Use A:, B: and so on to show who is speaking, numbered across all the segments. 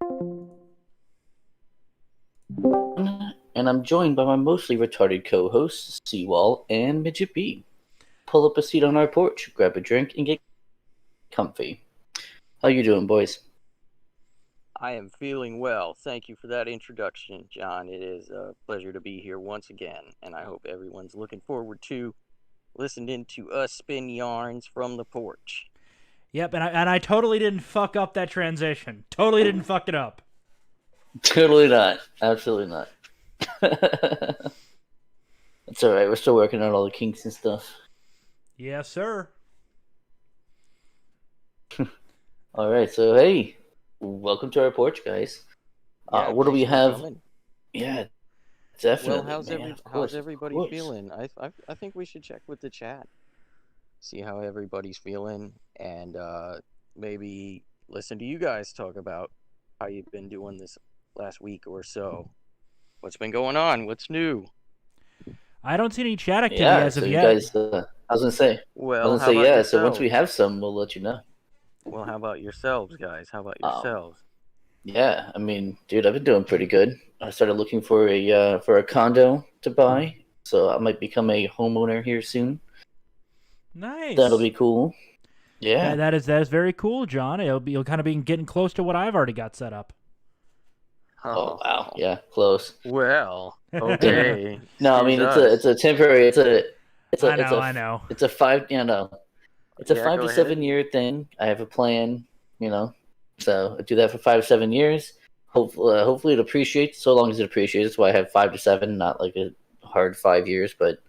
A: And I'm joined by my mostly retarded co-hosts, Seawall and Mijjt. Pull up a seat on our porch, grab a drink, and get comfy. How you doing, boys?
B: I am feeling well. Thank you for that introduction, John. It is a pleasure to be here once again, and I hope everyone's looking forward to listening to us spin yarns from the porch.
C: Yep, and I totally didn't fuck up that transition. Totally didn't fuck it up.
A: Totally not. Absolutely not. It's alright, we're still working on all the kinks and stuff.
C: Yes, sir.
A: Alright, so hey, welcome to our porch, guys.
B: Yeah,
A: What do we
B: thanks for
A: have?
B: coming.
A: Yeah, definitely.
B: Well,
A: man, of
B: how's
A: course,
B: everybody
A: of course.
B: feeling? I think we should check with the chat, see how everybody's feeling, and maybe listen to you guys talk about how you've been doing this last week or so. What's been going on? What's new?
C: I don't see any chat activity
A: Yeah,
C: as
A: so
C: of
A: you
C: yet.
A: guys, I was
B: Well,
A: gonna
B: how
A: say,
B: about
A: yeah. So once we
B: yourselves?
A: have some, we'll let you know.
B: Well, how about yourselves, guys? How about
A: Um,
B: yourselves?
A: Yeah, I mean, dude, I've been doing pretty good. I started looking for a condo to buy, so I might become a homeowner here soon. That'll
C: Nice.
A: be cool. Yeah.
C: That is very cool, John. You'll kind of be getting close to what I've already got set up.
A: Oh wow.
B: Oh,
A: Yeah, close.
B: well,
A: Damn.
B: okay.
A: No, I
B: Excuse
A: mean
B: us.
A: it's a temporary.
C: I know.
A: It's a five. You know, it's a
B: Yeah,
A: five
B: go
A: to
B: ahead.
A: 7 year thing. I have a plan. You know, so I do that for 5 to 7 years. Hopefully it appreciates. So long as it appreciates. That's why I have 5 to 7, not like a hard 5 years, but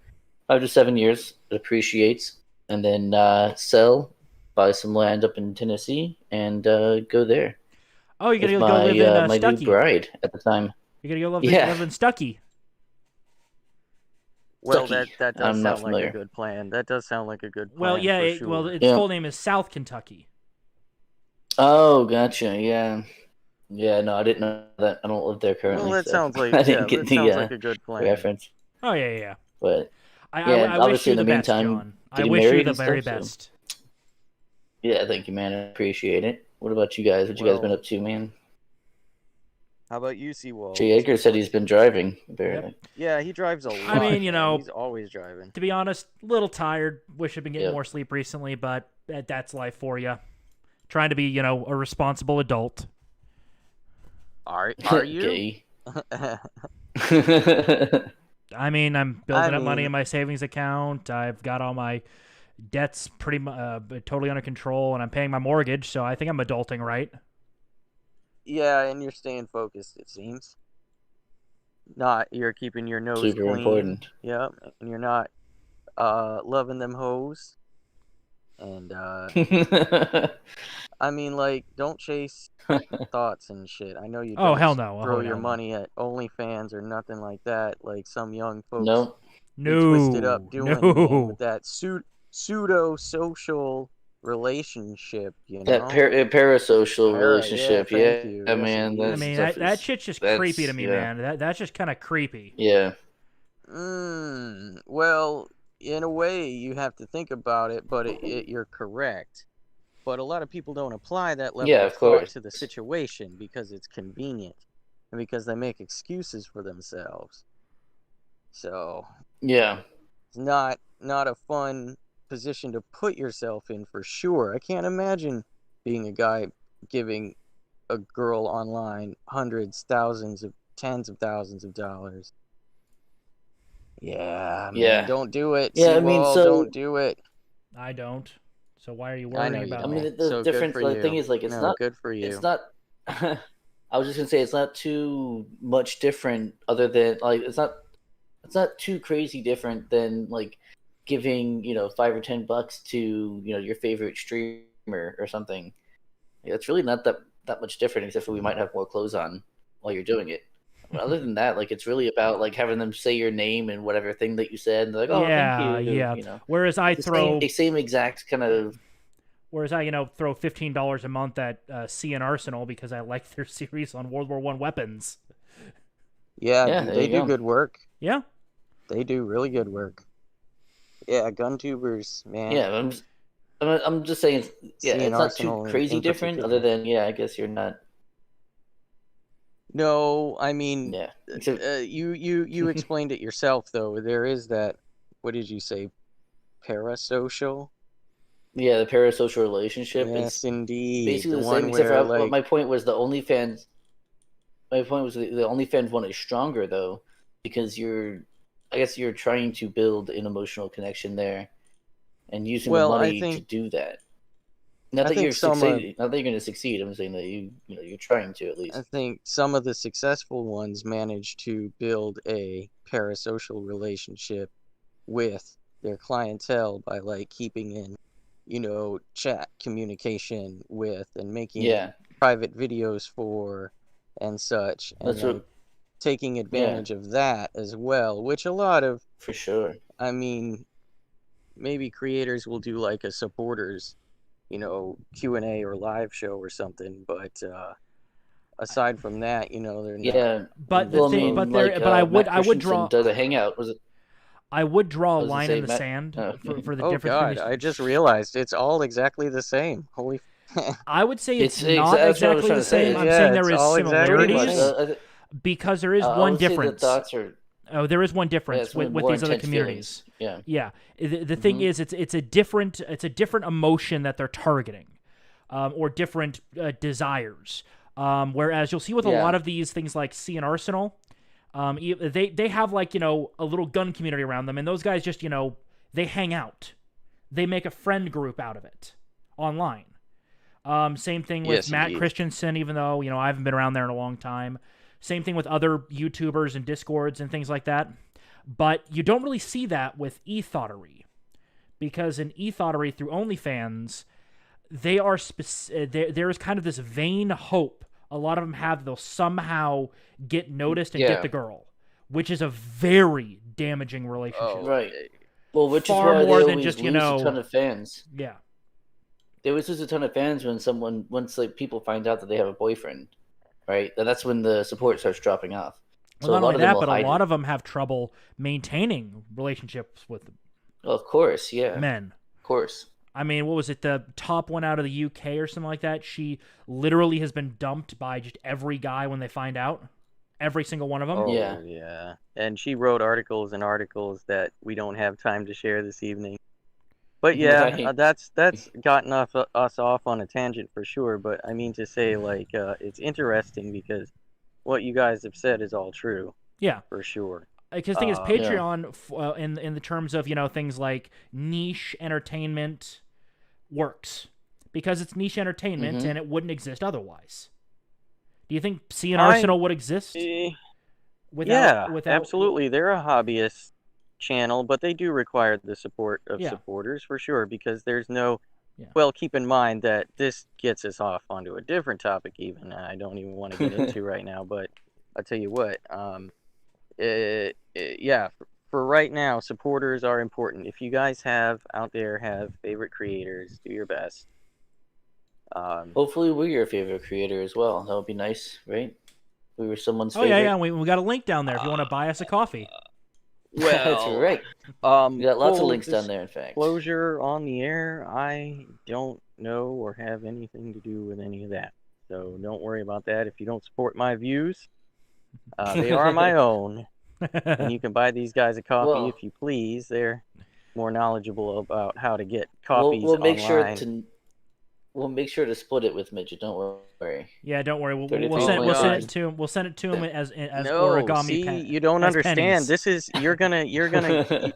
A: 5 to 7 years it appreciates, and then sell, buy some land up in Tennessee, and go there
C: Oh, you're
A: with
C: gonna go live in
A: my new
C: Stuckey.
A: bride at the time.
C: You're gonna go
A: Yeah,
C: live in Stuckey.
B: Well,
A: Stucky.
B: that does
A: I'm not
B: sound like a
A: familiar.
B: good plan. That does sound like a good
C: Well,
B: plan
C: yeah.
B: for
C: Well,
B: sure.
C: its
A: Yeah.
C: full name is South Kentucky.
A: Oh, gotcha. Yeah. Yeah. No, I didn't know that. I don't live there
B: Well,
A: currently,
B: that
A: so
B: sounds like
A: I
B: yeah,
A: didn't get
B: that sounds like
A: the
B: a good plan.
A: reference.
C: Oh yeah.
A: But
C: I
A: yeah,
C: wish
A: obviously
C: you
A: in
C: the
A: the
C: best,
A: meantime,
C: John. I
A: getting
C: wish you
A: married
C: the
A: and
C: very
A: stuff. So
C: best.
A: yeah, thank you, man. I appreciate it. What about you guys? What you guys been
B: Well,
A: up to, man?
B: how about you, Seawall?
A: Jay Edgar said he's been driving. Apparently.
C: Yep.
B: Yeah, he drives a
C: I
B: lot,
C: mean,
B: man. He's always driving.
C: to be honest, a little tired. Wish I'd been getting
A: Yep.
C: more sleep recently, but that's life for you. Trying to be, a responsible adult.
B: Are you?
A: Gay.
C: I mean, I'm
B: I
C: building up money
B: mean,
C: in my savings account. I've got all my debts totally under control, and I'm paying my mortgage, so I think I'm adulting right.
B: yeah, and you're staying focused, it seems. Not you're keeping your nose
A: Super
B: clean.
A: important.
B: Yep, and you're not loving them hoes. And I mean, like, don't chase thoughts and shit. I know you
C: Oh,
B: don't
C: hell no.
B: throw
C: Oh,
B: your
C: hell no.
B: money at OnlyFans or nothing like that, like some young folks
A: No.
B: be twisted up
C: No.
B: doing, man, with
C: No.
B: that pseudo social relationship, you
A: That
B: know?
A: parasocial
B: Yeah,
A: relationship.
B: thank
A: Yeah,
B: you. Yes,
A: man.
C: I
A: That
B: indeed.
C: mean,
A: stuff
C: that
A: is.
C: shit's just creepy to
A: That's
C: me,
A: yeah.
C: man. That's just kind of creepy.
A: Yeah.
B: Well, in a way, you have to think about it, but you're correct. But a lot of people don't apply that level
A: Yeah.
B: of
A: Of
B: thought
A: course.
B: to the situation because it's convenient and because they make excuses for themselves. So
A: Yeah.
B: it's not a fun position to put yourself in for sure. I can't imagine being a guy giving a girl online hundreds, thousands of tens of thousands of dollars. Yeah, man,
A: Yeah.
B: don't do it,
A: Yeah. I mean,
B: Seawall,
A: so
B: don't do it.
C: I don't. So why are you
B: I know
C: worrying
B: you
A: I
C: about
A: mean,
C: me?
B: don't.
A: the
B: So good
A: difference.
B: for
A: The thing
B: you.
A: is, like,
B: No, good for
A: it's
B: you.
A: not. I was just gonna say it's not too much different, other than like it's not too crazy different than like giving $5 or $10 to your favorite streamer or something. Yeah, it's really not that much different, except for we might have more clothes on while you're doing it. But other than that, like it's really about like having them say your name and whatever thing that you said, and they're like, "Oh, thank
C: Yeah,
A: you."
C: yeah. Whereas I throw,
A: The same exact kind of.
C: whereas I, throw $15 a month at Sea and Arsenal because I like their series on World War I weapons.
B: Yeah,
A: Yeah, there
B: they
A: you
B: do
A: go.
B: good work.
C: Yeah.
B: They do really good work. Yeah, gun tubers, man.
A: Yeah, I'm just saying. Yeah,
B: Seeing
A: it's not too
B: Arsenal
A: crazy
B: in
A: different. Other
B: particular.
A: than I guess you're not.
B: No, I mean,
A: Yeah. Except,
B: you explained it yourself though. There is that. What did you say? Parasocial.
A: yeah, the parasocial relationship is
B: Yes, indeed.
A: basically
B: The
A: the same,
B: one
A: except
B: where
A: for
B: like,
A: my point was the OnlyFans. My point was the OnlyFans one is stronger though, because I guess you're trying to build an emotional connection there, and using the
B: well,
A: money to do that. Not
B: I
A: that
B: think
A: you're
B: some of
A: succeeding. Not that you're going to succeed. I'm saying that you're trying to at
B: I
A: least.
B: think some of the successful ones manage to build a parasocial relationship with their clientele by like keeping in, chat communication with and making
A: Yeah,
B: private videos for and such, and
A: that's
B: then
A: what.
B: taking
A: Yeah,
B: advantage of that as well, which a lot of,
A: for sure.
B: I mean, maybe creators will do like a supporters, Q&A or live show or something, but aside from that, they're not
A: Yeah.
C: But the
A: Well, I
C: thing,
B: exposed.
C: but
A: mean,
C: there,
A: like
C: but
A: Matt
C: I would
A: Christensen
C: draw,
A: does a hangout. Was it?
C: I would draw a
A: I was gonna
C: line in
A: say
C: the
A: Matt.
C: sand for the
B: Oh
C: difference between
B: God,
C: these.
B: I just realized it's all exactly the same. Holy.
C: I would say it's
A: It's
C: not
A: that's what I was
C: exactly
A: trying
C: the
A: to say.
C: same.
A: It's
C: I'm
B: Yeah,
C: saying there
B: it's
C: is
B: all exactly
A: pretty
B: the
A: much.
B: same.
C: similarities because there is
A: I
C: one
A: would say the
C: difference.
A: thoughts are.
C: Oh, there is one
A: Yeah,
C: difference
A: it's one
C: with
A: more
C: these other
A: intense
C: communities.
A: feelings. Yeah.
C: Yeah, the thing
A: Hmm.
C: is, it's a different emotion that they're targeting, or different desires. Whereas you'll see with a lot
A: Yeah.
C: of these things like Sea and Arsenal, they have like a little gun community around them, and those guys just they hang out, they make a friend group out of it online. Same thing with
B: Yes,
C: Matt
B: indeed.
C: Christensen, even though I haven't been around there in a long time. Same thing with other YouTubers and Discords and things like that. But you don't really see that with eThottery, because in eThottery through OnlyFans, they are there is kind of this vain hope a lot of them have they'll somehow get noticed and get
A: Yeah.
C: the girl, which is a very damaging relationship.
B: Oh,
A: Right. Well, which is
C: Far
A: why
C: more
A: they
C: than
A: always
C: just
A: lose a ton of fans.
C: yeah.
A: They always lose a ton of fans once like people find out that they have a boyfriend, right? And that's when the support starts dropping off.
C: Well,
A: So a
C: not
A: lot
C: only
A: of them
C: that,
A: will
C: but a
A: hide
C: lot
A: it.
C: of them have trouble maintaining relationships with
A: Well, of course, yeah,
C: men.
A: of course.
C: I mean, what was it? The top one out of the UK or something like that. She literally has been dumped by just every guy when they find out. Every single one of them.
A: Yeah.
B: oh yeah. And she wrote articles and articles that we don't have time to share this evening. But yeah,
A: Right.
B: that's gotten us off on a tangent for sure. But I mean to say, like, it's interesting because what you guys have said is all true
C: Yeah.
B: for sure.
C: Because the thing is,
A: Yeah.
C: Patreon, in the terms of things like niche entertainment, works because it's niche entertainment
A: Mm-hmm.
C: and it wouldn't exist otherwise. Do you think Sea and
B: I
C: Arsenal would exist
B: Yeah,
C: without?
B: absolutely. They're a hobbyist channel, but they do require the support of
C: Yeah.
B: supporters for sure because there's no.
C: Yeah.
B: Well, keep in mind that this gets us off onto a different topic, even I don't even want to get into right now. But I'll tell you what, yeah, for right now, supporters are important. If you guys have favorite creators, do your best.
A: Hopefully, we're your favorite creator as well. That would be nice, right? We were someone's
C: Oh yeah,
A: favorite.
C: yeah. We got a link down there if you want to buy us a coffee.
A: That's
B: Well,
A: right. We got lots of
B: full
A: links down there. In fact.
B: disclosure on the air, I don't know or have anything to do with any of that. So don't worry about that. If you don't support my views, they are my own. And you can buy these guys a coffee
A: Well,
B: if you please. They're more knowledgeable about how to get
A: we'll
B: coffees
A: we'll make sure
B: online.
A: to split it with Midget. Don't worry.
C: Yeah, don't worry. We'll
A: 33
C: send
B: Oh
C: we'll send
B: God.
C: it to him. We'll send it to him as
B: No,
C: origami
B: see,
C: pen.
B: you don't
C: as
B: understand.
C: pennies.
B: This is you're gonna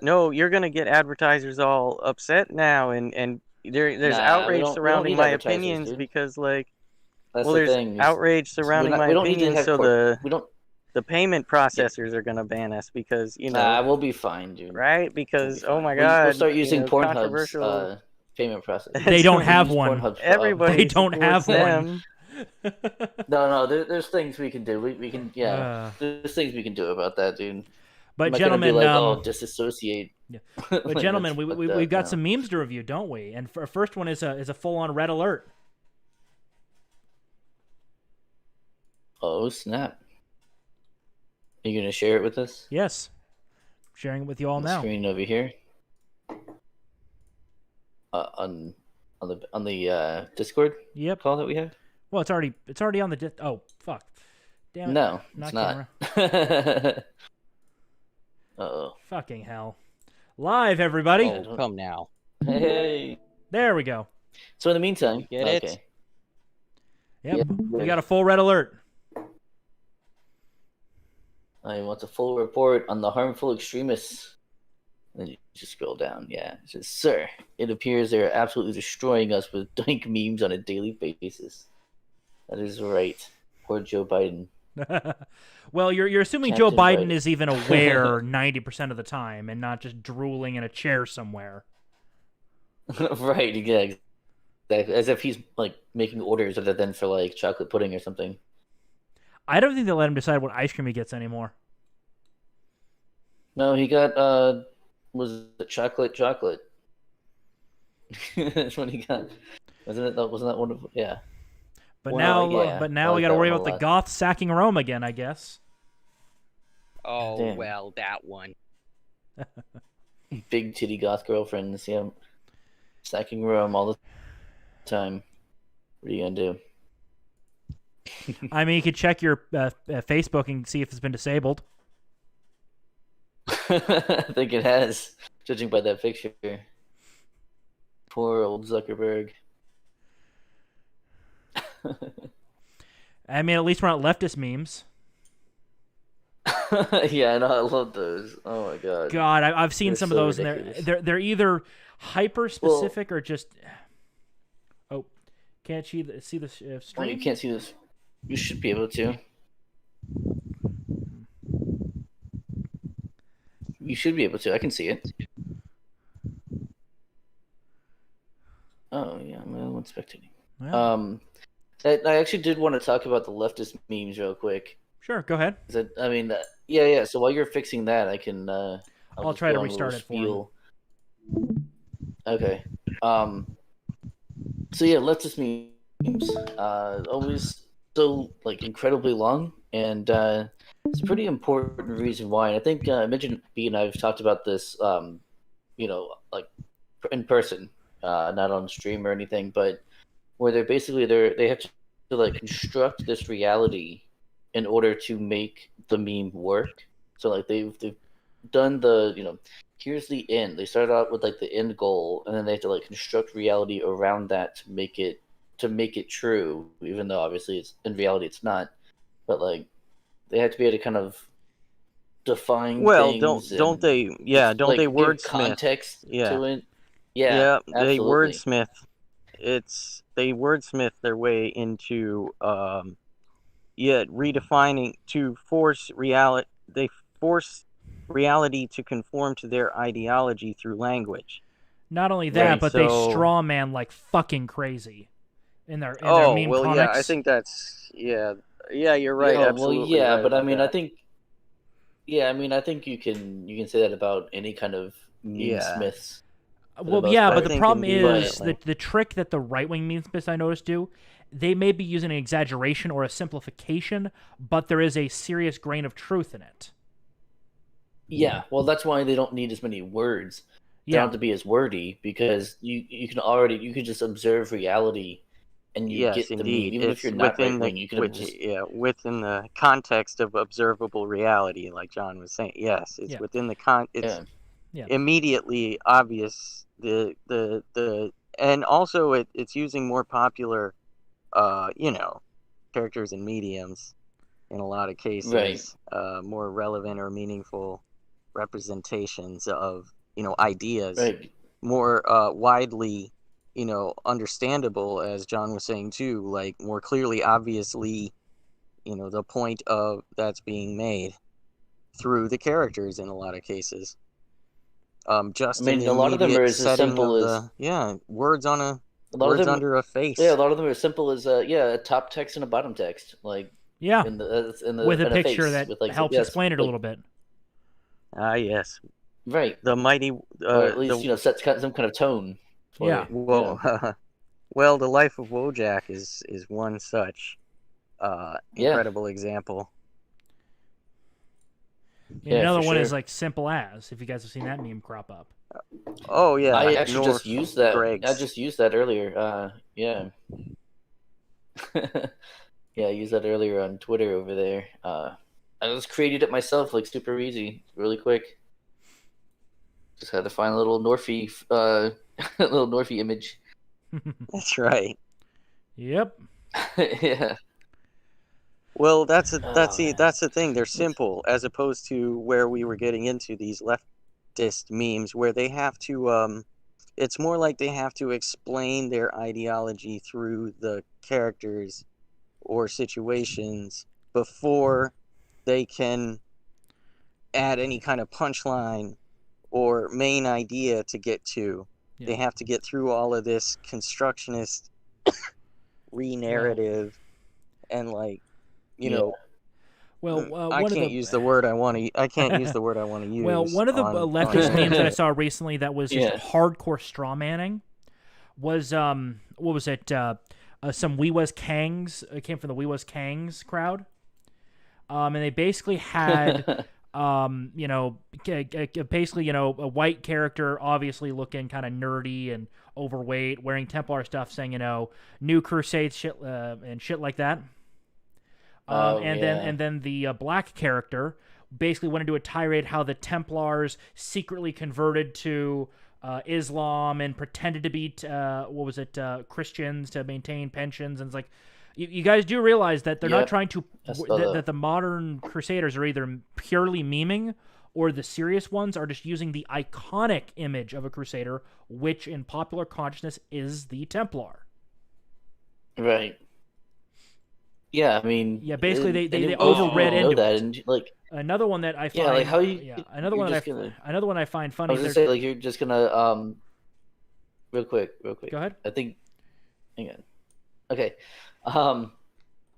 B: no, you're gonna get advertisers all upset now, and there's
A: Nah,
B: outrage
A: we don't
B: surrounding
A: need
B: my
A: advertisers,
B: opinions
A: dude.
B: because like,
A: That's
B: well,
A: the
B: there's
A: thing.
B: outrage
A: We're
B: surrounding
A: not.
B: my
A: We don't need to
B: opinions,
A: have
B: so
A: We don't.
B: the payment
A: Yeah.
B: processors are gonna ban us because
A: We'll be fine, dude.
B: right?
A: We'll be
B: Because oh
A: fine.
B: my
A: We'll
B: God,
A: start using Pornhub's
B: controversial.
A: payment process.
C: They
B: That's
C: don't
A: We'll
B: right.
C: have
A: use
C: one.
A: Pornhub's.
B: Everybody
C: They don't
B: supports
C: have one.
B: them.
A: No, there's things we can do. We can, yeah.
C: Uh,
A: There's things we can do about that, dude.
C: but
A: I'm not gonna be
C: gentlemen,
A: like, oh, disassociate.
C: yeah. But
A: Like,
C: gentlemen,
A: that's fucked
C: we've
A: up,
C: got
A: no.
C: some memes to review, don't we? And our first one is a full on red alert.
A: Oh snap! Are you gonna share it with us?
C: Yes, sharing it with you all
A: On the
C: now.
A: screen over here. On the Discord
C: Yep.
A: call that we have.
C: Well, it's already on the. Oh fuck! Damn it.
A: No,
C: Not
A: it's not.
C: camera.
A: Uh-oh.
C: Fucking hell. Live, everybody.
B: Oh, come now.
A: Hey.
C: There we go.
A: So in the meantime,
B: You get it?
A: okay.
C: Yep.
A: Yeah.
C: We got a full red alert.
A: I want a full report on the harmful extremists. Then you just scroll down. Yeah. It says, sir, it appears they're absolutely destroying us with dank memes on a daily basis. That is right. Poor Joe Biden.
C: Well, you're assuming Joe
A: Captain
C: Biden
A: Biden.
C: is even aware 90% of the time and not just drooling in a chair somewhere.
A: Right, yeah, exactly. As if he's like making orders other than for like chocolate pudding or something.
C: I don't think they'll let him decide what ice cream he gets anymore.
A: No, he got was it chocolate? That's what he got. Wasn't it? Wasn't that one of yeah?
C: But
B: Well,
C: now,
A: yeah,
C: but
A: I
C: now we
A: like
C: got to
A: that
C: worry
A: one a
C: about the
A: lot.
C: Goths sacking Rome again, I guess.
B: Oh,
A: Damn.
B: well, that one.
A: Big titty goth girlfriends, yeah, sacking Rome all the time. What are you gonna do?
C: I mean, you could check your Facebook and see if it's been disabled.
A: I think it has, judging by that picture. Poor old Zuckerberg.
C: I mean, at least we're not leftist memes.
A: Yeah, I know. I love those. Oh my god.
C: God, I've seen
A: They're
C: some of
A: so
C: those,
A: ridiculous.
C: and they're either hyper specific or just. Oh, can't you see the
A: Oh,
C: stream?
A: you can't see this. You should be able to. You should be able to. I can see it. Oh yeah, I'm the only one spectating.
C: Well,
A: I actually did want to talk about the leftist memes real quick.
C: sure, go ahead.
A: I mean, yeah. So while you're fixing that, I can.
C: I'll
A: just
C: try to
A: go on a
C: restart
A: little
C: it for him.
A: spiel. Okay. So yeah, leftist memes. Always so like incredibly long, and it's a pretty important reason why. And I think Mijjt and I have talked about this. Like in person, not on stream or anything, but where they have to like construct this reality in order to make the meme work. So like they've done here's the end. They started out with like the end goal, and then they have to like construct reality around that to make it true, even though obviously it's in reality it's not. But like they have to be able to kind of define
B: Well,
A: things
B: don't
A: and
B: they? Yeah, don't
A: like
B: they
A: give
B: wordsmith?
A: context
B: Yeah,
A: to it. Yeah,
B: yeah, they
A: absolutely.
B: wordsmith. They wordsmith their way into redefining to force reality. They force reality to conform to their ideology through language.
C: Not only that,
A: Right,
C: but they
B: so-
C: straw man like fucking crazy in their
B: Oh
C: meme
B: well,
C: comics.
B: yeah, I think that's yeah. You're right.
A: Oh,
B: absolutely
A: well, yeah,
B: right
A: but I
B: about
A: mean,
B: that.
A: I think you can say that about any kind of meme
B: Yeah.
A: smiths. the
C: Well,
A: most
C: yeah,
A: part.
C: but
B: I
C: the
B: think
C: problem
B: indeed,
C: is
B: definitely.
C: that the trick that the right-wing meme smiths I noticed do, they may be using an exaggeration or a simplification, but there is a serious grain of truth in it.
A: Yeah, well, that's why they don't need as many words. They don't
C: Yeah,
A: have to be as wordy because you can just observe reality and you
B: Yes,
A: get the
B: indeed.
A: meme. Even if
B: It's
A: you're not
B: within
A: right wing, you can just
B: within the context of observable reality, like John was saying. Yes, it's
C: Yeah.
B: within the It's
C: Yeah.
B: immediately obvious. And also it's using more popular, characters and mediums in a lot of cases. More relevant or meaningful representations of ideas.
A: right.
B: More widely understandable, as John was saying too, like more clearly obviously the point of that's being made through the characters in a lot of cases. Just
A: I mean,
B: in
A: a
B: the
A: lot of them
B: immediate
A: are as
B: setting
A: simple
B: of
A: as
B: words on
A: a lot of
B: words
A: them.
B: under a face.
A: Yeah, a lot of them are simple as a top text and a bottom text, like
C: yeah,
A: in the
C: with a
A: in
C: picture
A: face,
C: that
A: with like
C: helps
A: yes,
C: explain it a
A: like,
C: little bit.
B: Ah, yes,
A: right,
B: the mighty
A: or at least sets some kind of tone. For
C: Yeah.
A: it,
B: well, the life of Wojak is one such
A: Yeah.
B: incredible example.
A: Yeah,
C: Another
A: for
C: one is
A: sure.
C: like simple as, if you guys have seen that meme crop up.
B: Oh yeah,
A: I actually
B: North
A: just used that.
B: Greg's.
A: I just used that earlier. Yeah. Yeah, I used that earlier on Twitter over there. I just created it myself, like super easy, really quick. Just had to find a little Norfie, little Norfie image.
B: That's right.
C: Yep.
A: Yeah.
B: Well, that's
A: Oh man.
B: the thing. They're simple, as opposed to where we were getting into these leftist memes, where they have to. It's more like they have to explain their ideology through the characters or situations before they can add any kind of punchline or main idea to get to.
C: Yeah.
B: They have to get through all of this constructionist re-narrative and like, you
A: Yeah.
B: know,
C: Well,
B: I
C: one of
B: can't
C: the
B: use the word I want to. I can't use the word I want to use.
C: well, one of the
B: on
C: leftist memes that I
B: here.
C: saw recently that was just
A: Yeah.
C: hardcore straw manning was what was it? Some We Was Kangs. It came from the We Was Kangs crowd. And they basically had basically a white character, obviously looking kind of nerdy and overweight, wearing Templar stuff, saying New Crusade shit and shit like that.
A: Oh,
C: and
A: yeah.
C: then the black character basically went into a tirade how the Templars secretly converted to Islam and pretended to be Christians to maintain pensions, and it's like you guys do realize that they're not
A: Yep.
C: trying to
A: I saw that.
C: that the modern Crusaders are either purely memeing or the serious ones are just using the iconic image of a Crusader, which in popular consciousness is the Templar.
A: Right. Yeah, I mean,
C: Yeah, basically they
A: most
C: overread
A: people know
C: into
A: that,
C: it.
A: and like,
C: Another one that I find
A: yeah, like how
C: another
A: you're
C: one that
A: just gonna.
C: another one I find
A: I
C: funny.
A: was gonna say like you're just gonna real quick.
C: Go ahead.
A: I think. Hang on. Okay. Um.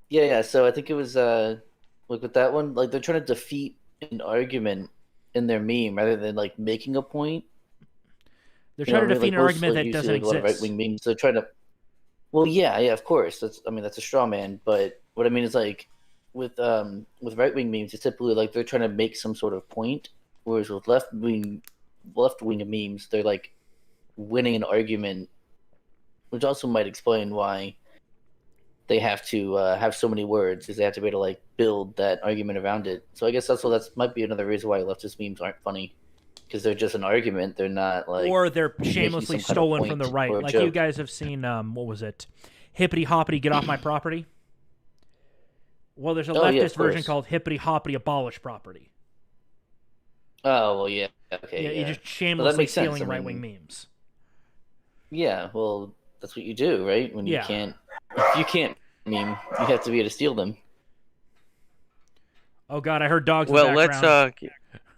A: Yeah. So I think it was like with that one, like they're trying to defeat an argument in their meme rather than like making a point.
C: They're
A: You know
C: trying
A: what
C: to
A: I mean?
C: defeat
A: Like
C: an
A: most
C: argument
A: like
C: that
A: you see
C: doesn't
A: like a lot of right
C: exist.
A: wing memes. They're trying to. Well, yeah, of course. That's a straw man. But what I mean is like with right wing memes, it's typically like they're trying to make some sort of point, whereas with left wing memes, they're like winning an argument, which also might explain why they have to have so many words, because they have to be able to like build that argument around it. So I guess that's might be another reason why leftist memes aren't funny, because they're just an argument. They're not like
C: Or they're
A: making
C: shamelessly
A: some kind of
C: stolen from the
A: point
C: right.
A: or a
C: Like you
A: joke.
C: guys have seen what was it? Hippity hoppity, get off my property. Well, there's a
A: Oh yeah,
C: leftist
A: of
C: version
A: course.
C: called hippity hoppity, abolish property.
A: Oh well, yeah, okay,
C: Yeah,
A: yeah.
C: you're just
A: Well, that
C: shamelessly
A: makes sense.
C: stealing
A: I
C: right wing
A: mean,
C: memes.
A: yeah, well, that's what you do, right? When
C: Yeah.
A: if you can't meme, you have to be able to steal them.
C: Oh God, I heard dogs in
B: Well,
C: the background.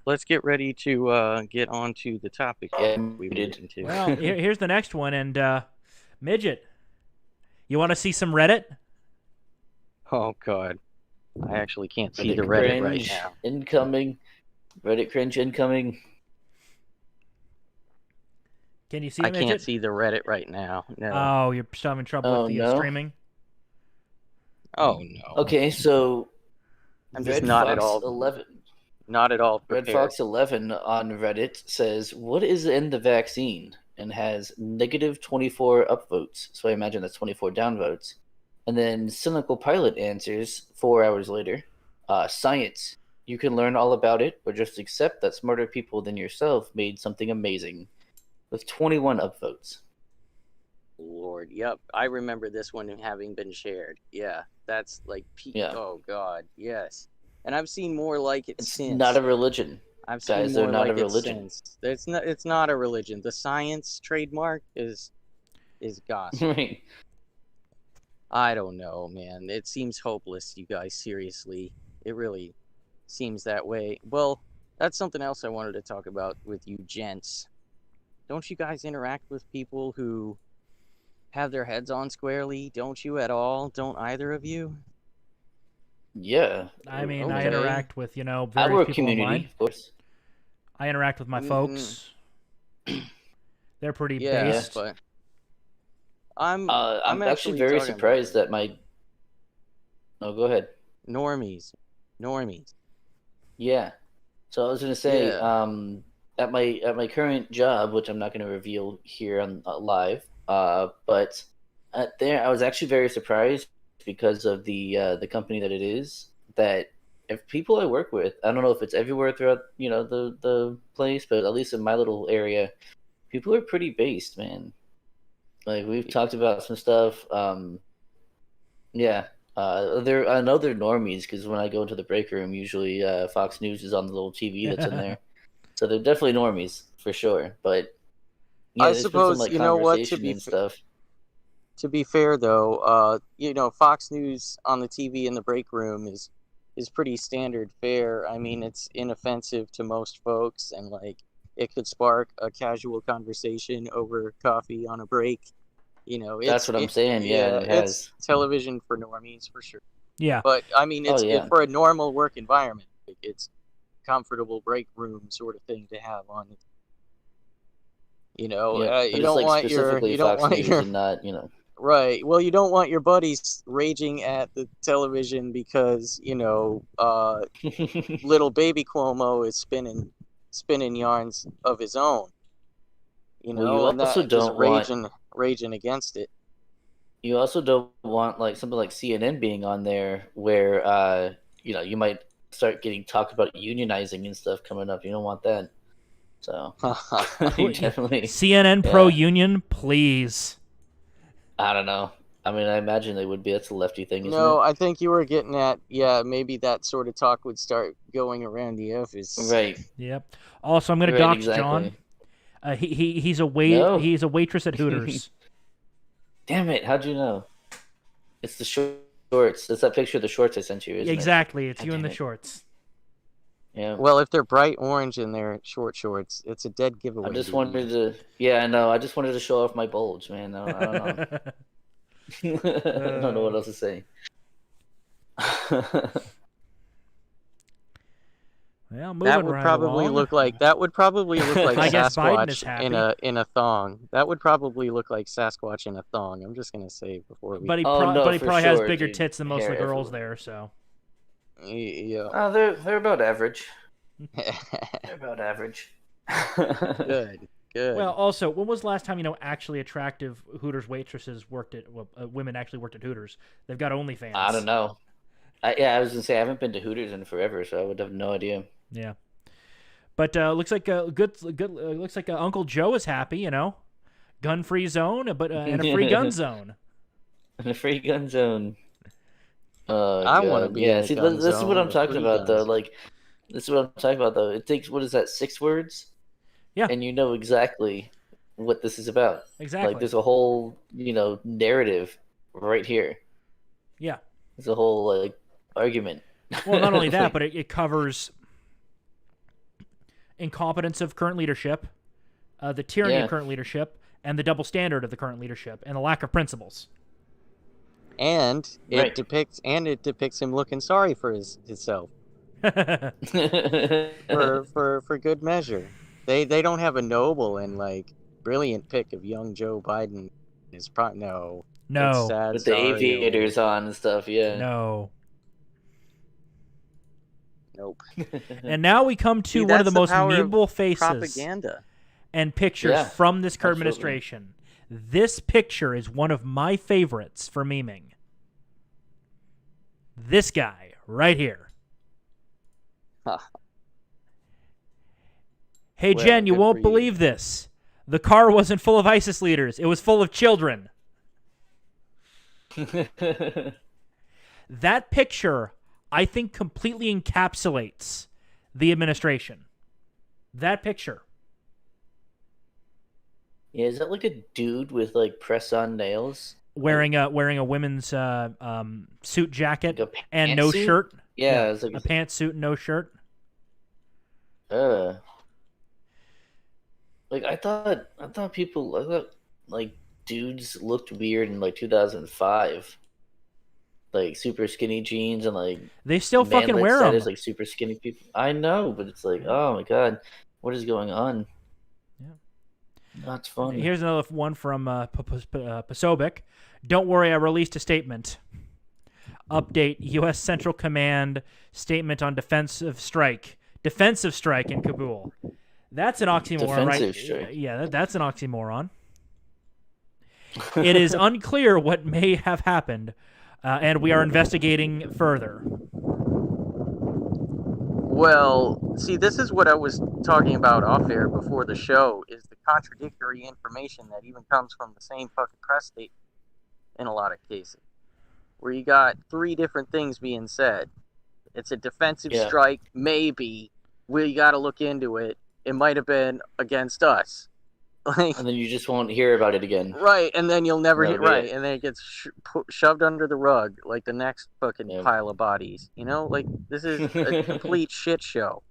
B: let's get ready to get on to the topic
A: Yeah,
B: we were
A: did.
B: getting to.
C: Well, here's the next one, and Midget, you want to see some Reddit?
B: Oh God, I actually can't see
A: Reddit
B: the Reddit right
A: cringe
B: now.
A: incoming. Reddit cringe incoming.
C: Can you see
B: I
C: it,
B: can't
C: Midget?
B: see the Reddit right now. No.
C: Oh, you're still having trouble
A: Oh
C: with the
A: no.
C: streaming.
B: Oh no.
A: Okay, so
B: I'm just
A: Red
B: not
A: Fox
B: at all
A: 11.
B: not at all
A: Red
B: prepared.
A: Fox 11 on Reddit says, "What is in the vaccine?" and has negative 24 upvotes. So I imagine that's 24 downvotes. And then Cynical Pilot answers 4 hours later, "Science. You can learn all about it, or just accept that smarter people than yourself made something amazing," with 21 upvotes.
B: Lord, yep. I remember this one having been shared. Yeah, that's like
A: Yeah.
B: oh God, yes. And I've seen more like it
A: It's
B: since.
A: not a religion.
B: I've seen
A: Guys, they're
B: more
A: not
B: like
A: a
B: it
A: religion.
B: since. It's not a religion. The science trademark is gospel.
A: Right.
B: I don't know, man. It seems hopeless, you guys, seriously. It really seems that way. Well, that's something else I wanted to talk about with you gents. Don't you guys interact with people who have their heads on squarely? Don't you at all? Don't either of you?
A: Yeah.
C: I mean, I
B: Okay.
C: interact with
A: Our
C: various people
A: community,
C: online.
A: of course.
C: I interact with my folks. They're pretty
B: Yeah,
C: based.
B: but I'm
A: actually very
B: talking about
A: surprised
B: the
A: that my. Oh, go ahead.
B: normies.
A: Yeah. So I was gonna say,
B: Yeah.
A: at my current job, which I'm not gonna reveal here on live, but there I was actually very surprised because of the company that it is. That if people I work with, I don't know if it's everywhere throughout the place, but at least in my little area, people are pretty based, man. Like we've talked about some stuff. Yeah, I know they're normies because when I go into the break room, usually Fox News is on the little TV that's in there, so they're definitely normies for sure. But yeah,
B: I
A: there's been some
B: suppose
A: like
B: you know what.
A: conversation and stuff.
B: To be fair, though, Fox News on the TV in the break room is pretty standard fare. I mean, it's inoffensive to most folks, and like it could spark a casual conversation over coffee on a break.
A: That's what I'm saying. Yeah, it
B: it's
A: has.
B: television for normies for sure.
C: Yeah.
B: But I mean,
A: Oh
B: it's
A: yeah.
B: for a normal work environment. It's comfortable break room sort of thing to have on.
A: Yeah,
B: You
A: but it's
B: don't
A: like
B: want
A: specifically
B: you don't
A: Fox
B: want
A: News
B: your
A: and not
B: right. Well, you don't want your buddies raging at the television because little baby Cuomo is spinning yarns of his own.
A: Well, you
B: and
A: also
B: that just
A: don't want
B: raging against it.
A: you also don't want like something like CNN being on there where you might start getting talk about unionizing and stuff coming up. You don't want that. So you definitely
C: CNN pro union, please.
A: I don't know. I mean, I imagine they would be. That's a lefty thing, isn't
B: No,
A: it?
B: I think you were getting at maybe that sort of talk would start going around the office.
A: Right.
C: Yep. Also, I'm going to
A: Right,
C: dox John.
A: exactly.
C: He's a
A: No.
C: he's a waitress at Hooters.
A: Damn it! How'd you know? It's the shorts. It's that picture of the shorts I sent you, isn't
C: Exactly. It's
A: God
C: you in
A: damn
C: the
A: it.
C: shorts.
A: Yeah.
B: Well, if they're bright orange and they're short shorts, it's a dead giveaway.
A: I just
B: dude.
A: wanted to. Yeah, I know. I just wanted to show off my bulge, man. I don't know. I don't know what else to say.
C: Well, moving
B: That would
C: right
B: probably
C: along.
B: look like
C: I guess Biden is
B: Sasquatch
C: happy.
B: in a thong. That would probably look like Sasquatch in a thong. I'm just gonna say before we.
C: But he,
A: Oh, no,
C: but he
A: for
C: probably has
A: sure,
C: bigger
A: dude.
C: tits than most of the
A: Hair
C: girls
A: everywhere.
C: there. So
B: Yeah.
A: They're about average. They're about average.
B: Good.
C: well, also, when was the last time actually attractive Hooters waitresses worked at women actually worked at Hooters? They've got OnlyFans.
A: I don't know. I was gonna say I haven't been to Hooters in forever, so I would have no idea.
C: Yeah, but looks like looks like Uncle Joe is happy. Gun-free zone, but and a free gun zone.
A: In a free gun zone.
B: I want to
A: God.
B: be
A: Yeah,
B: in a
A: see,
B: gun
A: this is what
B: zone
A: I'm
B: with
A: talking
B: free
A: about, though.
B: guns.
A: Like, this is what I'm talking about, though. It takes, what is that, 6 words?
C: Yeah.
A: And you know exactly what this is about.
C: Exactly.
A: Like, there's a whole, narrative right here.
C: Yeah.
A: There's a whole, like, argument.
C: Well, not only that, but it covers incompetence of current leadership, the tyranny of current leadership, and the double standard of the current leadership, and the lack of principles.
B: And it
A: Right.
B: depicts him looking sorry for himself for good measure. They don't have a noble and like brilliant pic of young Joe Biden. It's probably no. It's sad,
A: With the
B: sorry,
A: aviators on and stuff, yeah.
C: No.
B: Nope.
C: And now we come to
B: See,
C: one of the
B: that's the
C: most
B: power of
C: memeable faces
B: propaganda.
C: and pictures
A: Yeah,
C: from this current
A: absolutely.
C: administration. This picture is one of my favorites for memeing. This guy right here. Hey,
B: Well,
C: Jen, you
B: good
C: won't
B: for you.
C: believe this. The car wasn't full of ISIS leaders. It was full of children. That picture, I think, completely encapsulates the administration. That picture.
A: Yeah, is that like a dude with like press-on nails?
C: Wearing a women's suit jacket
A: Like a
C: and no
A: pantsuit?
C: shirt.
A: Yeah, it's like
C: a pantsuit and no shirt.
A: Like I thought like dudes looked weird in like 2005. Like super skinny jeans and like
C: They still fucking wear them.
A: Like super skinny people. I know, but it's like, oh my god, what is going on?
C: Yeah.
A: That's funny.
C: Here's another one from Posobiec. Don't worry, I released a statement. Update: U.S. Central Command statement on defensive strike in Kabul. That's an oxymoron,
A: Defensive
C: right?
A: strike.
C: Yeah, that's an oxymoron. It is unclear what may have happened. and we are investigating further.
B: Well, see, this is what I was talking about off air before the show, is the contradictory information that even comes from the same fucking press statement in a lot of cases, where you got 3 different things being said. It's a defensive strike, maybe. We got to look into it. It might have been against us.
A: And then you just won't hear about it again.
B: Right, and then you'll never hear and then it gets shoved under the rug like the next fucking pile of bodies. You know, like this is a complete shit show,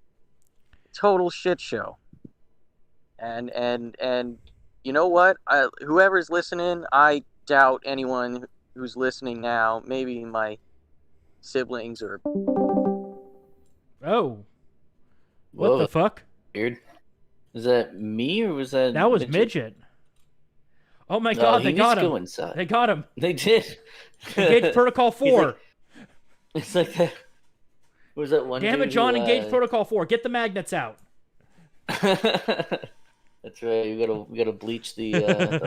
B: total shit show. And you know what? Whoever's listening, I doubt anyone who's listening now. Maybe my siblings or.
C: Oh, what the fuck?
A: Weird. Is that me or was that?
C: That was Mijjt. Oh my god, they got him. They got him.
A: They did.
C: Engage Protocol 4.
A: It's like that. Was that one?
C: Damn it, John! Engage Protocol 4. Get the magnets out.
A: That's right. We gotta bleach the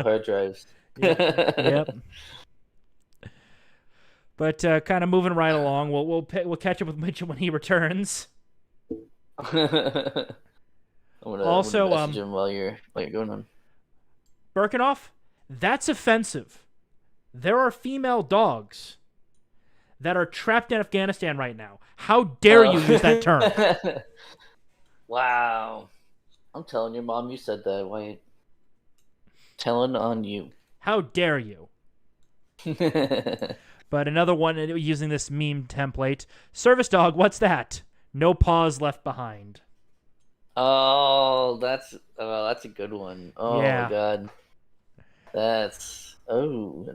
A: hard drives.
C: Yep. But kind of moving right along, we'll catch up with Mijjt when he returns.
A: I'm gonna message him while you're going on.
C: Birkenhoff, that's offensive. There are female dogs that are trapped in Afghanistan right now. How dare you use that term?
A: Wow. I'm telling your mom you said that. Why? Telling on you.
C: How dare you? But another one using this meme template. Service dog, what's that? No paws left behind.
A: Oh, that's a good one. Oh
C: yeah.
A: My god. That's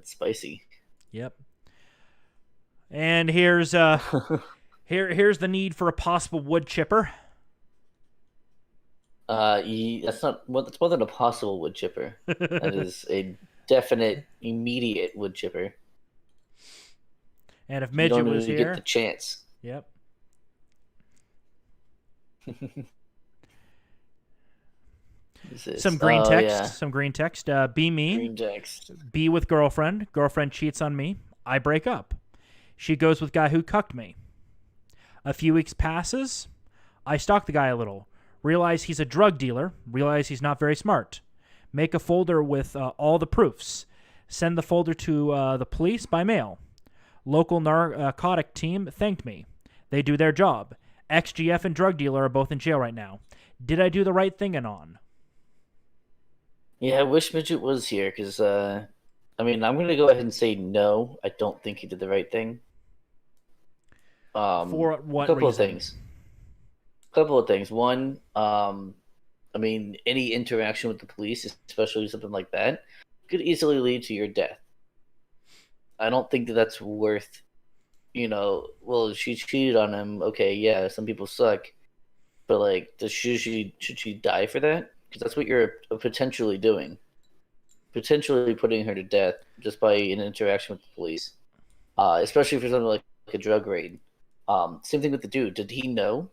A: spicy.
C: Yep. And here's here's the need for a possible wood chipper.
A: That's more than a possible wood chipper. That is a definite, immediate wood chipper.
C: And if Mijjt was here,
A: get the chance.
C: Yep. Some green text. Yeah. Some green text. Be me.
A: Green text.
C: Be with girlfriend. Girlfriend cheats on me. I break up. She goes with guy who cucked me. A few weeks passes. I stalk the guy a little. Realize he's a drug dealer. Realize he's not very smart. Make a folder with all the proofs. Send the folder to the police by mail. Local narcotic team thanked me. They do their job. XGF and drug dealer are both in jail right now. Did I do the right thing, Anon?
A: Yeah, I wish Mijjt was here, because, I'm going to go ahead and say no. I don't think he did the right thing.
C: For what
A: couple
C: reason?
A: Couple of things. One, any interaction with the police, especially something like that, could easily lead to your death. I don't think that's worth, well, she cheated on him. Okay, yeah, some people suck. But, should she die for that? Because that's what you're potentially doing. Potentially putting her to death just by an interaction with the police. Especially for something like a drug raid. Same thing with the dude. Did he know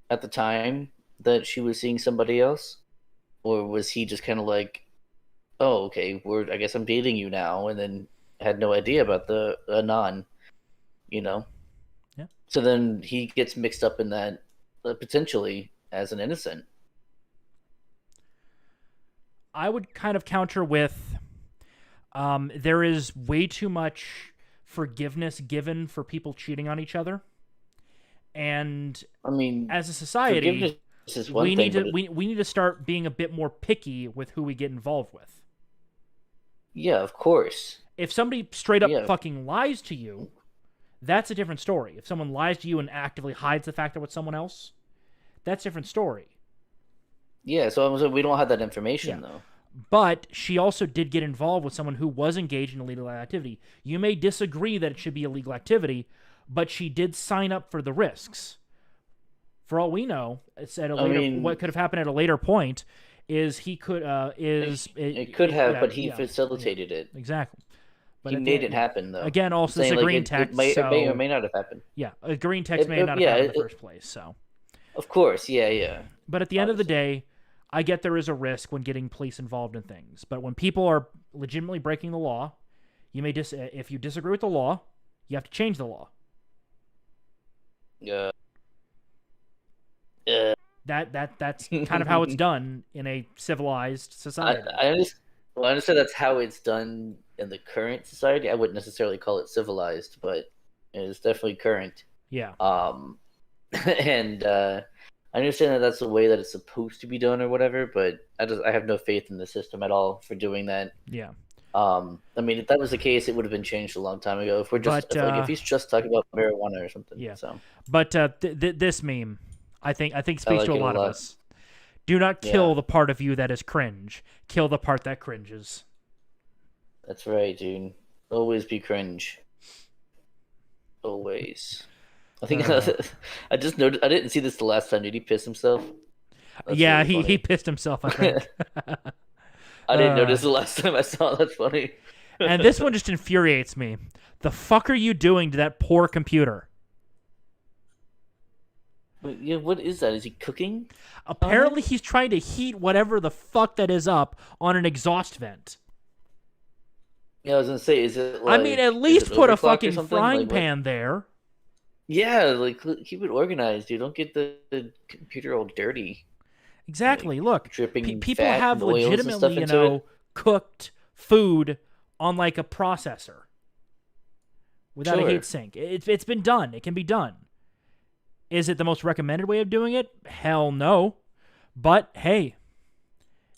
A: at the time that she was seeing somebody else? Or was he just kind of like, oh, okay, I guess I'm dating you now, and then had no idea about the Anon,
C: Yeah.
A: So then he gets mixed up in that potentially as an innocent.
C: I would kind of counter with there is way too much forgiveness given for people cheating on each other. And as a society, we need to start being a bit more picky with who we get involved with.
A: Yeah, of course.
C: If somebody straight up fucking lies to you, that's a different story. If someone lies to you and actively hides the fact they're with someone else, that's a different story.
A: Yeah, so we don't have that information, though.
C: But she also did get involved with someone who was engaged in illegal activity. You may disagree that it should be illegal activity, but she did sign up for the risks. For all we know, it's at a later, what could have happened at a later point is he could
A: it could have, but he facilitated it.
C: Exactly. But
A: he made it happen, though.
C: Again, also it's a green text.
A: It may or may not have happened.
C: Yeah, a green text may not have happened in the first place. So,
A: of course, yeah.
C: But at the end of the day, I get there is a risk when getting police involved in things. But when people are legitimately breaking the law, you may if you disagree with the law, You have to change the law.
A: Yeah.
C: That's kind of how it's done in a civilized society.
A: I understand that's how it's done in the current society. I wouldn't necessarily call it civilized, but it's definitely current.
C: Yeah.
A: And I understand that that's the way that it's supposed to be done or whatever, but I have no faith in the system at all for doing that.
C: Yeah.
A: I mean, if that was the case, it would have been changed a long time ago. If we're just if he's just talking about marijuana or something,
C: yeah.
A: So,
C: but this meme, I think speaks to a lot of us. Do not kill the part of you that is cringe. Kill the part that cringes.
A: That's right, dude. Always be cringe. Always. I think I just noticed. I didn't see this the last time. Did he piss himself?
C: That's really he pissed himself, I think.
A: I didn't notice the last time I saw it. That's funny.
C: And this one just infuriates me. The fuck are you doing to that poor computer?
A: Yeah, what is that? Is he cooking?
C: Apparently he's trying to heat whatever the fuck that is up on an exhaust vent.
A: Yeah, I was gonna say, is it like...
C: I mean, at least put a fucking frying pan there.
A: Yeah, like, keep it organized, dude. Don't get the computer all dirty.
C: Exactly.
A: Like,
C: look,
A: dripping
C: people
A: fat
C: have
A: and oils and
C: legitimately,
A: stuff into it.
C: cooked food on like a processor without a
A: Sure.
C: heat sink. It's been done. It can be done. Is it the most recommended way of doing it? Hell no. But hey,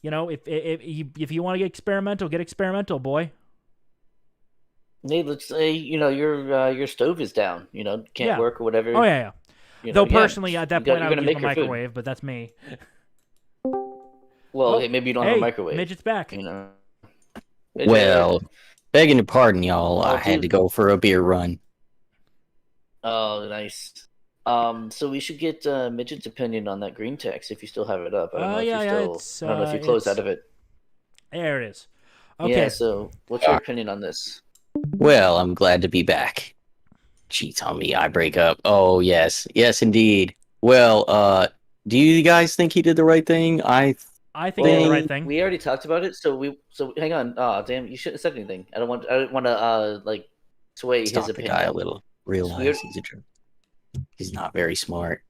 C: if you want to get experimental, boy.
A: Hey, let's say your stove is down. Can't work or whatever.
C: Oh yeah. Though personally, at that point, I would use a microwave, but that's me.
A: Well, maybe you don't have a microwave.
C: Midget's back.
D: Well, begging your pardon, y'all. I had to go for a beer run.
A: Oh, nice. So we should get Midget's opinion on that green text if you still have it up. I don't know if I don't know if you closed out of it.
C: There it is. Okay.
A: Yeah. So, what's your opinion on this?
D: Well, I'm glad to be back. Cheats on me, I break up. Oh yes, indeed. Well, do you guys think he did the right thing? I
C: think he did the right thing.
A: We already talked about it, so hang on. Oh, damn, you shouldn't have said anything. I didn't want to sway his opinion.
D: The guy a little. Realize he's a jerk. He's not very smart.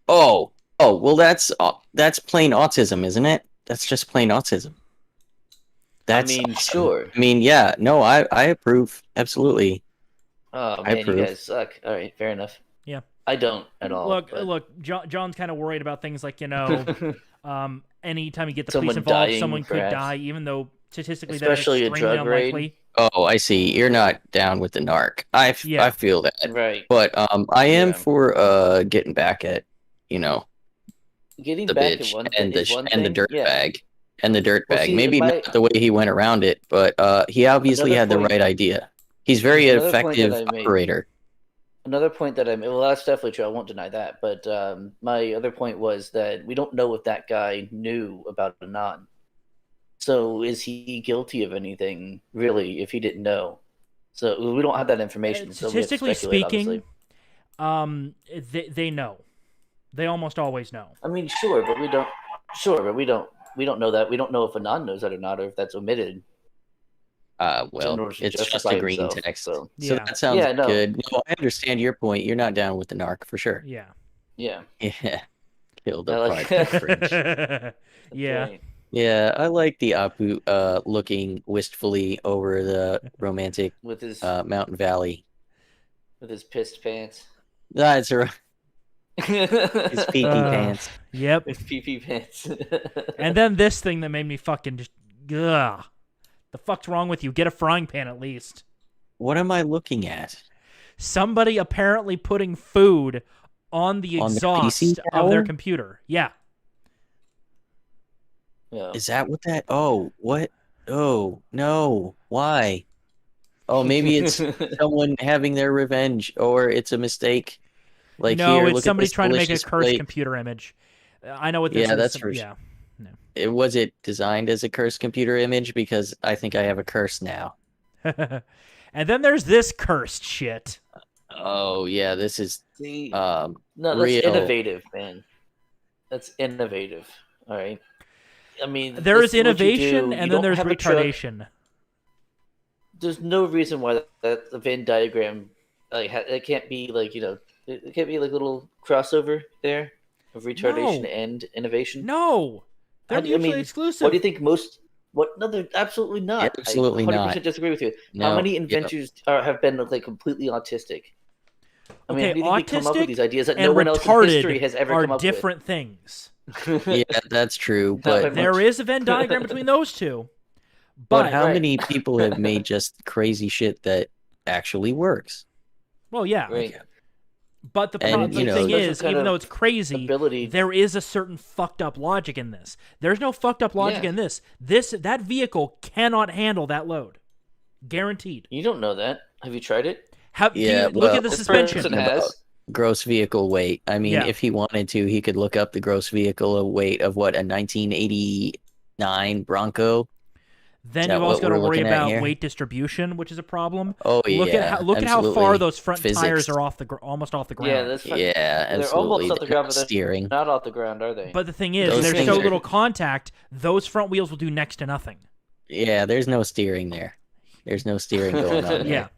D: Oh, well, that's plain autism, isn't it? That's just plain autism. Awesome.
A: Sure.
D: I mean, yeah, no, I approve. Absolutely.
A: Oh, man, you guys suck. All right, fair enough.
C: Yeah.
A: I don't at all.
C: Look, John's kind of worried about things like, anytime you get the
A: Someone
C: police involved,
A: dying,
C: someone could
A: perhaps.
C: die, even though statistically
A: Especially
C: that is extremely
A: a drug raid.
C: unlikely.
D: Oh, I see. You're not down with the narc. I feel that.
A: Right.
D: But I am for getting back at,
A: getting
D: the
A: back
D: bitch
A: at one
D: and
A: thing,
D: the dirt bag. And the dirt
A: Well,
D: bag.
A: see,
D: Maybe not the way he went around it, but he obviously had the right idea. He's very effective operator.
A: Another point that I made, well, that's definitely true. I won't deny that. But my other point was that we don't know if that guy knew about Anon. So is he guilty of anything, really, if he didn't know? So we don't have that information.
C: Statistically
A: so we have to speculate,
C: speaking, they know. They almost always know.
A: I mean, sure, but we don't. Sure, but we don't know that. We don't know if Anon knows that or not, or if that's omitted.
D: Well, it's just a green text. So that sounds good. No, I understand your point. You're not down with the narc for sure.
C: Yeah.
A: Yeah.
D: Kill the part.
C: Yeah.
A: Right.
D: Yeah, I like the Apu looking wistfully over the romantic
A: with his
D: mountain valley.
A: With his pissed pants.
D: That's right. His pee-pee pants.
C: Yep.
A: His pee-pee pants.
C: And then this thing that made me fucking just... Ugh. The fuck's wrong with you? Get a frying pan at least.
D: What am I looking at?
C: Somebody apparently putting food on the exhaust of their computer. Yeah.
D: Is that what that... Oh, what? Oh, no. Why? Oh, maybe it's someone having their revenge, or it's a mistake. Like,
C: no,
D: here,
C: it's somebody trying to make a cursed
D: plate.
C: Computer image. I know what this is.
D: Yeah, that's for sure. No. Was it designed as a cursed computer image? Because I think I have a curse now.
C: And then there's this cursed shit.
D: Oh, yeah, this is
A: no, that's
D: real.
A: innovative, man. That's innovative. All right. I mean,
C: there's innovation, and then there's retardation.
A: There's no reason why the Venn diagram like it can't be like it can't be like a little crossover there of retardation
C: No.
A: and innovation.
C: No, they're mutually
A: What
C: exclusive.
A: do you think most? What? No, they're absolutely not.
D: Absolutely
A: I 100%
D: not.
A: disagree with you. How
D: No.
A: many
D: Yep.
A: inventors have been like completely autistic? I mean,
C: Okay,
A: how do you think they come up with
C: autistic
A: these ideas that
C: and
A: no one else in
C: retarded
A: history has ever
C: are
A: come up
C: different things.
A: with?
D: Yeah, that's true.
A: Not by
D: But
C: There
A: much.
C: is a Venn diagram between those two.
D: but
C: But
D: how
A: Right.
D: many people have made just crazy shit that actually works?
C: well, yeah.
A: Right.
C: But the,
D: And,
C: the
D: you
C: thing
D: know,
C: is,
A: Special kind
C: even though
A: of
C: it's crazy,
A: ability.
C: there is a certain fucked up logic in this. There's no fucked up logic
A: Yeah.
C: in this. That vehicle cannot handle that load, guaranteed.
A: You don't know that. Have you tried it?
D: Yeah,
C: Look
D: well,
C: at the
A: This
C: suspension.
A: person
D: about
A: has.
D: gross vehicle weight. I mean,
C: Yeah.
D: if he wanted to, he could look up the gross vehicle weight of what, a 1989 Bronco.
C: Then
D: that
C: you've also
D: what
C: got to
D: we're
C: worry
D: looking at
C: about
D: here?
C: weight distribution, which is a problem.
D: Oh
C: Look
D: yeah,
C: at how far
D: absolutely.
C: those front
D: Physics.
C: tires are almost off the ground.
A: Yeah, that's fine.
D: Yeah,
A: They're
D: absolutely.
A: almost off the ground, but they're
D: Steering.
A: not off the ground, are they?
C: But the thing is,
D: Those
C: there's
D: things
C: so
D: are-
C: little contact, those front wheels will do next to nothing.
D: Yeah, there's no steering there. There's no steering going on
C: Yeah.
D: there.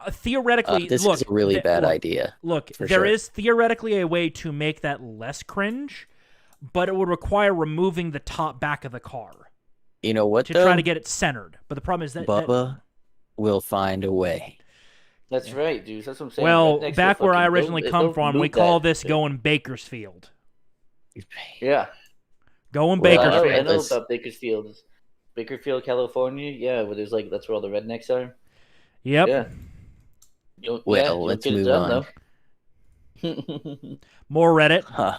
C: Theoretically,
D: This
C: look,
D: is a really bad idea.
C: Look,
D: for
C: there
D: sure.
C: is theoretically a way to make that less cringe, but it would require removing the top back of the car
D: You know what,
C: to
D: though?
C: try to get it centered. But the problem is that
D: Bubba will find a way.
A: That's right, dude. That's what I'm saying.
C: well,
A: Rednecks
C: back
A: will
C: where I
A: fucking-
C: originally
A: they'll-
C: come
A: they'll
C: from, we
A: move
C: call
A: that
C: this
A: shit.
C: going Bakersfield.
A: Yeah.
C: Going
D: Well,
A: I
C: Bakersfield.
A: know
D: let's-
A: about Bakersfield. Bakersfield, California. Yeah, where there's that's where all the rednecks are.
C: Yep.
A: Yeah.
D: Well, let's move on.
A: Though.
C: More Reddit.
D: Huh.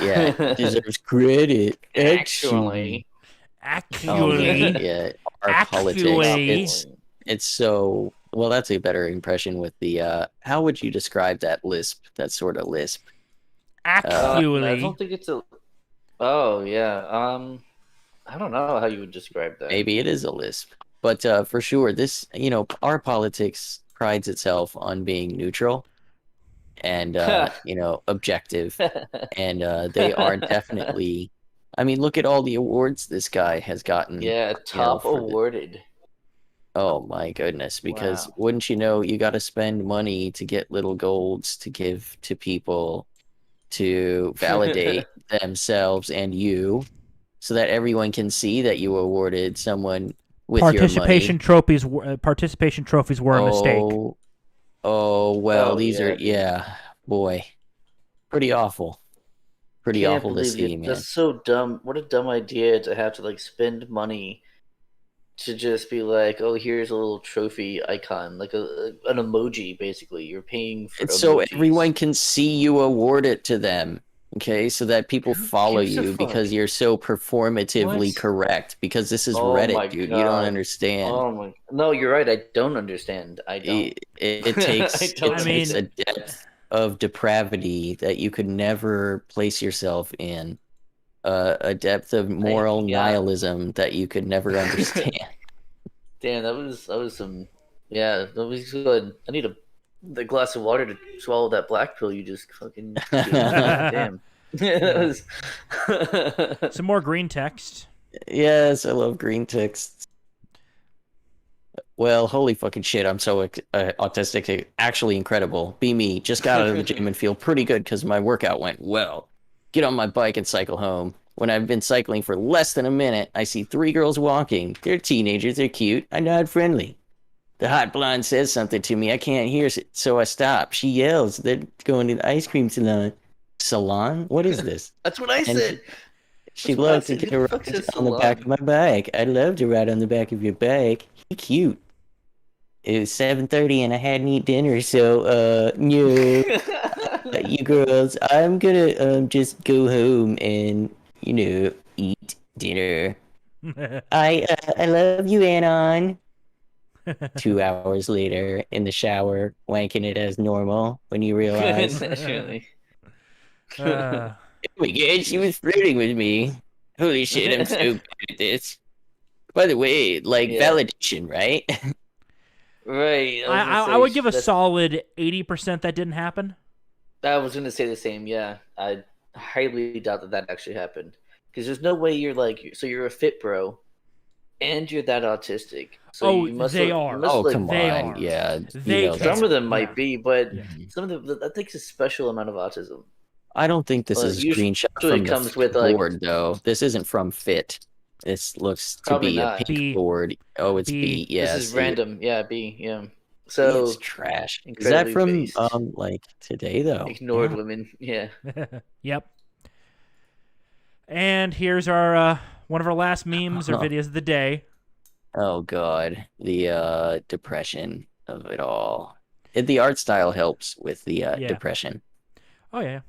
D: Yeah, deserves credit.
A: Actually.
D: Oh,
C: Actually.
D: yeah, our
C: Actually.
D: politics. It's so well. That's a better impression with the. How would you describe that lisp? That sort of lisp.
A: I
C: Actually.
A: don't think it's a. Oh yeah. I don't know how you would describe that.
D: Maybe it is a lisp, but for sure, this our politics prides itself on being neutral and objective, and they are definitely. I mean, look at all the awards this guy has gotten.
A: Yeah, top
D: for the-
A: awarded.
D: Oh my goodness! Because
A: Wow.
D: wouldn't you know, you got to spend money to get little golds to give to people to validate themselves and you, so that everyone can see that you awarded someone with
C: Participation
D: your money.
C: participation trophies were a mistake.
D: Oh well,
A: Oh,
D: these
A: yeah,
D: are
A: dude.
D: boy, pretty awful. Pretty
A: Can't
D: awful to
A: believe
D: see,
A: it.
D: man.
A: That's so dumb. What a dumb idea to have to spend money to just be like, oh, here's a little trophy icon, like an emoji. Basically, you're paying for.
D: It's so
A: emojis.
D: everyone can see you award it to them. Okay, so that people
A: Who
D: follow
A: gives a
D: you
A: fuck?
D: because you're so performatively
A: What?
D: correct. Because this is
A: Oh my
D: Reddit, dude. You don't
A: God.
D: understand.
A: Oh my! No, you're right. I don't understand. I don't.
D: It takes
A: I
D: it
A: don't
D: takes a
C: understand.
D: depth of depravity that you could never place yourself in. A depth of moral
A: yeah.
D: nihilism that you could never understand.
A: Damn, that was some. Yeah, that was good. I need the glass of water to swallow that black pill you just fucking. Damn. That was-
C: Some more green text.
D: Yes, I love green text. Well, holy fucking shit, I'm so autistic. Actually incredible. Be me. Just got out of the gym and feel pretty good because my workout went well. Get on my bike and cycle home. When I've been cycling for less than a minute, I see 3 girls walking. They're teenagers, they're cute, I nod friendly. The hot blonde says something to me I can't hear, so I stop. She yells, they're going to the ice cream salon. Salon? What is this?
A: That's what I
D: And
A: said.
D: She
A: That's what I
D: loves to
A: said.
D: get
A: Who
D: a
A: the fuck
D: ride
A: says
D: on the back of
A: salon?
D: my bike. I'd love to ride on the back of your bike. You're cute. It was 7:30 and I hadn't eaten dinner, so no. You girls, I'm gonna just go home and eat dinner. I love you, Anon. 2 hours later, in the shower, wanking it as normal. When you realize,
A: Naturally.
C: Uh,
D: oh my god, she was flirting with me. Holy shit, I'm so good at this. By the way,
A: Yeah.
D: validation, right?
A: Right.
C: I would give a solid 80% that didn't happen.
A: I was gonna say the same. Yeah, I highly doubt that actually happened because there's no way you're so you're a fit bro, and you're that autistic. So
C: Oh,
A: you must
C: they
A: look,
C: are.
A: you must
D: Oh,
A: look,
D: come
C: They
D: on.
C: are.
D: Yeah.
C: They
D: you know
C: can.
D: that's
A: some of them
C: Yeah.
A: might be, but
C: Yeah.
A: some of them that takes a special amount of autism.
D: I don't think this is a
A: Usually
D: screenshot
A: it
D: from the
A: comes with
D: Fit
A: like
D: board, though. This isn't from Fit. This looks to
A: probably
D: be a
A: not.
D: pink
C: B.
D: board. Oh, it's
C: B.
D: B.
A: This
D: Yeah,
A: is
D: see,
A: random. Yeah, B. Yeah.
D: it's
A: So
D: trash. Is that
A: incredibly
D: from
A: based.
D: like today though?
A: Ignored
D: Yeah.
A: women. Yeah.
C: Yep. And here's our one of our last memes or videos of the day.
D: Oh God, the depression of it all. The art style helps with the
C: Yeah.
D: depression.
C: Oh yeah.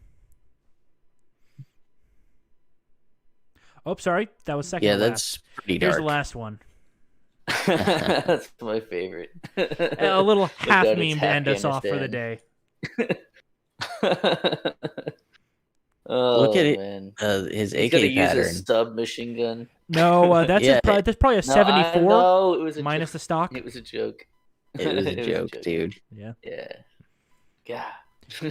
C: Oh, sorry. That was second
D: Yeah,
C: to
D: that's
C: last.
D: pretty
C: Here's
D: dark.
C: the last one.
A: That's my favorite.
C: A little half
A: God, it's
C: meme to end us off for the
A: Afghanistan.
C: day.
A: Oh
D: Look at it.
A: man,
D: His
A: he's gonna
D: AK
A: use
D: pattern.
A: a submachine gun.
C: No, that's
D: Yeah.
C: that's probably a
A: No, I
C: 74
A: know it was a
C: minus
A: joke.
C: the stock.
A: It was a joke.
D: It was a joke, dude.
C: Yeah.
A: Yeah. Yeah.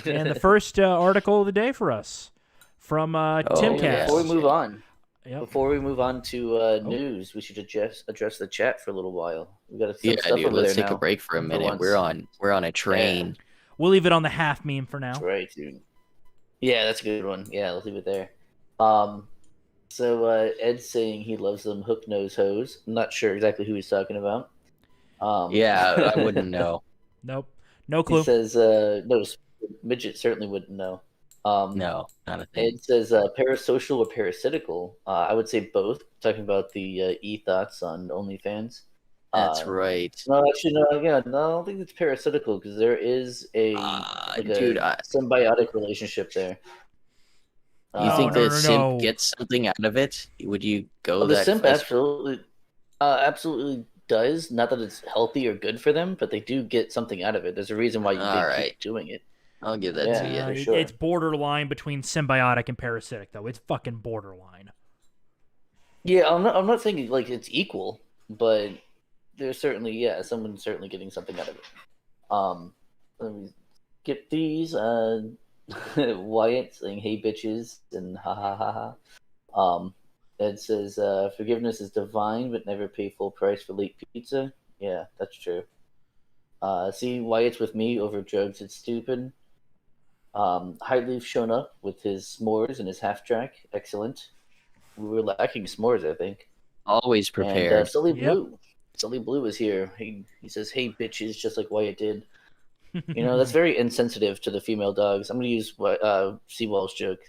C: And the first article of the day for us from Timcast.
D: yeah.
A: Before we move on,
C: Yep.
A: before we move on to news, we should address the chat for a little while. We got some
D: Yeah,
A: stuff
D: dude.
A: over
D: Let's
A: there
D: take
A: now.
D: a break for a minute.
A: once.
D: We're on a train.
C: We'll leave it on the half meme for now.
A: That's right, dude. Yeah, that's a good one. Yeah, let's leave it there. So Ed's saying he loves them hook nose hoes. I'm not sure exactly who he's talking about.
D: Yeah, I wouldn't know.
C: Nope. No clue.
A: He says no, Midget certainly wouldn't know.
D: No, not a thing.
A: Ed says parasocial or parasitical. I would say both. Talking about the e-thoughts on OnlyFans.
D: That's right.
A: No, actually, no. Yeah, no, I don't think it's parasitical because there is a
D: dude,
A: symbiotic relationship there.
D: You think
C: no,
D: the
C: no,
D: simp
C: no.
D: gets something out of it? Would you go
A: The
D: that
A: simp
D: fast?
A: absolutely does. Not that it's healthy or good for them, but they do get something out of it. There's a reason why they keep doing it.
D: I'll give that to you.
A: for sure.
C: It's borderline between symbiotic and parasitic, though. It's fucking borderline.
A: Yeah, I'm not saying like it's equal, but there's certainly someone's certainly getting something out of it. Let me get these. Wyatt saying "Hey bitches" and "Ha ha ha ha." Ed says forgiveness is divine, but never pay full price for late pizza. Yeah, that's true. See, Wyatt's with me over drugs. It's stupid. Highleaf shown up with his s'mores and his half track. Excellent. We were lacking s'mores, I think.
D: Always prepared.
A: And Sully Blue. Sully Blue is here. He says, "Hey bitches," just like Wyatt did. You know, that's very insensitive to the female dogs. I'm going to use Seawall's joke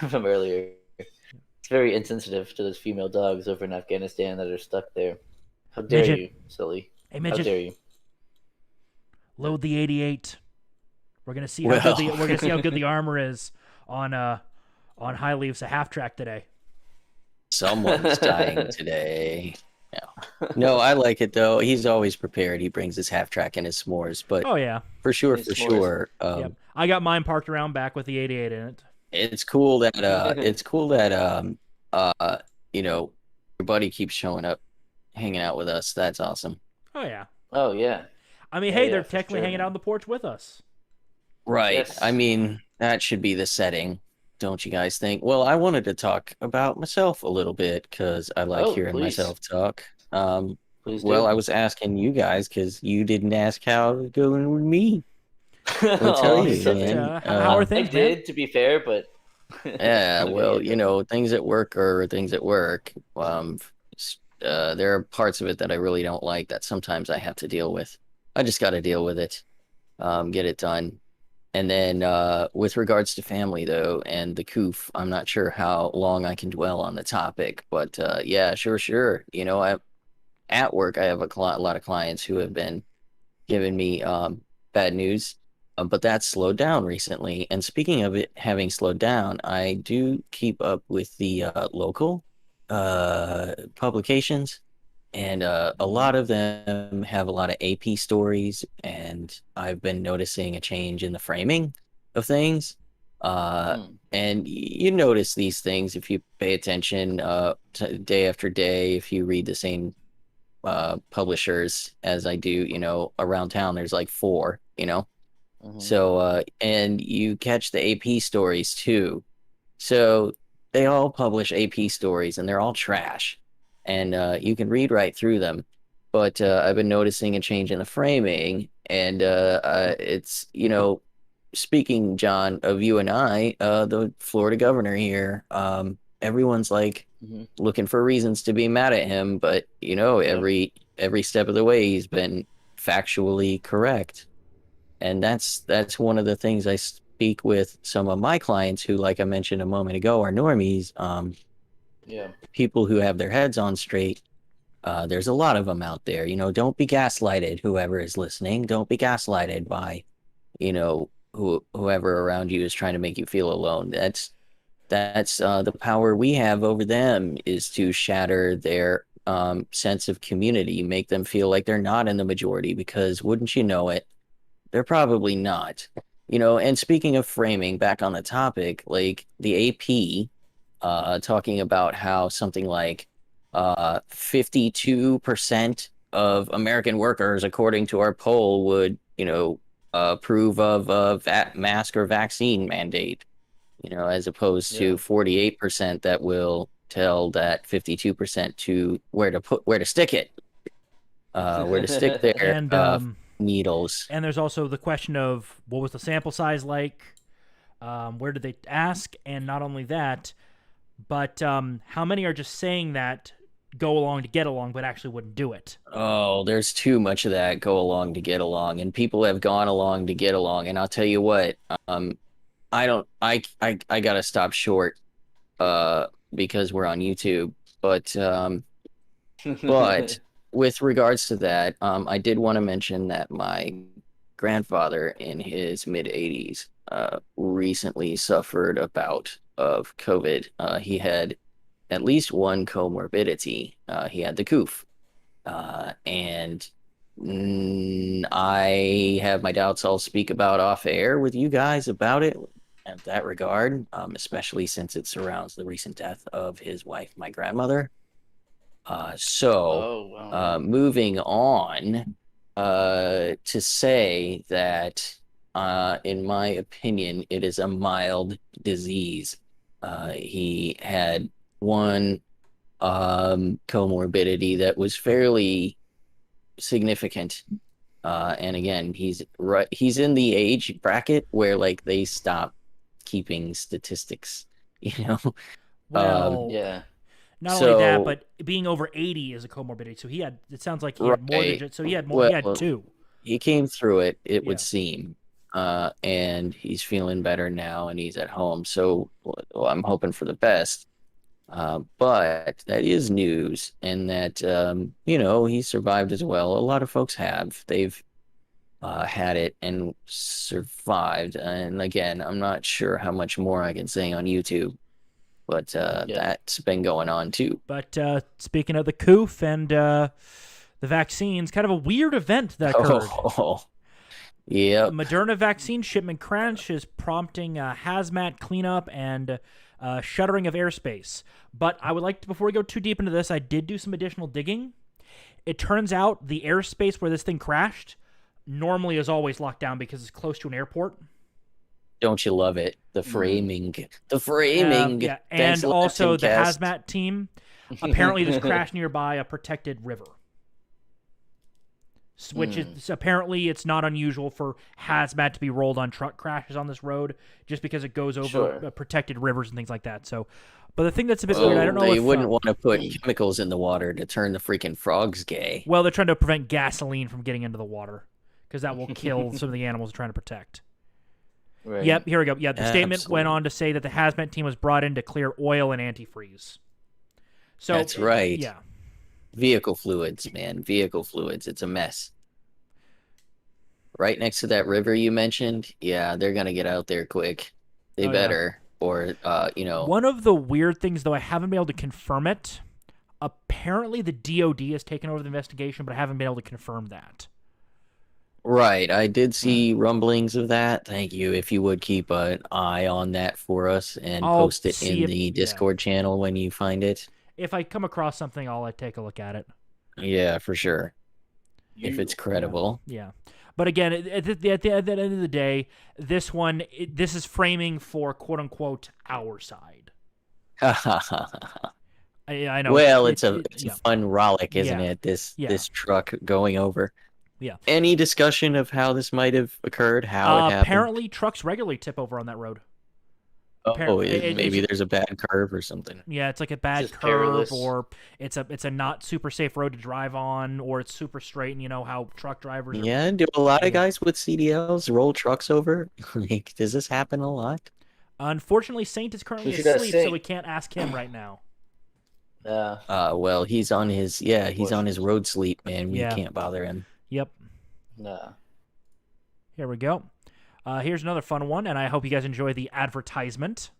A: from earlier. It's very insensitive to those female dogs over in Afghanistan that are stuck there. How dare
C: Midget.
A: you, Sully?
C: Hey,
A: How
C: Midget,
A: dare you?
C: load the 88. We're gonna see how good the armor is on Highleaf's a half track today.
D: Someone's dying today. No, I like it though. He's always prepared. He brings his half track and his s'mores, but
C: Oh yeah.
D: for sure,
A: His
D: for
A: s'mores.
D: sure.
C: Yep. I got mine parked around back with the 88 in it.
D: It's cool that you know, your buddy keeps showing up, hanging out with us. That's awesome.
C: Oh yeah.
A: Oh, yeah.
C: I mean,
A: Yeah,
C: hey, they're
A: for
C: technically
A: sure.
C: hanging out on the porch with us.
D: Right.
A: Yes.
D: I mean, that should be the setting, don't you guys think? Well, I wanted to talk about myself a little bit because I like hearing
A: please.
D: myself talk.
A: Please do.
D: Well, I was asking you guys because you didn't ask how it's going with me. I'll
A: Aw,
D: tell you,
A: Sully.
D: man.
C: How are
A: I
C: things,
A: did, to be fair, but
D: Yeah, well, you know, things at work are things at work. There are parts of it that I really don't like that sometimes I have to deal with. I just got to deal with it, get it done. And then with regards to family, though, and the coof, I'm not sure how long I can dwell on the topic, but yeah, sure. You know, at work, I have a lot of clients who have been giving me bad news, but that's slowed down recently. And speaking of it having slowed down, I do keep up with the local publications, and a lot of them have a lot of AP stories, and I've been noticing a change in the framing of things. And you notice these things if you pay attention day after day, if you read the same publishers as I do, you know, around town, there's like 4, you know. So, and you catch the AP stories too. So they all publish AP stories and they're all trash. and you can read right through them. But I've been noticing a change in the framing, and it's, speaking, John, of you and I, the Florida governor here, everyone's like
A: Hmm.
D: looking for reasons to be mad at him, but every step of the way he's been factually correct. And that's one of the things I speak with some of my clients who, like I mentioned a moment ago, are normies,
A: Yeah.
D: people who have their heads on straight. There's a lot of them out there. Don't be gaslighted, whoever is listening. Don't be gaslighted by, whoever around you is trying to make you feel alone. That's the power we have over them, is to shatter their sense of community, make them feel like they're not in the majority, because wouldn't you know it, they're probably not. And speaking of framing, back on the topic, like the AP talking about how something like 52% of American workers, according to our poll, would, approve of a mask or vaccine mandate, as opposed
A: Yeah.
D: to 48% that will tell that 52% to where to stick it, where to stick their
C: And
D: needles.
C: and there's also the question of what was the sample size like, where did they ask, and not only that, but how many are just saying that go along to get along, but actually wouldn't do it.
D: Oh, there's too much of that go along to get along, and people have gone along to get along. And I'll tell you what, I don't, I gotta stop short, because we're on YouTube. But with regards to that, I did want to mention that my grandfather in his mid 80s recently suffered a bout of COVID. He had at least one comorbidity. He had the coof. And I have my doubts. I'll speak about off air with you guys about it in that regard, especially since it surrounds the recent death of his wife, my grandmother.
A: Oh, wow.
D: Moving on, to say that, in my opinion, it is a mild disease. He had one comorbidity that was fairly significant. And again, he's in the age bracket where like they stop keeping statistics, you know.
C: Well,
A: Yeah.
C: not only that,
D: So
C: but being over 80 is a comorbidity. So he had. It sounds like he had more than
D: right.
C: just. So he had more. He had
D: Well,
C: two.
D: he came through it, it
C: Yeah.
D: would seem. And he's feeling better now and he's at home. So well, I'm hoping for the best. But that is news, and that he survived as well. A lot of folks have. They've had it and survived. And again, I'm not sure how much more I can say on YouTube, but that's been going on too.
C: But speaking of the coof and the vaccines, kind of a weird event that occurred.
D: Oh, yeah.
C: Moderna vaccine shipment crash is prompting hazmat cleanup and shuttering of airspace. But I would like to, before we go too deep into this, I did do some additional digging. It turns out the airspace where this thing crashed normally is always locked down because it's close to an airport.
D: Don't you love it? The framing. The framing.
C: Yeah,
D: Thanks
C: and
D: a lot,
C: also the
D: Timcast.
C: hazmat team. Apparently, this crashed nearby a protected river. Which is apparently it's not unusual for hazmat to be rolled on truck crashes on this road, just because it goes over protected rivers and things like that. So, but the thing that's a bit weird, I don't know
D: They
C: if
D: wouldn't want to put chemicals in the water to turn the freaking frogs gay.
C: well, they're trying to prevent gasoline from getting into the water because that will kill some of the animals they're trying to protect.
A: Right.
C: Yep, here we go. Yeah, the statement
D: Absolutely.
C: went on to say that the hazmat team was brought in to clear oil and antifreeze. So
D: That's right.
C: Yeah.
D: Vehicle fluids, man. Vehicle fluids. It's a mess. Right next to that river you mentioned, yeah, they're gonna get out there quick. They
C: Oh, yeah.
D: better, or
C: One of the weird things, though, I haven't been able to confirm it. Apparently, the DoD has taken over the investigation, but I haven't been able to confirm that.
D: right. I did see rumblings of that. Thank you. If you would keep an eye on that for us and
C: I'll
D: post it
C: see
D: in
C: if-
D: the
C: yeah.
D: Discord channel when you find it.
C: If I come across something, I'll take a look at it.
D: Yeah, for sure. If it's credible.
C: Yeah. But again, at the end of the day, this one, this is framing for quote unquote our side. I know.
D: Well, it's a
C: yeah.
D: fun rollick, isn't
C: Yeah.
D: it? This
C: Yeah.
D: this truck going over.
C: Yeah.
D: Any discussion of how this might have occurred? How it happened?
C: Apparently, trucks regularly tip over on that road.
D: Oh,
C: It's
D: maybe
C: just-
D: there's a bad curve or something.
C: Yeah, it's like a bad
A: Just
C: curve,
A: perilous.
C: or it's a not super safe road to drive on, or it's super straight, and you know how truck drivers.
D: Yeah, do a lot of
C: Yeah.
D: guys with CDLs roll trucks over? Like, does this happen a lot?
C: Unfortunately, Saint is currently
A: We should ask
C: asleep, so
A: Saint.
C: we can't ask him right now.
D: Well, he's on his road sleep, man. We
C: Yeah.
D: can't bother him.
C: Yep.
A: Nah.
C: Here we go. Here's another fun one, and I hope you guys enjoy the advertisement.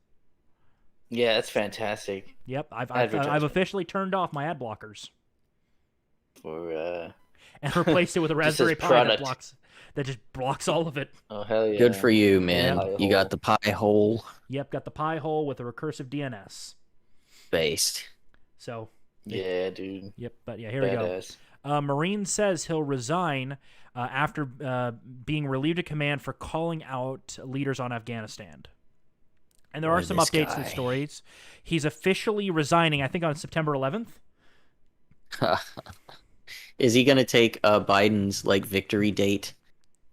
A: Yeah, that's fantastic.
C: Yep, I've
A: Advertisement.
C: officially turned off my ad blockers
A: For
C: and replaced it with a
A: Just says
C: Raspberry Pi
A: product.
C: that just blocks all of it.
A: oh hell yeah.
D: Good for you, man.
A: Pie
D: You got the pie hole
C: Yep, got the Pi hole with a recursive DNS.
D: based.
C: So,
A: Yeah, dude.
C: yep, but yeah, here we go.
A: Badass.
C: Marine says he'll resign after being relieved of command for calling out leaders on Afghanistan. And there
D: Boy,
C: are some
D: this
C: updates to the
D: guy.
C: stories. He's officially resigning, I think, on September 11th.
D: Is he gonna take Biden's victory date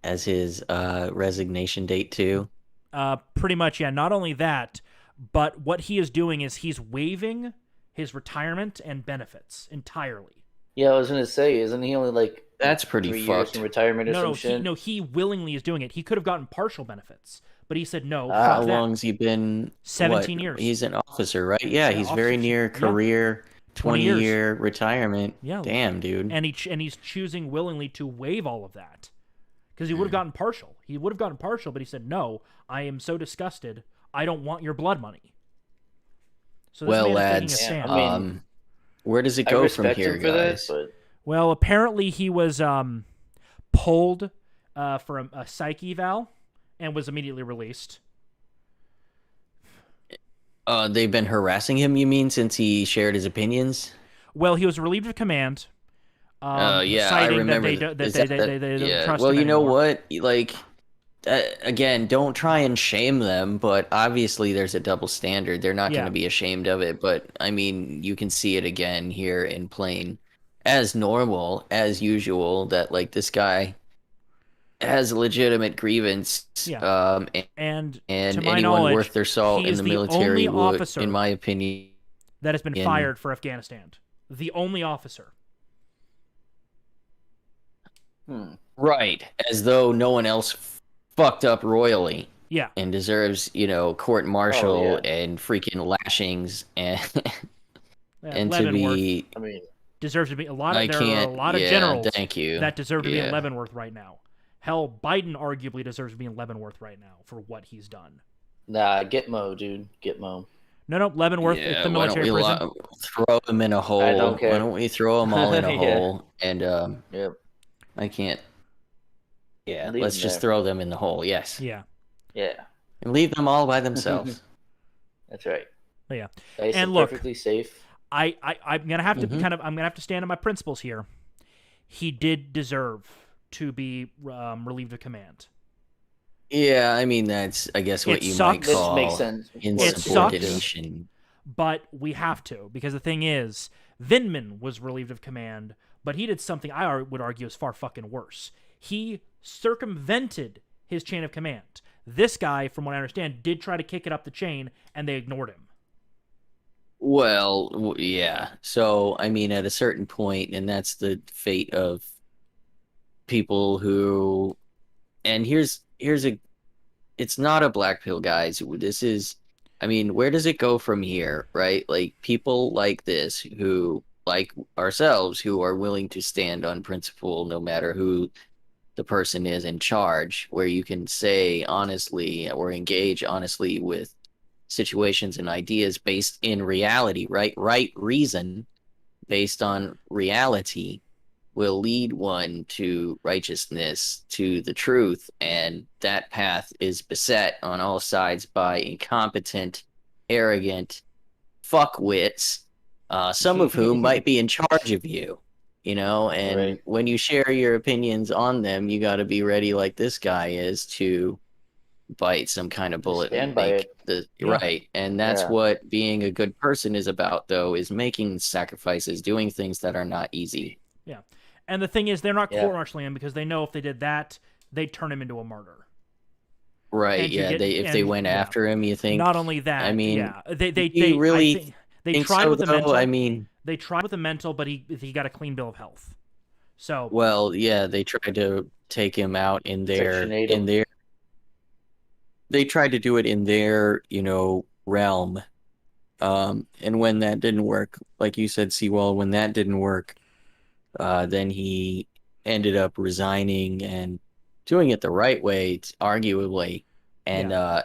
D: as his resignation date too?
C: Pretty much, yeah. Not only that, but what he is doing is he's waiving his retirement and benefits entirely.
A: Yeah, I was gonna say, isn't he only
D: That's pretty
A: 3 years
D: fucked.
A: in retirement or some shit?
C: He willingly is doing it. He could have gotten partial benefits, but he said no.
D: How
C: fuck that.
D: long's he been?
C: 17
D: what?
C: years.
D: He's an officer, right? Yeah,
C: Yeah,
D: he's very
C: officer.
D: near
C: Yeah.
D: career
C: 20 years.
D: 20-year retirement.
C: Yeah.
D: Damn, dude.
C: And he's choosing willingly to waive all of that because he would have gotten partial. He would have gotten partial, but he said no. I am so disgusted. I don't want your blood money. So this
D: Well,
C: man
D: lads,
C: is taking a stand.
A: I mean,
D: where does it
A: I
D: go from
A: respect
D: here,
A: him for that,
D: guys?
A: but
C: Well, apparently he was pulled for a psych eval and was immediately released.
D: They've been harassing him, you mean, since he shared his opinions?
C: Well, he was relieved of command.
D: Yeah, I
C: citing
D: remember
C: that
D: Is
C: they
D: that-
C: don't
D: yeah.
C: trust
D: Well,
C: him
D: you know
C: anymore.
D: what? Again, don't try and shame them, but obviously there's a double standard. They're not going
C: Yeah.
D: to be ashamed of it, but I mean, you can see it again here in plain as normal, as usual, that this guy has a legitimate grievance.
C: Yeah.
D: And
C: And to my
D: anyone
C: knowledge,
D: worth their salt
C: he
D: in
C: is
D: the
C: the
D: military
C: only
D: would,
C: officer
D: in my opinion,
C: that has been
D: in-
C: fired for Afghanistan. The only officer.
D: right, as though no one else fucked up royally.
C: Yeah.
D: And deserves, court martial
A: yeah.
D: and freaking lashings and and to
C: Leavenworth
D: be.
A: I mean,
C: deserves to be
D: I
C: there are a
D: can't.
C: lot of
D: Yeah,
C: generals
D: thank you.
C: that deserve to be in
D: Yeah.
C: Leavenworth right now. Hell, Biden arguably deserves to be in Leavenworth right now for what he's done.
A: nah, Gitmo, dude. Gitmo.
C: No, Leavenworth, it's the
D: why don't
C: military
D: we
C: prison.
D: throw them in a hole?
A: don't care.
D: Why don't we throw them all in a
A: Yeah.
D: hole? And
A: Yep.
D: I can't. Yeah,
A: Leave
D: let's
A: them
D: just
A: there.
D: throw them in the hole. Yes,
C: Yeah.
A: Yeah,
D: and leave them all by themselves.
A: that's right.
C: But yeah.
A: Nice
C: And
A: and
C: look,
A: perfectly safe.
C: I'm gonna have to
D: Mhm.
C: I'm gonna have to stand on my principles here. He did deserve to be relieved of command.
D: Yeah, I mean that's I guess what
C: It
D: you
C: sucks.
D: might call
A: This makes sense.
D: insubordination.
C: But we have to, because the thing is, Vindman was relieved of command, but he did something I would argue is far fucking worse. He circumvented his chain of command. This guy, from what I understand, did try to kick it up the chain, and they ignored him.
D: Well, yeah. So, I mean, at a certain point, and that's the fate of people who, and it's not a black pill, guys. This is, I mean, where does it go from here, right? Like people like this who, like ourselves, who are willing to stand on principle no matter who the person is in charge, where you can say honestly or engage honestly with situations and ideas based in reality, right reason based on reality will lead one to righteousness, to the truth, and that path is beset on all sides by incompetent, arrogant fuckwits, some of whom might be in charge of you, and
A: Right.
D: when you share your opinions on them, you got to be ready, like this guy is, to bite some kind of bullet
A: stand
D: and
A: by
D: make
A: it.
D: the
C: Yeah.
D: right. And that's
A: Yeah.
D: what being a good person is about, though, is making sacrifices, doing things that are not easy.
C: Yeah. And the thing is, they're not
A: Yeah.
C: court-martialing him because they know if they did that, they'd turn him into a martyr.
D: Right?
C: And to
D: Yeah.
C: get-
D: If they
C: and-
D: went
C: yeah.
D: after him, you think?
C: Not only that,
D: I mean,
C: yeah, they
D: do you
C: I
D: really
C: think they
D: think
C: tried
D: so,
C: with the
D: though?
C: mental.
D: I mean,
C: They tried with the mental, but he got a clean bill of health. So
D: well, yeah, they tried to take him out in
A: Section 8 him.
D: their. They tried to do it in their, realm. And when that didn't work, like you said, Seawall, when that didn't work, then he ended up resigning and doing it the right way, arguably. And
C: Well-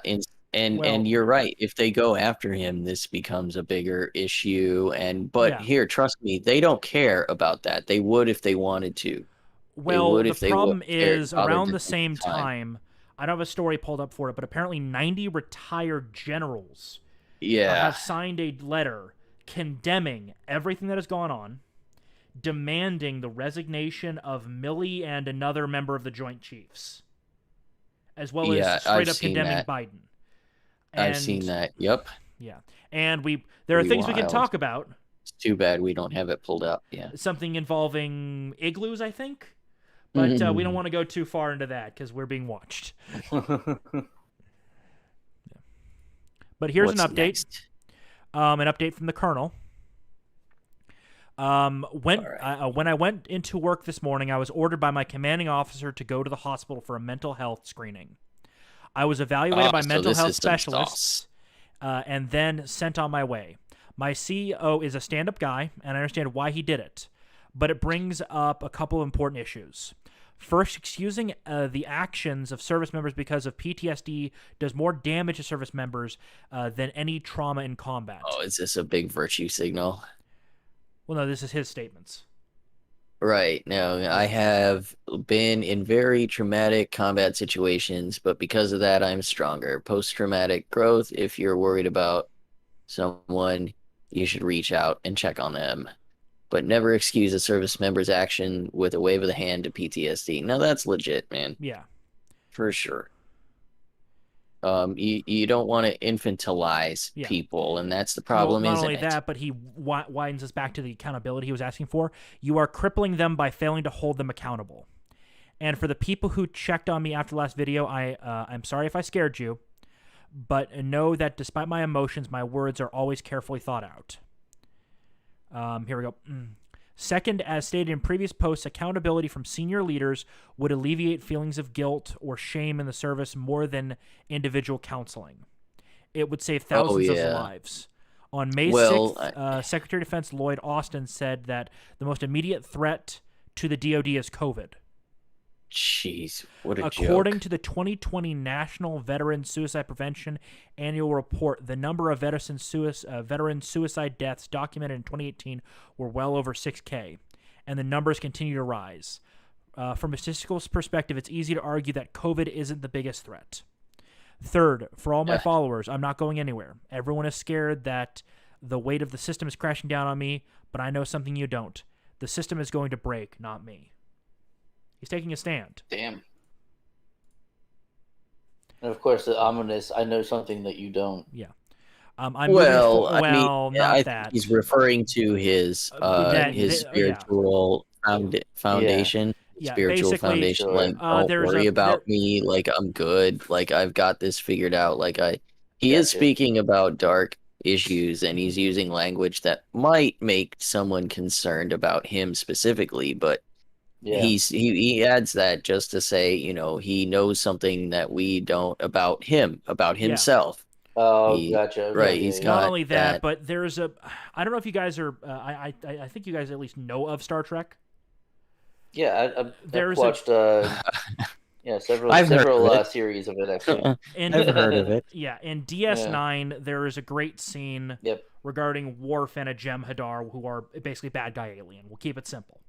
D: and you're right. If they go after him, this becomes a bigger issue. But
C: Yeah.
D: here, trust me, they don't care about that. They would if they wanted to.
C: Well,
D: would
C: the
D: if they
C: problem
D: cared,
C: is
D: bothered
C: around
D: to
C: the
D: take
C: same
D: the time.
C: time, I don't have a story pulled up for it, but apparently 90 retired generals
D: Yeah.
C: have signed a letter condemning everything that has gone on, demanding the resignation of Milley and another member of the Joint Chiefs, as well
D: Yeah,
C: as straight
D: I've
C: up
D: seen
C: condemning
D: that.
C: Biden.
D: I've seen that. Yep.
C: Yeah, and there are
D: Pretty
C: things we can
D: wild.
C: talk about.
D: It's too bad we don't have it pulled up. Yeah.
C: Something involving igloos, I think. But we don't want to go too far into that because we're being watched. But here's
D: What's
C: an update.
D: next?
C: An update from the Colonel. When I went into work this morning, I was ordered by my commanding officer to go to the hospital for a mental health screening. I was evaluated by
D: so
C: mental
D: this
C: health
D: is some
C: specialists and then sent on my way. My CEO is a stand-up guy, and I understand why he did it, but it brings up a couple of important issues. First, excusing the actions of service members because of PTSD does more damage to service members than any trauma in combat.
D: Oh, is this a big virtue signal?
C: Well, no, this is his statements.
D: Right. No, I have been in very traumatic combat situations, but because of that, I'm stronger. Post-traumatic growth, if you're worried about someone, you should reach out and check on them. But never excuse a service member's action with a wave of the hand to PTSD. Now, that's legit, man.
C: Yeah.
D: For sure. You don't want to infantilize people, and that's the problem,
C: Well, not
D: isn't
C: only
D: it?
C: that, but he winds us back to the accountability he was asking for. You are crippling them by failing to hold them accountable. And for the people who checked on me after the last video, I'm sorry if I scared you, but know that despite my emotions, my words are always carefully thought out. Here we go. Second, as stated in previous posts, accountability from senior leaders would alleviate feelings of guilt or shame in the service more than individual counseling. It would save thousands of lives. On May 6th, Secretary of Defense Lloyd Austin said that the most immediate threat to the DoD is COVID.
D: Jeez, what a
C: According
D: joke.
C: to the 2020 National Veteran Suicide Prevention Annual Report, the number of veteran suicide deaths documented in 2018 were well over 6K, and the numbers continue to rise. From a statistical perspective, it's easy to argue that COVID isn't the biggest threat. Third, for all my followers, I'm not going anywhere. Everyone is scared that the weight of the system is crashing down on me, but I know something you don't. The system is going to break, not me. He's taking a stand.
A: Damn. And of course, the ominous, I know something that you don't.
C: Yeah.
D: I mean, I
C: that.
D: think he's referring to his spiritual foundation.
C: Yeah,
D: spiritual
C: basically,
D: foundation.
A: Sure.
D: Like, don't worry about me. Like, I'm good. Like, I've got this figured out. Like, he is speaking about dark issues, and he's using language that might make someone concerned about him specifically, but he adds that just to say, he knows something that we don't about him, about himself.
A: Oh, gotcha. Okay,
D: Right, he's got
C: not only that, but there's I don't know if you guys are. I think you guys at least know of Star Trek.
A: Yeah, I've watched several series of it actually.
D: I've heard of it.
C: Yeah, in DS9 there is a great scene regarding Worf and a Jem'Hadar, who are basically bad guy alien. We'll keep it simple.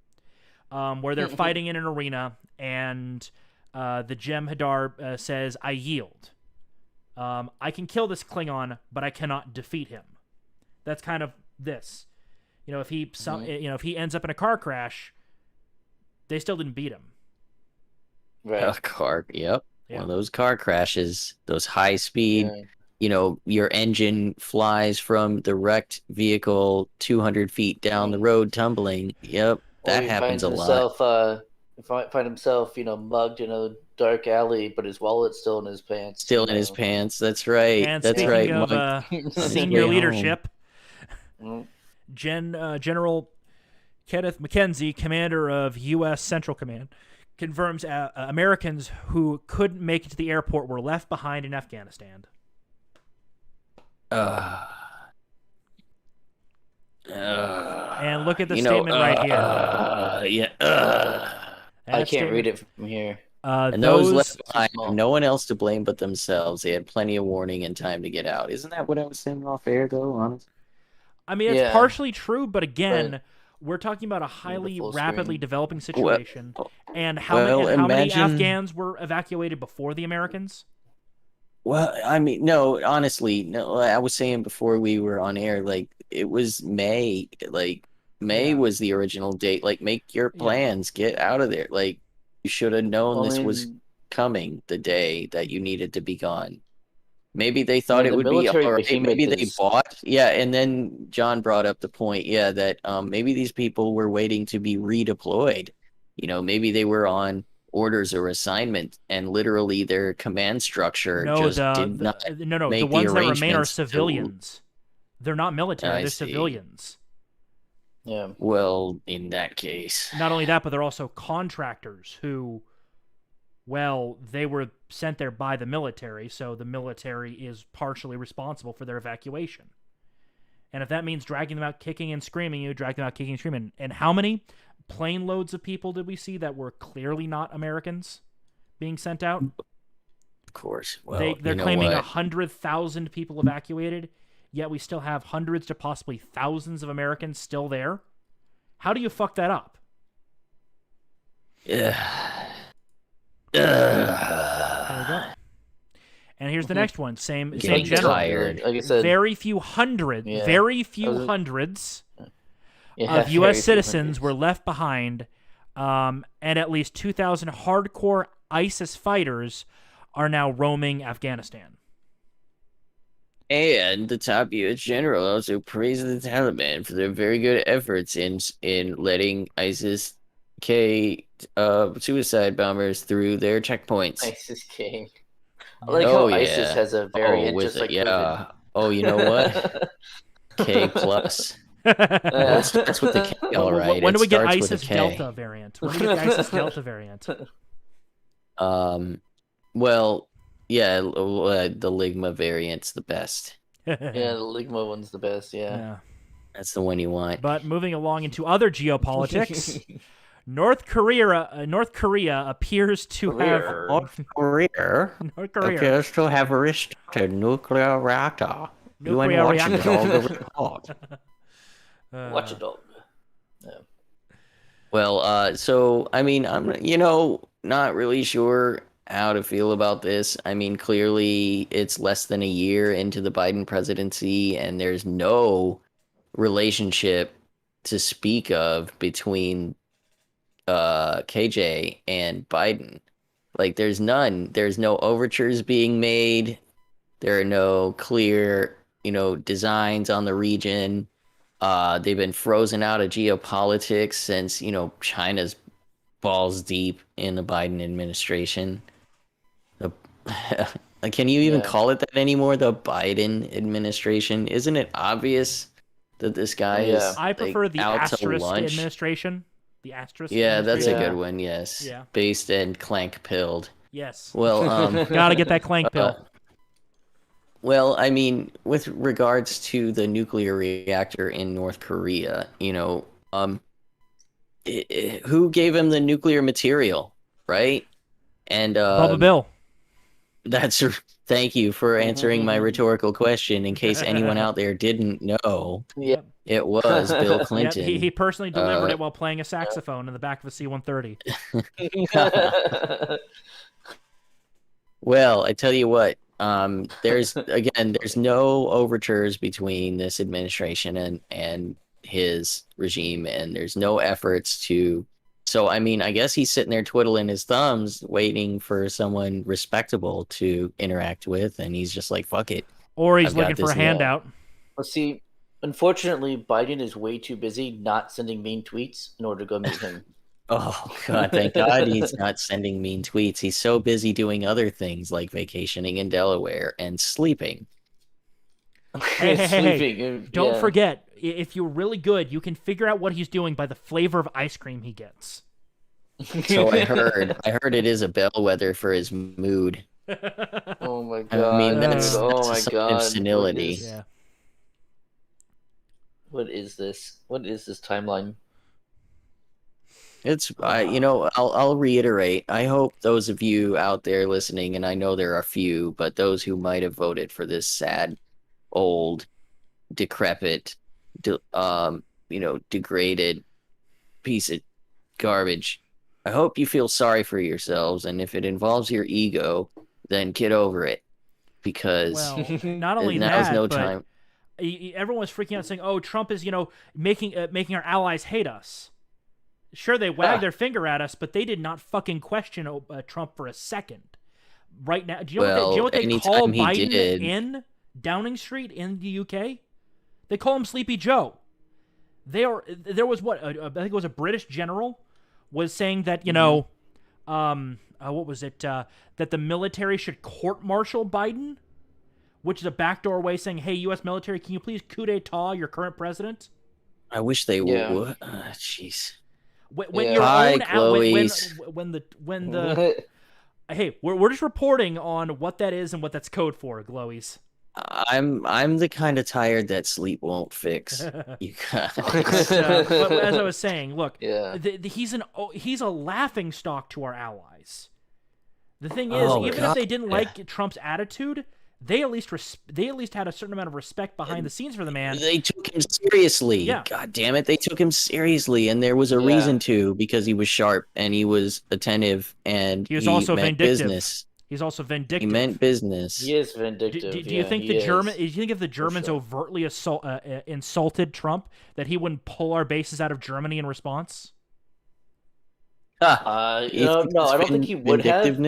C: Where they're fighting in an arena, and the Jem'Hadar says, "I yield. I can kill this Klingon, but I cannot defeat him." That's kind of this. If he ends up in a car crash, they still didn't beat him.
A: Right.
D: A car. Yep.
C: Yeah.
D: One of those car crashes, those high speed,
A: Yeah.
D: your engine flies from the wrecked vehicle 200 feet down the road tumbling. Yep,
A: Or
D: that
A: he
D: happens
A: finds
D: a lot.
A: himself, find himself, mugged in a dark alley, but his wallet's still in his pants.
D: Still in his pants. That's right.
C: And
D: That's
C: speaking
D: right.
C: of
D: Mug on his
C: senior
D: way home.
C: leadership,
A: Mm.
C: General Kenneth McKenzie, commander of U.S. Central Command, confirms Americans who couldn't make it to the airport were left behind in Afghanistan.
A: Uh,
C: And look at the statement right here.
A: I can't read it from here.
D: And those left behind
A: small.
D: have no one else to blame but themselves. They had plenty of warning and time to get out. Isn't that what I was saying off air, though? Honestly,
C: I mean, it's
A: Yeah.
C: partially true, but again,
A: But-
C: we're talking about a highly
A: full
C: rapidly
A: screen.
C: developing situation. And how
D: well,
C: many
D: imagine-
C: Afghans were evacuated before the Americans?
D: Well, I mean, no, honestly, no. I was saying before we were on air, like it was May. Like May
C: Yeah.
D: was the original date. Like, make your plans, get out of there. Like, you should have known
A: Well, I
D: this was
A: mean,
D: coming the day that you needed to be gone. Maybe they thought
A: mean,
D: it
A: the
D: would be
A: military
D: all right. Maybe
A: behemoth
D: they
A: is-
D: bought, and then John brought up the point, that maybe these people were waiting to be redeployed. Maybe they were on orders or assignment, and literally their command structure
C: No,
D: just did not
C: the
D: make the
C: ones that remain are
D: arrangements to-
C: civilians. They're not military,
D: I
C: they're
D: see.
C: civilians.
A: Yeah.
D: Well, in that case,
C: Not only that, but they're also contractors who, well, they were sent there by the military, so the military is partially responsible for their evacuation. And if that means dragging them out kicking and screaming, you drag them out kicking and screaming. And how many plane loads of people did we see that were clearly not Americans being sent out?
D: of course. Well,
C: They're
D: you know
C: claiming
D: what?
C: 100,000 people evacuated, yet we still have hundreds to possibly thousands of Americans still there. How do you fuck that up? There we go. And here's the next one. Same
D: Getting
C: general.
D: tired.
A: Like I said,
C: Very few hundreds
A: Yeah.
C: hundreds
A: yeah,
C: of
A: very
C: U.S.
A: few
C: citizens
A: hundreds.
C: were left behind, and at least 2,000 hardcore ISIS fighters are now roaming Afghanistan.
D: And the top U.S. general also praised the Taliban for their very good efforts in letting ISIS-K suicide bombers through their checkpoints.
A: ISIS King. I like
D: Oh,
A: how ISIS
D: yeah.
A: has a variant
D: with
A: just
D: it,
A: like
D: yeah. Oh, you know what? K plus. Well, it starts with the K, all right.
C: When do
D: It
C: we get
D: starts with a
C: ISIS
D: K.
C: Delta variant? When do we get the ISIS Delta variant?
D: Well, yeah, the Ligma variant's the best.
A: Yeah, the Ligma one's the best. Yeah.
C: Yeah.
D: That's the one you want.
C: But moving along into other geopolitics, North Korea appears to have
D: North Korea
C: North Korea
D: appears to have restarted nuclear reactor.
C: Nuclear reactor.
A: Watch a dog.
D: Well, so I mean, I'm not really sure how to feel about this. I mean, clearly it's less than a year into the Biden presidency, and there's no relationship to speak of between KJ and Biden. Like, there's none. There's no overtures being made. There are no clear, designs on the region. They've been frozen out of geopolitics since, China's balls deep in the Biden administration. Can you even call it that anymore? The Biden administration? Isn't it obvious that this guy is
C: I prefer the
D: out to
C: asterisk
D: lunch?
C: administration. The asterisk.
D: Yeah, that's a
C: administration.
D: good one. Yes.
C: Yeah.
D: Based and clank pilled.
C: Yes.
D: Well,
C: Gotta get that clank pill.
D: well, I mean, with regards to the nuclear reactor in North Korea, who gave him the nuclear material, right? And
C: Bubba Bill.
D: Thank you for answering my rhetorical question. In case anyone out there didn't know,
A: Yeah.
D: it was Bill
C: Yep,
D: Clinton.
C: he personally delivered it while playing a saxophone in the back of a C-130.
D: Well, I tell you what, there's no overtures between this administration and his regime, and there's no efforts to So, I mean, I guess he's sitting there twiddling his thumbs, waiting for someone respectable to interact with, and he's just like, fuck it.
C: Or he's
D: I've got
C: looking for a
D: this
C: handout.
A: Let's see. Unfortunately, Biden is way too busy not sending mean tweets in order to go meet him.
D: Oh, God, thank God he's not sending mean tweets. He's so busy doing other things like vacationing in Delaware and sleeping.
C: Hey,
A: Sleeping.
C: don't
A: yeah.
C: forget, if you're really good, you can figure out what he's doing by the flavor of ice cream he gets.
D: So I heard it is a bellwether for his mood.
A: Oh my god.
D: I mean,
A: dude.
D: that's
A: Oh
D: a
A: my
D: sign
A: god.
D: of senility.
C: Yeah.
A: What is this? What is this timeline?
D: It's I'll reiterate. I hope those of you out there listening, and I know there are few, but those who might have voted for this sad, old, decrepit, degraded piece of garbage. I hope you feel sorry for yourselves, and if it involves your ego, then get over it, because
C: Well, not only
D: now's
C: that,
D: no
C: but
D: time.
C: everyone was freaking out saying, "Oh, Trump is, making our allies hate us." Sure, they wagged their finger at us, but they did not fucking question Trump for a second. Right now, do you know what they call Biden in Downing Street in the UK? They call him Sleepy Joe. There was I think it was a British general was saying that what was it that the military should court-martial Biden, which is a backdoor way saying, "Hey, U.S. military, can you please coup d'état your current president?"
D: I wish they would. Jeez.
C: When your
D: Hi,
C: own
D: Chloe's.
C: when the hey, we're just reporting on what that is and what that's code for, Glowies.
D: I'm the kind of tired that sleep won't fix. You guys.
C: But as I was saying, look,
A: Yeah.
C: He's a laughing stock to our allies. The thing is, even if they didn't like Trump's attitude, they at least had a certain amount of respect behind the scenes for the man.
D: They took him seriously.
C: Yeah.
D: God damn it, they took him seriously, and there was a reason to, because he was sharp and he was attentive and
C: he was also
D: meant
C: vindictive.
D: Business.
C: He's also vindictive.
D: He meant business.
A: He is vindictive.
C: Do you think Do you think if the Germans overtly insulted Trump, that he wouldn't pull our bases out of Germany in response?
A: No, I don't think he would have.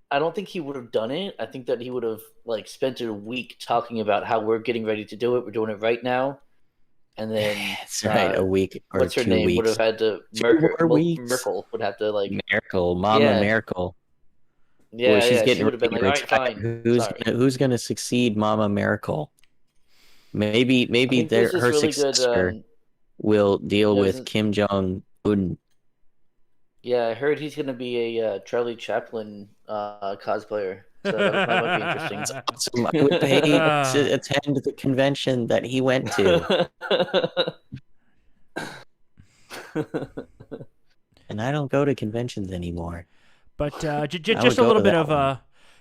A: I don't think he would have done it. I think that he would have spent a week talking about how we're getting ready to do it. We're doing it right now, and then
D: that's right. A week or
A: what's her
D: 2
A: name
D: weeks.
A: would have had to Merkel would have to
D: Mama Merkel.
A: Yeah,
D: she's getting
A: she would have been like, all right, fine.
D: Who's gonna succeed Mama Merkel? Maybe her
A: really
D: successor will deal with Kim Jong-un.
A: Yeah, I heard he's going to be a Charlie Chaplin cosplayer, so that might be interesting.
D: That's awesome. I would pay to attend the convention that he went to. And I don't go to conventions anymore.
C: But just a little bit of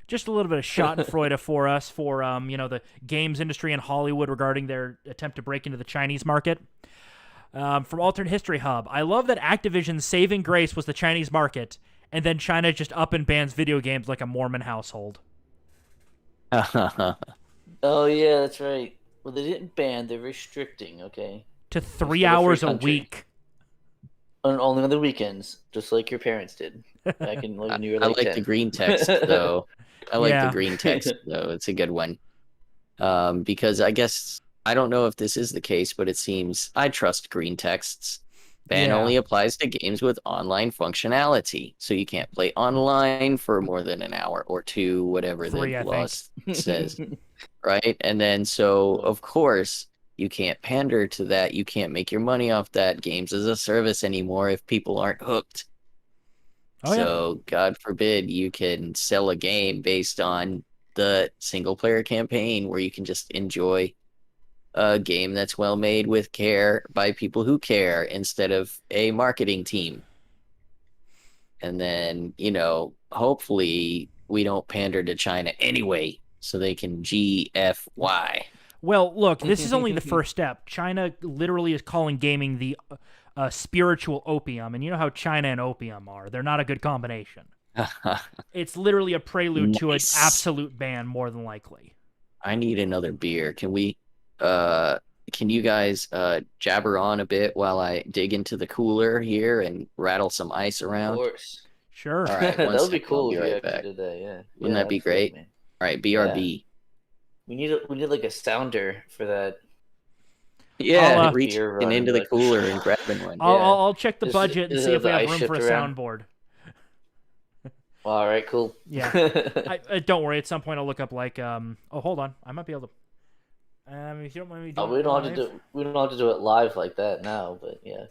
C: Schadenfreude for us for the games industry in Hollywood regarding their attempt to break into the Chinese market. From Alternate History Hub, I love that Activision's saving grace was the Chinese market, and then China just up and bans video games like a Mormon household.
A: Oh yeah, that's right. Well, they didn't ban; they're restricting. Okay.
C: To 3 hours a week.
A: Only on the weekends, just like your parents did back in when you were
D: I like
A: 10.
D: the green text though. The green text though. It's a good one. Because I guess I don't know if this is the case, but it seems I trust green texts. Ban only applies to games with online functionality, so you can't play online for more than an hour or 2, whatever the law says, right? And then so of course you can't pander to that. You can't make your money off that games as a service anymore if people aren't hooked. So God forbid you can sell a game based on the single player campaign where you can just enjoy a game that's well made with care by people who care instead of a marketing team. And then, hopefully we don't pander to China anyway, so they can GFY.
C: Well, look, this is only the first step. China literally is calling gaming the spiritual opium, and you know how China and opium are. They're not a good combination. It's literally a prelude to an absolute ban, more than likely.
D: I need another beer. Can can you guys jabber on a bit while I dig into the cooler here and rattle some ice
A: Of
D: around?
A: course.
D: All right,
A: That
D: one
A: would be
D: second. I'll
A: cool
D: be
A: if you
D: right
A: actually
D: back.
A: did that. Yeah.
D: Wouldn't
A: Yeah,
D: that be
A: absolutely,
D: great?
A: man.
D: All right, BRB.
A: We need like a sounder for that.
D: Yeah,
C: I'll,
D: reaching
A: beer run,
D: into the
A: like-
D: cooler and grabbing one.
C: I'll check the
A: Just-
C: budget and
A: just
C: see
A: have
C: if we
A: the
C: have
A: ice
C: room for a
A: shift around.
C: soundboard.
A: All right, cool.
C: Yeah. Don't worry. At some point, I'll look up like. Oh, hold on. I might be able to. If you don't mind me doing
A: we
C: it
A: don't have
C: live.
A: to do. We don't have to do it live like that now, but yeah.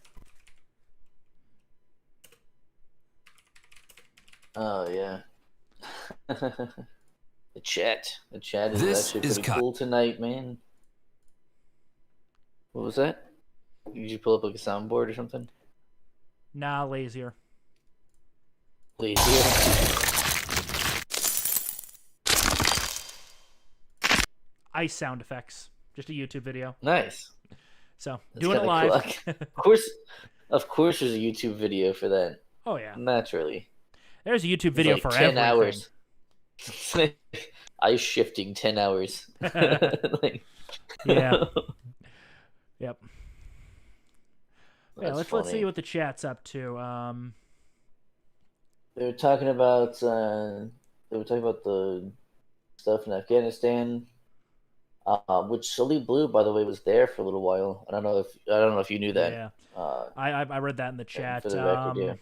A: Oh yeah. The chat is
E: This
A: actually
E: is
A: pretty
E: cut.
A: cool tonight, man. What was that? Did you pull up like a soundboard or something?
C: Nah, lazier.
A: Please.
C: Ice sound effects. Just a YouTube video.
A: Nice.
C: So
A: That's
C: doing it
A: kinda
C: live.
A: cool. Of course, there's a YouTube video for that.
C: Oh yeah.
A: Naturally.
C: There's a YouTube
A: It's
C: video
A: like
C: for
A: 10
C: everything.
A: hours. Ice shifting 10 hours. Like-
C: Yeah. Yep. Yeah,
A: That's
C: let's
A: funny.
C: see what the chat's up to.
A: They were talking about the stuff in Afghanistan, which Sully Blue, by the way, was there for a little while. I don't know if you knew that.
C: Yeah.
A: Uh,
C: I read that in the chat.
A: for the record, yeah.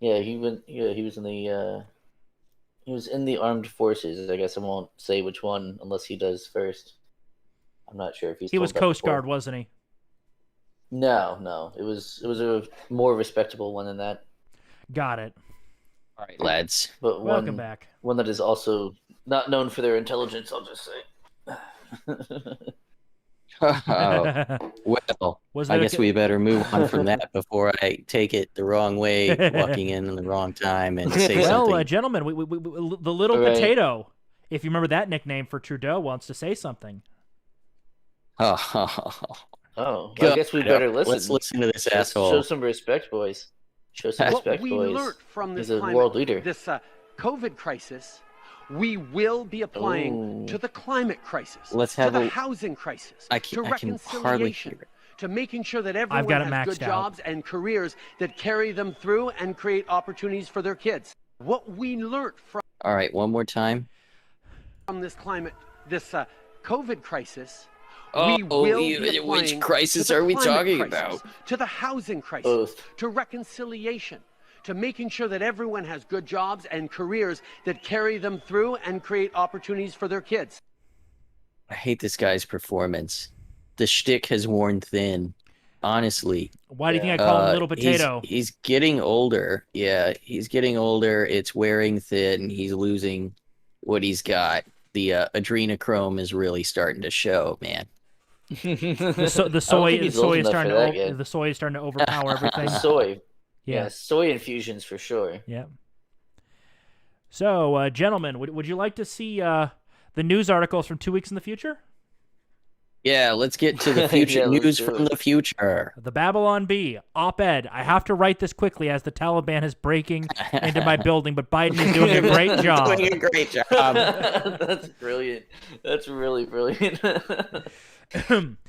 A: Yeah, he went. Yeah, he was in the. He was in the armed forces. I guess I won't say which one unless he does first. I'm not sure if he's.
C: He
A: told
C: was
A: that
C: Coast
A: before.
C: Guard, wasn't he?
A: No. It was a more respectable one than that.
C: Got it.
D: All right, lads.
A: But
C: Welcome back.
A: one that is also not known for their intelligence. I'll just say.
D: Well,
C: Was
D: I
C: there a
D: guess
C: co-
D: we better move on from that before I take it the wrong way, walking in the wrong time, and say
C: Well,
D: something.
C: gentlemen, we, the little
A: All right.
C: potato, if you remember that nickname for Trudeau, wants to say something.
A: Oh, I guess we better listen.
D: Let's listen to this
A: Show
D: asshole.
A: some respect, boys. Show some
F: What
A: respect,
F: we
A: boys.
F: learned from this
A: He's a
F: climate,
A: world leader.
F: this COVID crisis, we will be applying
A: Ooh.
F: to the climate crisis,
D: Let's
F: to
D: have
F: the
D: a-
F: housing crisis,
D: I
F: to
D: can hardly
F: reconciliation,
D: hear it.
F: to making sure that
C: got
F: everyone
C: it
F: has
C: maxed
F: good
C: out.
F: jobs and careers that carry them through and create opportunities for their kids. What we learned
D: All right, one more time.
F: from this climate, this COVID crisis,
D: Oh,
F: we will be
D: which
F: applying
D: crisis
F: to the
D: are we
F: climate
D: talking
F: crisis,
D: about?
F: to the housing crisis,
A: Both.
F: to reconciliation, to making sure that everyone has good jobs and careers that carry them through and create opportunities for their kids.
D: I hate this guy's performance. The shtick has worn thin. Honestly,
C: Why do you think I call him Little Potato?
D: He's getting older. Yeah, he's getting older. It's wearing thin. He's losing what he's got. The adrenochrome is really starting to show, man.
C: The soy is starting to overpower everything.
A: Soy.
C: Yeah.
A: Yeah, soy infusions for sure.
C: Yeah. So, gentlemen, would you like to see the news articles from 2 weeks in the future?
D: Yeah, let's get to the future
A: Yeah, let's
D: news
A: do
D: from
A: it.
D: the future.
C: The Babylon Bee op-ed. I have to write this quickly as the Taliban is breaking into my building, but Biden is doing a great job.
D: Doing a great job.
A: That's brilliant. That's really brilliant.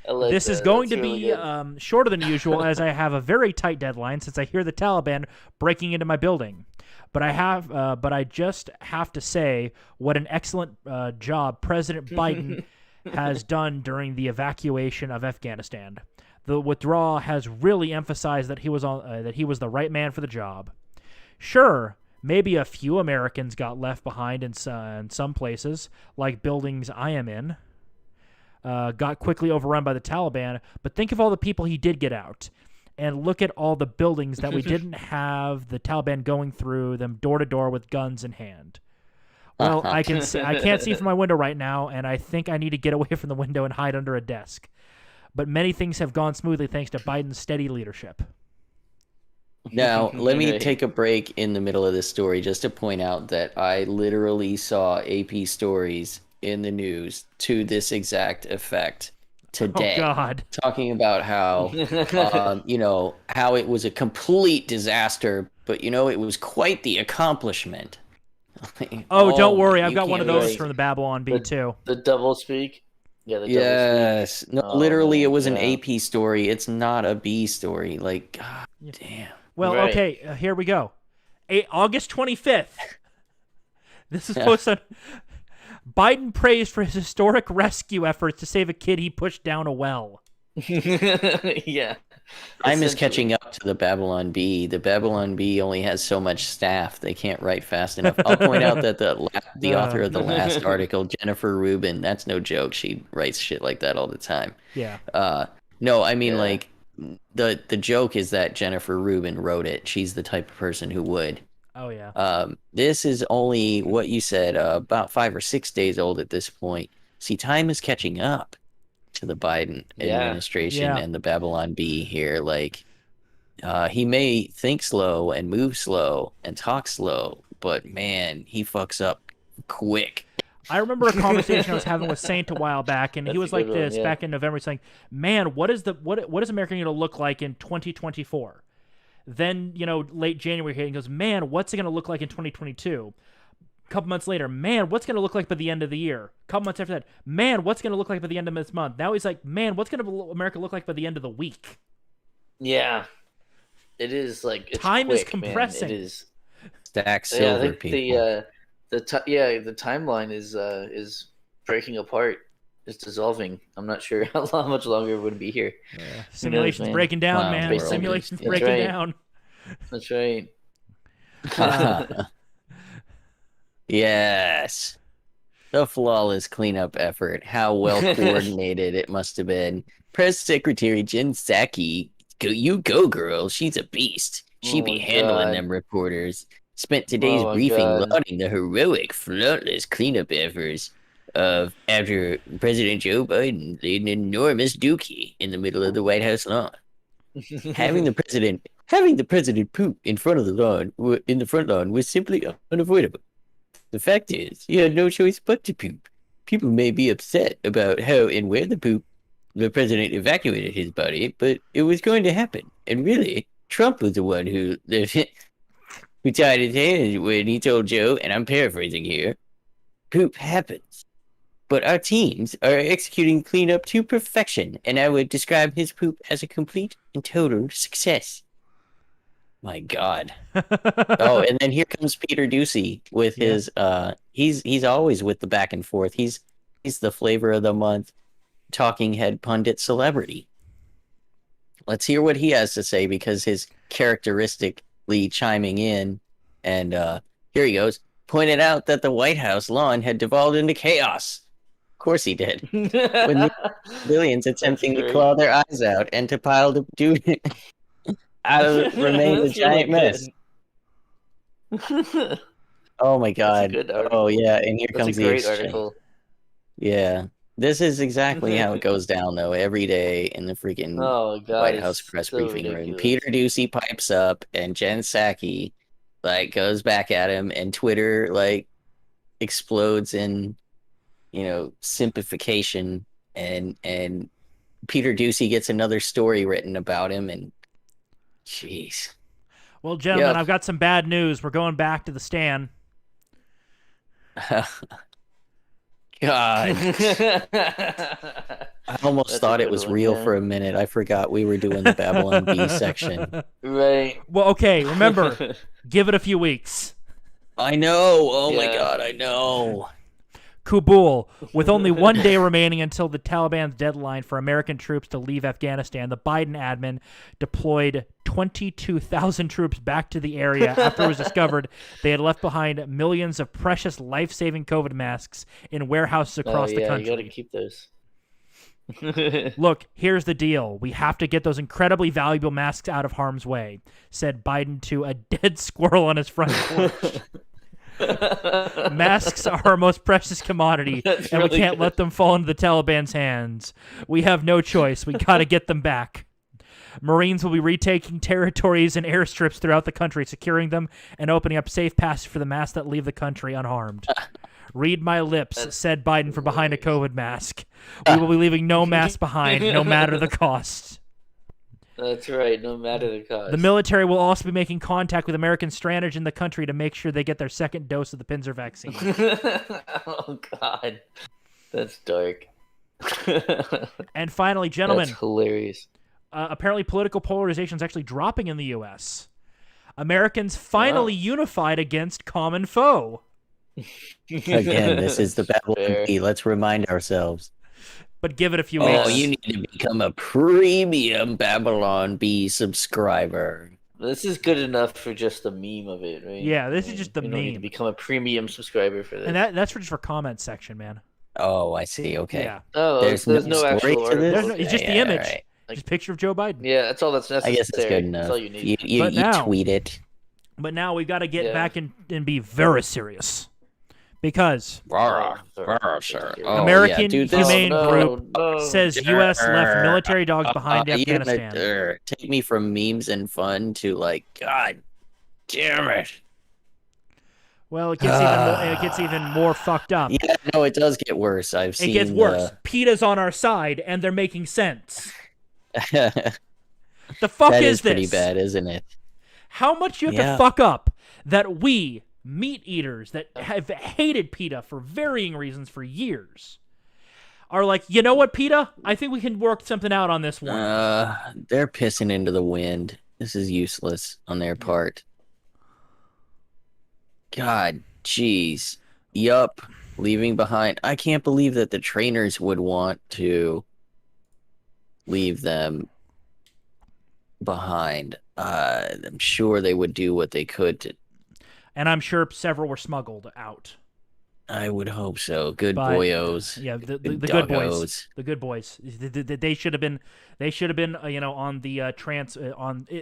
A: I like
C: This is
A: that.
C: going
A: That's
C: to
A: really
C: be
A: good.
C: shorter than usual as I have a very tight deadline since I hear the Taliban breaking into my building. But I just have to say what an excellent job President Biden has done during the evacuation of Afghanistan. The withdrawal has really emphasized that he was the right man for the job. Sure, maybe a few Americans got left behind in some places, like buildings I am in. Got quickly overrun by the Taliban, but think of all the people he did get out. And look at all the buildings that we didn't have the Taliban going through them door to door with guns in hand. Well, I can't see from my window right now, and I think I need to get away from the window and hide under a desk. But many things have gone smoothly thanks to Biden's steady leadership.
D: Now, let me
A: Right.
D: take a break in the middle of this story just to point out that I literally saw AP stories in the news to this exact effect today.
C: Oh, God.
D: Talking about how, how it was a complete disaster, but, it was quite the accomplishment.
C: Oh, don't worry. I've
D: you
C: got one of
D: can't
C: those
A: really-
C: from the Babylon Bee, too.
A: The double speak. Yeah, the double
D: Yes. No,
A: Oh,
D: literally, it
A: man,
D: was an
A: yeah.
D: AP story. It's not a B story. Like, God damn.
C: Well,
A: Right.
C: okay, here we go. August 25th. This is posted. Biden praised for his historic rescue efforts to save a kid he pushed down a well.
A: Yeah.
D: Time is
A: Essentially.
D: catching up to the Babylon Bee. The Babylon Bee only has so much staff; they can't write fast enough. I'll point out that the author of the last article, Jennifer Rubin, that's no joke. She writes shit like that all the time.
C: Yeah.
D: No, I mean
A: Yeah.
D: like the joke is that Jennifer Rubin wrote it. She's the type of person who would.
C: Oh, yeah.
D: This is only what you said, about 5 or 6 days old at this point. See, time is catching up to the Biden administration
C: Yeah.
D: and the Babylon Bee here. Like, he may think slow and move slow and talk slow, but man, he fucks up quick.
C: I remember a conversation I was having with Saint a while back, and he
A: That's
C: was
A: a
C: like
A: good one,
C: this
A: yeah.
C: back in November, saying, "Man, what is America going to look like in 2024?" Then, late January, he goes, "Man, what's it going to look like in 2022?" A couple months later, "Man, what's going to look like by the end of the year?" A couple months after that, "Man, what's going to look like by the end of this month?" Now he's like, "Man, what's going to America look like by the end of the week?"
A: Yeah. It is like it's
C: Time is
A: quick, man.
C: compressing.
A: It is.
D: Stack
A: Yeah, I
D: silver,
A: think
D: people.
A: the timeline is breaking apart. It's dissolving. I'm not sure how much longer it would be here.
C: Simulation's
A: man?
C: breaking down,
D: Clown
C: man.
D: world.
C: Simulation's
A: That's
C: breaking
A: right.
C: down.
A: That's right.
D: Yes. The flawless cleanup effort. How well coordinated it must have been. Press Secretary Jen Psaki, you go, girl. She's a beast. She
A: Oh
D: be
A: my
D: handling
A: God.
D: them reporters. Spent today's
A: Oh my
D: briefing
A: God.
D: lauding the heroic, flawless cleanup efforts of after President Joe Biden laid an enormous dookie in the middle of the White House lawn. Having the president poop in front of the lawn in the front lawn was simply unavoidable. The fact is, he had no choice but to poop. People may be upset about how and where the president evacuated his body, but it was going to happen. And really, Trump was the one who tied his hands when he told Joe, and I'm paraphrasing here, poop happens. But our teams are executing cleanup to perfection, and I would describe his poop as a complete and total success. My God. Oh, and then here comes Peter Ducey with his he's always with the back and forth. He's the flavor of the month talking head pundit celebrity. Let's hear what he has to say, because his characteristically chiming in, and here he goes. Pointed out that the White House lawn had devolved into chaos. Of course he did. When the civilians attempting to
A: great.
D: claw their eyes out and to pile the dude out of remains a
A: That's really
D: giant mess.
A: good.
D: Oh my
A: That's a
D: God.
A: good article.
D: Oh yeah, and here
A: That's a
D: comes the
A: great
D: exchange.
A: article.
D: Yeah. This is exactly how it goes down though, every day in the freaking
A: Oh God,
D: White
A: it's
D: House press
A: so
D: briefing room.
A: ridiculous.
D: Peter Ducey pipes up and Jen Psaki goes back at him, and Twitter explodes in simplification, and Peter Ducey gets another story written about him, and jeez.
C: Well, gentlemen,
D: Yep.
C: I've got some bad news. We're going back to the stand.
D: God. I almost
A: That's a
D: thought it
A: good
D: was
A: one,
D: real
A: yeah.
D: for a minute. I forgot we were doing the Babylon Bee section.
A: Right.
C: Well, okay, remember, give it a few weeks.
D: I know. Oh my
A: Yeah.
D: God, I know.
C: Kabul, with only 1 day remaining until the Taliban's deadline for American troops to leave Afghanistan, the Biden admin deployed 22,000 troops back to the area after it was discovered they had left behind millions of precious life-saving COVID masks in warehouses across the country.
A: You gotta keep those.
C: Look, here's the deal. We have to get those incredibly valuable masks out of harm's way, said Biden to a dead squirrel on his front porch. Masks are our most precious commodity,
A: That's
C: and we
A: really
C: can't
A: good.
C: let them fall into the Taliban's hands. We have no choice. We got to get them back. Marines will be retaking territories and airstrips throughout the country, securing them and opening up safe passage for the masks that leave the country unharmed. Read my lips, said Biden from behind a COVID mask. We will be leaving no mask behind, no matter the cost.
A: That's right, no matter the cost.
C: The military will also be making contact with Americans stranded in the country to make sure they get their second dose of the Pinzer vaccine.
A: Oh God, that's dark.
C: And finally, gentlemen,
A: That's hilarious.
C: Apparently political polarization is actually dropping in the U.S. Americans finally unified against common foe.
D: Again, this is the Babylon
A: Fair.
D: Bee. Let's remind ourselves.
C: But give it a few
D: Oh,
C: weeks.
D: you need to become a premium Babylon Bee subscriber.
A: This is good enough for just the meme of it, right?
C: Yeah, this is just the
A: you don't need to
C: meme.
A: become a premium subscriber for this.
C: And that's just for comment section, man.
D: Oh, I see. Okay.
C: Yeah.
A: Oh,
D: There's
A: there's
D: no
A: no
D: story
A: actual
D: to
A: article.
D: this?
C: It's just the
D: Yeah,
C: image.
D: alright.
A: Like-
C: Just a picture of Joe Biden.
A: Yeah, that's all that's
D: I
A: necessary.
D: guess that's good enough.
A: That's all you need.
D: You
C: But now-
D: tweet it.
C: But now we've got to get
A: Yeah.
C: back and be very serious. Because
D: Rawr,
A: sorry.
D: rawr, sir.
A: Oh,
D: Oh,
C: American
D: yeah, dude,
C: Humane
A: no,
C: Group
A: no.
C: says U.S. left military dogs
D: Uh,
C: behind
D: you gonna,
C: Afghanistan.
D: take me from memes and fun to like, God damn it.
C: Well, it gets even more fucked up.
D: Yeah, no, it does get worse. I've seen.
C: It gets worse. PETA's on our side, and they're making sense.
D: That
C: The fuck
D: is
C: is this?
D: pretty bad, isn't it?
C: How much you have
D: Yeah.
C: to fuck up that we, meat eaters that have hated PETA for varying reasons for years, are like, you know what, PETA? I think we can work something out on this one.
D: They're pissing into the wind. This is useless on their part. God, jeez. Yup. Leaving behind. I can't believe that the trainers would want to leave them behind. I'm sure they would do what they could to.
C: And I'm sure several were smuggled out.
D: I would hope so. Good
C: But,
D: boyos.
C: Yeah, the
D: Good
C: good boys.
D: doggos.
C: The good boys. They should have been. They should have been. On the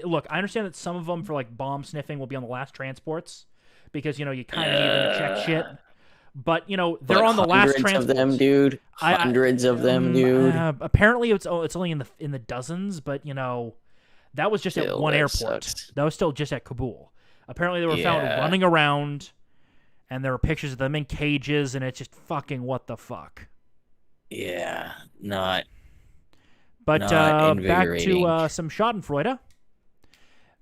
C: look, I understand that some of them for like bomb sniffing will be on the last transports because you kind of need them to check shit. But they're
D: But
C: on the last
D: hundreds
C: transports.
D: of them, dude. Hundreds of them, dude.
C: Apparently, it's only in the dozens, but that was just at
D: Still,
C: one
D: that
C: airport.
D: sucks.
C: That was still just at Kabul. Apparently, they were found
D: Yeah.
C: running around, and there were pictures of them in cages, and it's just fucking what the fuck.
D: Yeah, not.
C: But
D: Not
C: back to
D: invigorating.
C: some Schadenfreude.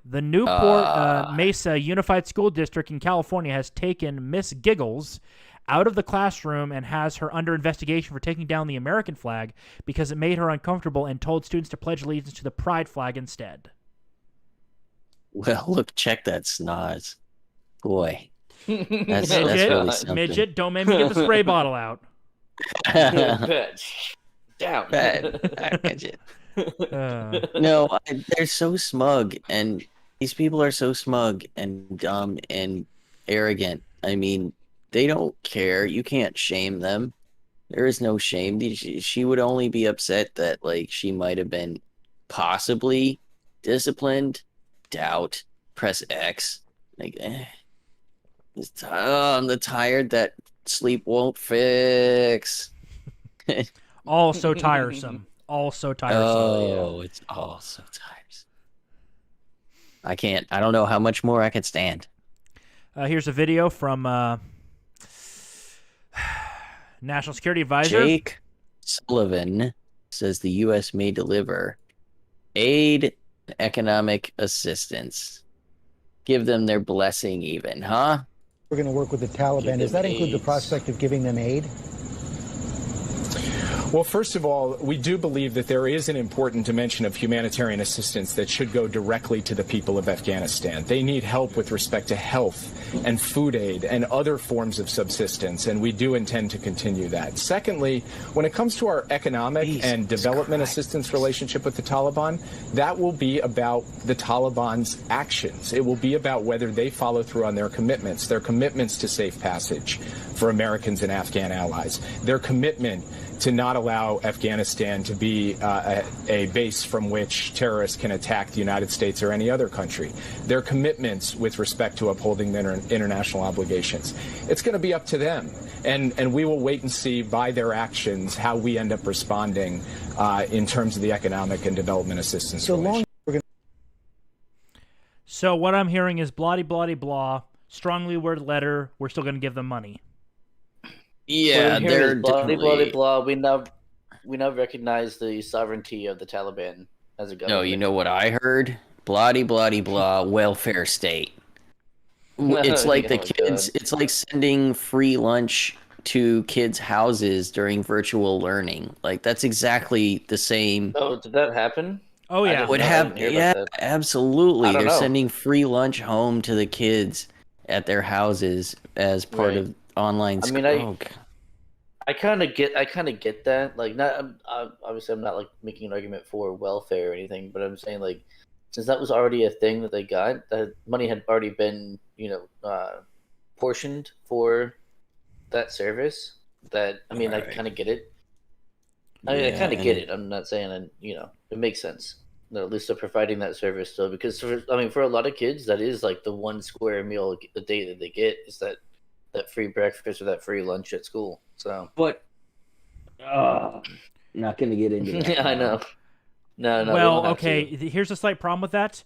C: The Newport Mesa Unified School District in California has taken Miss Giggles out of the classroom and has her under investigation for taking down the American flag because it made her uncomfortable and told students to pledge allegiance to the pride flag instead.
D: Well, look, check that snoz. Boy, that's
C: Midget,
D: really something.
C: Midget, don't make me get the spray bottle out.
A: Down.
D: Bad midget.
C: Uh,
D: No, they're so smug, and these people are so smug and dumb and arrogant. I mean, they don't care. You can't shame them. There is no shame. She would only be upset that like she might have been possibly disciplined. Doubt. Press X. Like, I'm the tired that sleep won't fix.
C: all so tiresome. All so tiresome.
D: Oh, it's all so tiresome. I don't know how much more I can stand.
C: Here's a video from National Security Advisor.
D: Jake Sullivan says the U.S. may deliver aid, economic assistance. Give them their blessing even, huh?
E: We're going to work with the Taliban. Does that include the
A: AIDS.
E: prospect of giving them aid?
G: Well, first of all, we do believe that there is an important dimension of humanitarian assistance that should go directly to the people of Afghanistan. They need help with respect to health and food aid and other forms of subsistence, and we do intend to continue that. Secondly, when it comes to our economic and development assistance relationship with the Taliban, that will be about the Taliban's actions. It will be about whether they follow through on their commitments to safe passage for Americans and Afghan allies, their commitment to not allow Afghanistan to be a base from which terrorists can attack the United States or any other country, their commitments with respect to upholding their international obligations. It's going to be up to them, and we will wait and see by their actions how we end up responding in terms of the economic and development assistance.
C: So what I'm hearing is bloody, bloody, blah, strongly worded letter. We're still going to give them money.
D: Yeah, they're
A: blah,
D: definitely...
A: blah, blah. We now recognize the sovereignty of the Taliban as a government.
D: No, you know what I heard? Bloody, bloody, blah, welfare state. It's like the
A: Oh,
D: kids,
A: God.
D: it's like sending free lunch to kids' houses during virtual learning. Like that's exactly the same.
A: Oh, did that happen?
C: Oh yeah.
D: Would
A: I
D: have
A: didn't hear about that.
D: absolutely.
A: I don't
D: They're
A: know.
D: sending free lunch home to the kids at their houses as part
A: Right.
D: of online
A: I
D: school.
A: mean, I kind of get that. Like, obviously, I'm not like making an argument for welfare or anything, but I'm saying like, since that was already a thing that they got, that money had already been, portioned for that service. That I mean, I
D: Right.
A: kind of get it. I kind of get it. I'm not saying, it makes sense. No, at least they're providing that service still, because for a lot of kids, that is like the one square meal a day that they get is that free breakfast or that free lunch at school. So,
D: But not going to get into that.
A: yeah, I know. No, we
C: Well,
A: don't have
C: okay.
A: to.
C: Here's a slight problem with that.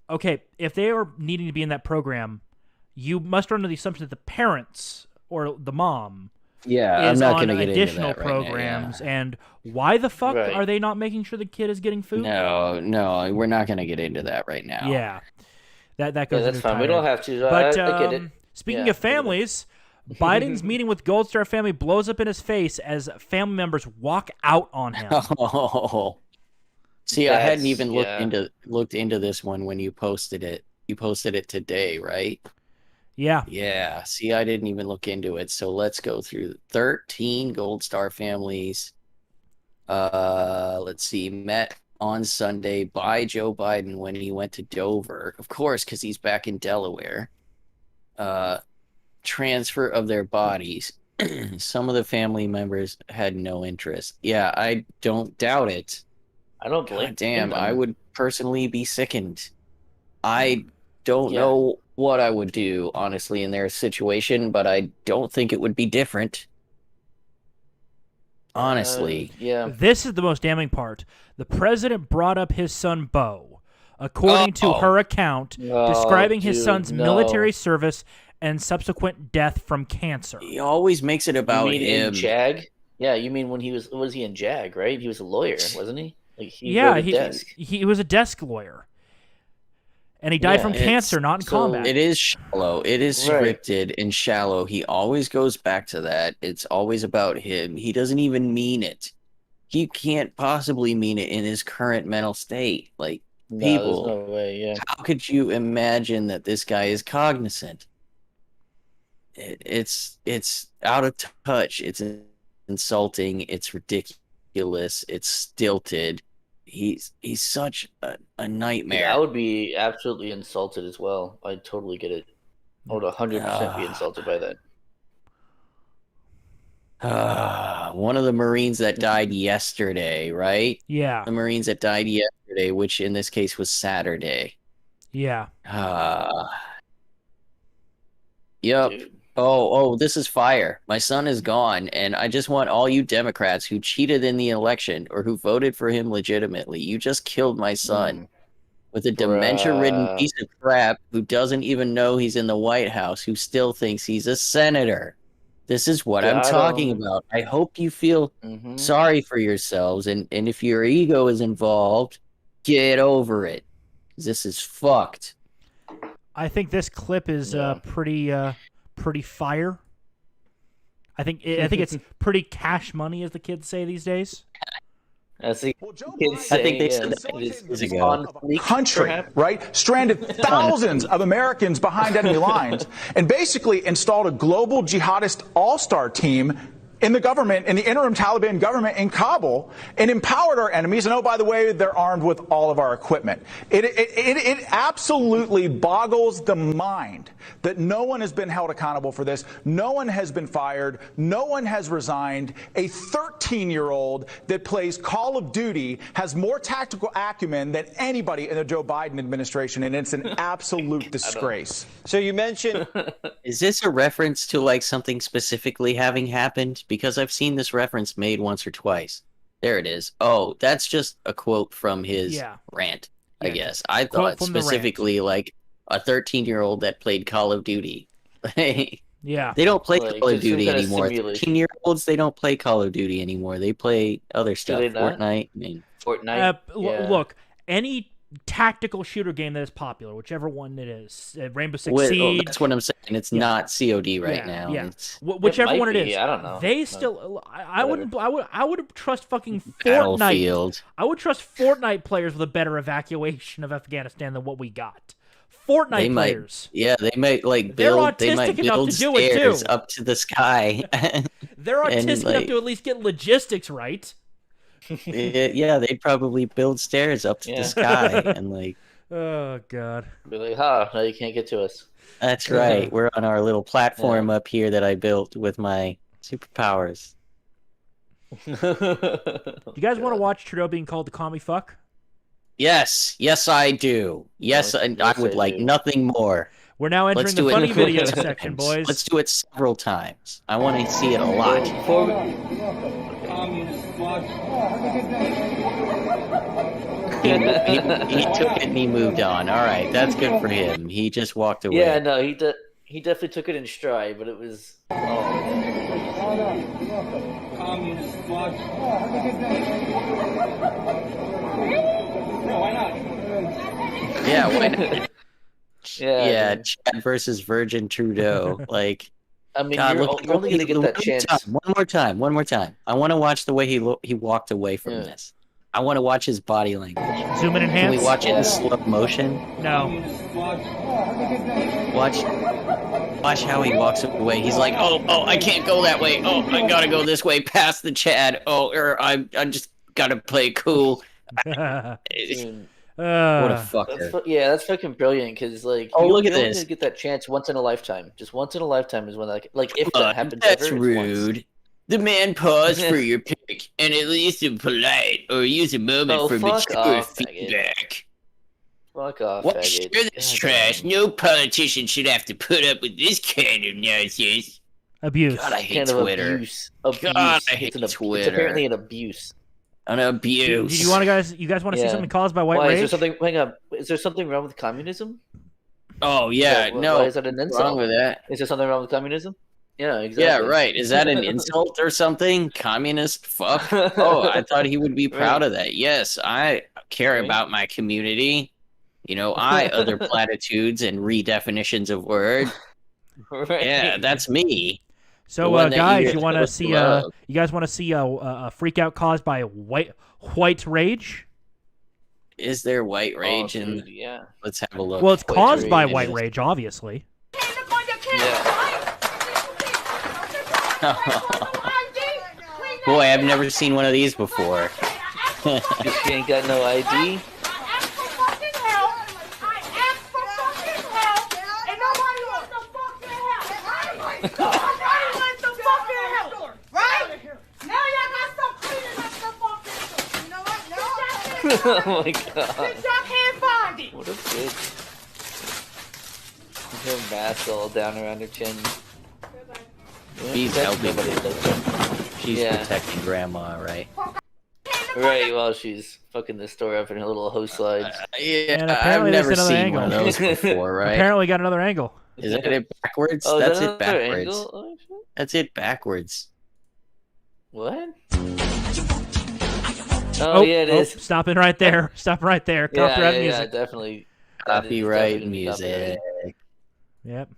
C: Okay, if they are needing to be in that program, you must run under the assumption that the parents or the mom
D: Yeah, I'm
C: is
D: not
C: on
D: going to get into
C: additional
D: that right now,
C: programs.
D: yeah.
C: And why the fuck
A: Right.
C: are they not making sure the kid is getting food?
D: No, we're not going to get into that right now.
C: Yeah, that
A: Yeah,
C: goes.
A: that's
C: into
A: fine. We
C: tirade.
A: don't have to.
C: But
A: I get it.
C: speaking
A: Yeah,
C: of families, Biden's meeting with Gold Star family blows up in his face as family members walk out on him.
D: Oh. See, I hadn't even
A: yeah.
D: looked into this one when you posted it. You posted it today, right?
C: Yeah.
D: Yeah. See, I didn't even look into it. So let's go through 13 Gold Star families. Let's see. Met on Sunday by Joe Biden when he went to Dover. Of course, because he's back in Delaware. Transfer of their bodies. Some of the family members had no interest. Yeah, I don't doubt it.
A: I don't blame
D: God damn,
A: them.
D: I would personally be sickened. I don't
A: Yeah.
D: know what I would do, honestly, in their situation, but I don't think it would be different. Honestly.
A: Yeah.
C: This is the most damning part. The president brought up his son Beau, according to her account, describing his son's military service and subsequent death from cancer.
D: He always makes it about
A: you mean
D: him.
A: in JAG? Yeah, you mean when was he in JAG, right? He was a lawyer, wasn't he? Like he
C: Yeah,
A: wrote a desk.
C: he was a desk lawyer. And he died
A: Yeah,
C: from cancer, not in combat.
D: It is shallow. It is scripted and shallow. He always goes back to that. It's always about him. He doesn't even mean it. He can't possibly mean it in his current mental state. Like,
A: No,
D: people,
A: there's no way, yeah.
D: how could you imagine that this guy is cognizant? It's out of touch. It's insulting. It's ridiculous. It's stilted. He's such a nightmare.
A: Yeah, I would be absolutely insulted as well. I totally get it. I would 100% be insulted by that.
D: One of the Marines that died yesterday, right?
C: Yeah.
D: The Marines that died yesterday, which in this case was Saturday.
C: Yeah.
D: Yep.
A: Dude.
D: Oh, this is fire. My son is gone, and I just want all you Democrats who cheated in the election or who voted for him legitimately. You just killed my son with a dementia-ridden piece of crap who doesn't even know he's in the White House, who still thinks he's a senator. This is what I'm talking about. I hope you feel sorry for yourselves, and if your ego is involved, get over it. This is fucked.
C: I think this clip is pretty fire. I think it's pretty cash money, as the kids say these days.
D: I think they said that
H: on country, right? Stranded thousands of Americans behind enemy lines and basically installed a global jihadist all-star team in the government, in the interim Taliban government in Kabul, and empowered our enemies. And oh, by the way, they're armed with all of our equipment. It absolutely boggles the mind that no one has been held accountable for this. No one has been fired. No one has resigned. A 13-year-old that plays Call of Duty has more tactical acumen than anybody in the Joe Biden administration, and it's an absolute disgrace.
B: So you mentioned...
D: Is this a reference to like something specifically having happened? Because I've seen this reference made once or twice. There it is. Oh, that's just a quote from his rant, I guess. I thought specifically like a 13-year-old that played Call of Duty.
C: Yeah.
D: They don't play Call of Duty anymore. 13-year-olds, they don't play Call of Duty anymore. They play other stuff. Fortnite.
A: Fortnite.
C: Look, any tactical shooter game that is popular, whichever one it is. Rainbow Six Siege.
D: That's what I'm saying. It's not COD right now.
C: Yeah.
D: It's
C: Whichever one it is.
A: I don't know.
C: They still. I would trust fucking Fortnite.
D: Battlefield.
C: I would trust Fortnite players with a better evacuation of Afghanistan than what we got. Fortnite players.
D: They might
C: They're
D: build. They
C: autistic
D: might
C: enough
D: build
C: to do it,
D: stairs
C: too.
D: up to the sky.
C: They're autistic enough to at least get logistics right.
D: Yeah, they'd probably build stairs up to the sky and like.
C: Oh God.
A: Be like, no, you can't get to us.
D: That's right. We're on our little platform up here that I built with my superpowers.
C: Do you guys want to watch Trudeau being called the commie fuck?
D: Yes, I do. Yes, and I would like nothing more.
C: We're now entering the funny video section, boys.
D: Let's do it several times. I want to see it a lot. He took it and he moved on. All right, that's good for him. He just walked away.
A: Yeah, no, he definitely took it in stride, but it was.
D: Yeah, why not?
A: Yeah,
D: Chad versus Virgin Trudeau. Like,
A: I mean,
D: God,
A: you're only gonna get that chance.
D: One more time. I want to watch the way he walked away from this. I want to watch his body language.
C: Zoom in and enhance.
D: Can we watch it in slow motion?
C: No.
D: Watch how he walks away. He's like, oh, I can't go that way. Oh, I gotta go this way past the Chad. Oh, I just gotta play cool. What a fucker.
A: That's fucking brilliant. Because look at this. You get that chance once in a lifetime. Just once in a lifetime is when if that happens.
D: That's
A: ever,
D: rude. The man paused for your pick, and at least be polite or use a moment for mature feedback.
A: Fuck off,
D: faggot. Sure, this trash. No politician should have to put up with this kind of nonsense.
C: Abuse.
D: God, I hate Twitter.
A: Abuse.
D: God, I hate Twitter.
A: It's apparently an abuse.
D: An abuse.
C: Do you guys want to see something caused by white rage?
A: Is there something wrong with communism?
D: Oh yeah, no.
A: Why is that an insult?
D: Wrong with that?
A: Is there something wrong with communism? Yeah, exactly.
D: Yeah, right. Is that an insult or something? Communist fuck? Oh, I thought he would be proud of that. Yes, I care about my community. Other platitudes and redefinitions of word.
A: Right.
D: Yeah, that's me.
C: So, guys, you want to see? You guys want to see a freak out caused by white rage?
D: Is there white rage?
A: Yeah.
D: Let's have a look.
C: Well, it's caused by white rage, obviously.
D: Boy, I've never seen one of these before.
A: She ain't got no ID. Oh my god. What a bitch. Her mask all down around her chin.
D: She's helping. She's protecting grandma, right?
A: Right, while she's fucking the store up in her little hose slides.
D: I've never seen one of those before, right?
C: Apparently got another angle.
D: Is that it backwards?
A: Oh,
D: that's it backwards.
A: Oh,
D: that's it backwards.
A: What? Oh, yeah, it is.
C: Stopping right there. Stop right there. Copyright music.
A: Yeah, definitely.
D: Copyright music.
C: Yep.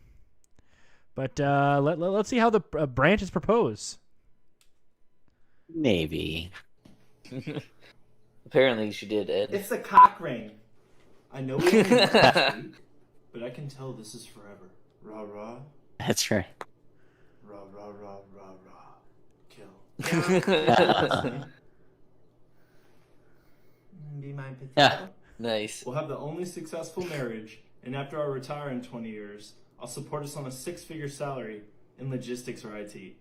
C: But let's see how the branches propose.
D: Maybe.
A: Apparently she did, Ed.
I: It's a cock ring. I know we only met last week, but I can tell this is forever. Rah rah.
D: That's right.
I: Rah rah rah rah rah. Kill. Be my potato.
D: Yeah.
A: Nice.
I: We'll have the only successful marriage, and after I retire in 20 years, I'll support us on a 6-figure salary in logistics or IT.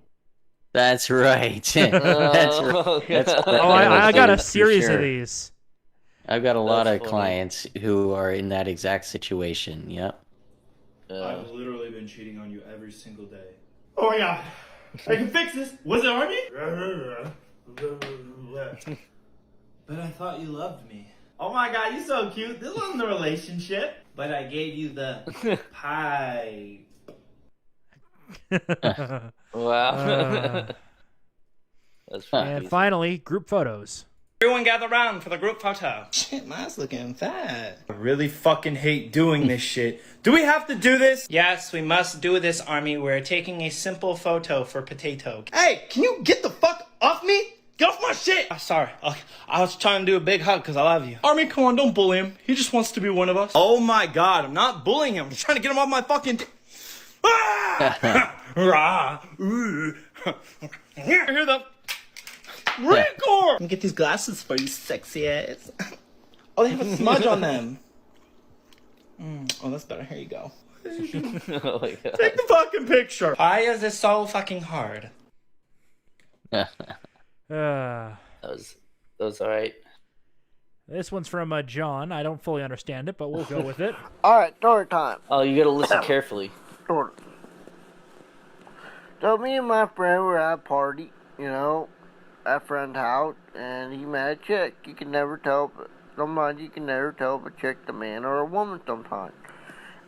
D: That's right. That's right.
C: I got a series of these.
D: I've got a lot of clients who are in that exact situation. Yep.
I: I've literally been cheating on you every single day. Oh my god. I can fix this. Was it on me? But I thought you loved me. Oh my god, you're so cute. This wasn't a relationship. But I gave you the pie.
A: Wow. That's
C: and finally, group photos.
I: Everyone gather around for the group photo. Shit, mine's looking fat. I really fucking hate doing this shit. Do we have to do this? Yes, we must do this, Army. We're taking a simple photo for Potato. Hey, can you get the fuck off me? Get off my shit! Sorry, I was trying to do a big hug because I love you. Army, come on, don't bully him. He just wants to be one of us. Oh my god, I'm not bullying him. I'm just trying to get him off my fucking... Rah! Hear the... Rancor! Let me get these glasses for you, sexy ass. Oh, they have a smudge on them. Oh, that's better. Here you go.
A: Oh my god.
I: Take the fucking picture. Why is this so fucking hard?
A: That was alright.
C: This one's from John. I don't fully understand it, but we'll go with it.
J: All right, story time.
A: Oh, you gotta listen carefully.
J: Story. So me and my friend were at a party, you know, at a friend's house, and he met a chick. You can never tell, sometimes you can never tell if a chick's a man or a woman sometimes.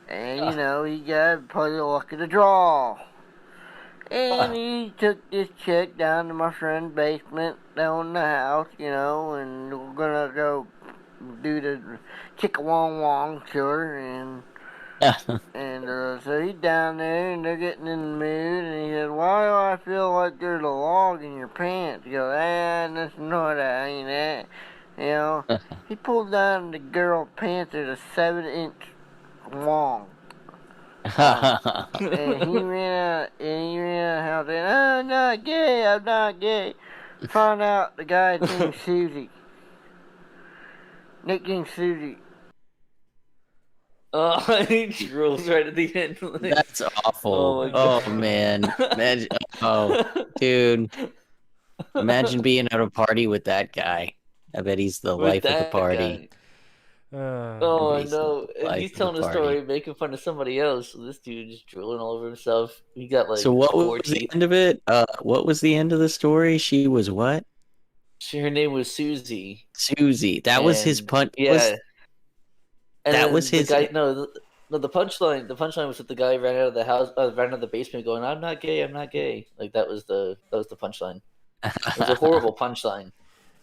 J: And, you know, he got plenty of luck of the draw. And he took this chick down to my friend's basement, down in the house, you know, and we're gonna go do the chicka-wong-wong to her, and so he's down there, and they're getting in the mood, and he said, "Why do I feel like there's a log in your pants?" He goes, that's not that, ain't that. You know, he pulled down the girl's pants, there's a 7-inch long. And he ran out of the house saying, I'm not gay. Found out the guy's named Susie. Nicknamed Susie.
A: Oh, he drools right at the end.
D: That's awful. Oh man. Imagine, dude. Imagine being at a party with that guy. I bet he's the life of the party.
A: Oh no! And he's telling a story, making fun of somebody else. So this dude just drooling all over himself. He got like.
D: So what was the end of it? What was the end of the story? She was what?
A: Her name was Susie.
D: Susie. That was his punch.
A: Yeah.
D: That was his.
A: Guy, no, the punchline. The punchline was that the guy ran out of the house, ran out of the basement, going, "I'm not gay. I'm not gay." Like that was the punchline. It was a horrible punchline.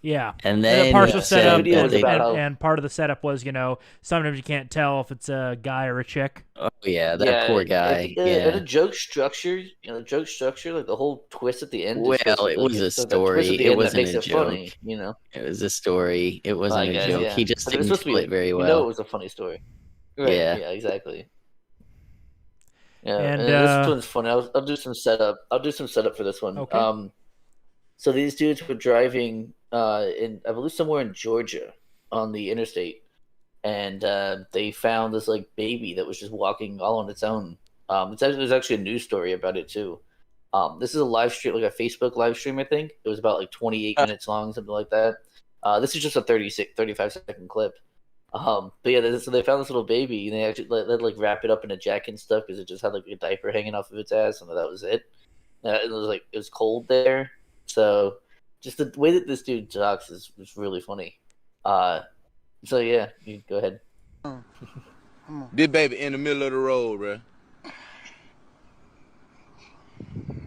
C: Yeah,
D: and then
C: the partial setup,
A: and
C: part of the setup was, you know, sometimes you can't tell if it's a guy or a chick.
D: Oh yeah, that poor guy.
A: And a joke structure, like the whole twist at the end.
D: Well, it was a story. It wasn't a joke.
A: Funny, you know,
D: it was a story. It wasn't a joke. He just didn't tell it very well.
A: You know, it was a funny story. Right. Yeah, exactly. Yeah, and this one's funny. I'll do some setup. I'll do some setup for this one.
C: Okay.
A: So these dudes were driving in, I believe, somewhere in Georgia on the interstate, and they found this like baby that was just walking all on its own. There's actually a news story about it too. This is a live stream, like a Facebook live stream, I think. It was about like 28 minutes long, something like that. This is just a 35-second clip. But yeah, so they found this little baby, and they actually they'd like wrap it up in a jacket and stuff because it just had like a diaper hanging off of its ass, and that was it. It was cold there. So, just the way that this dude talks is really funny. So yeah, you go ahead.
K: This baby in the middle of the road, bruh.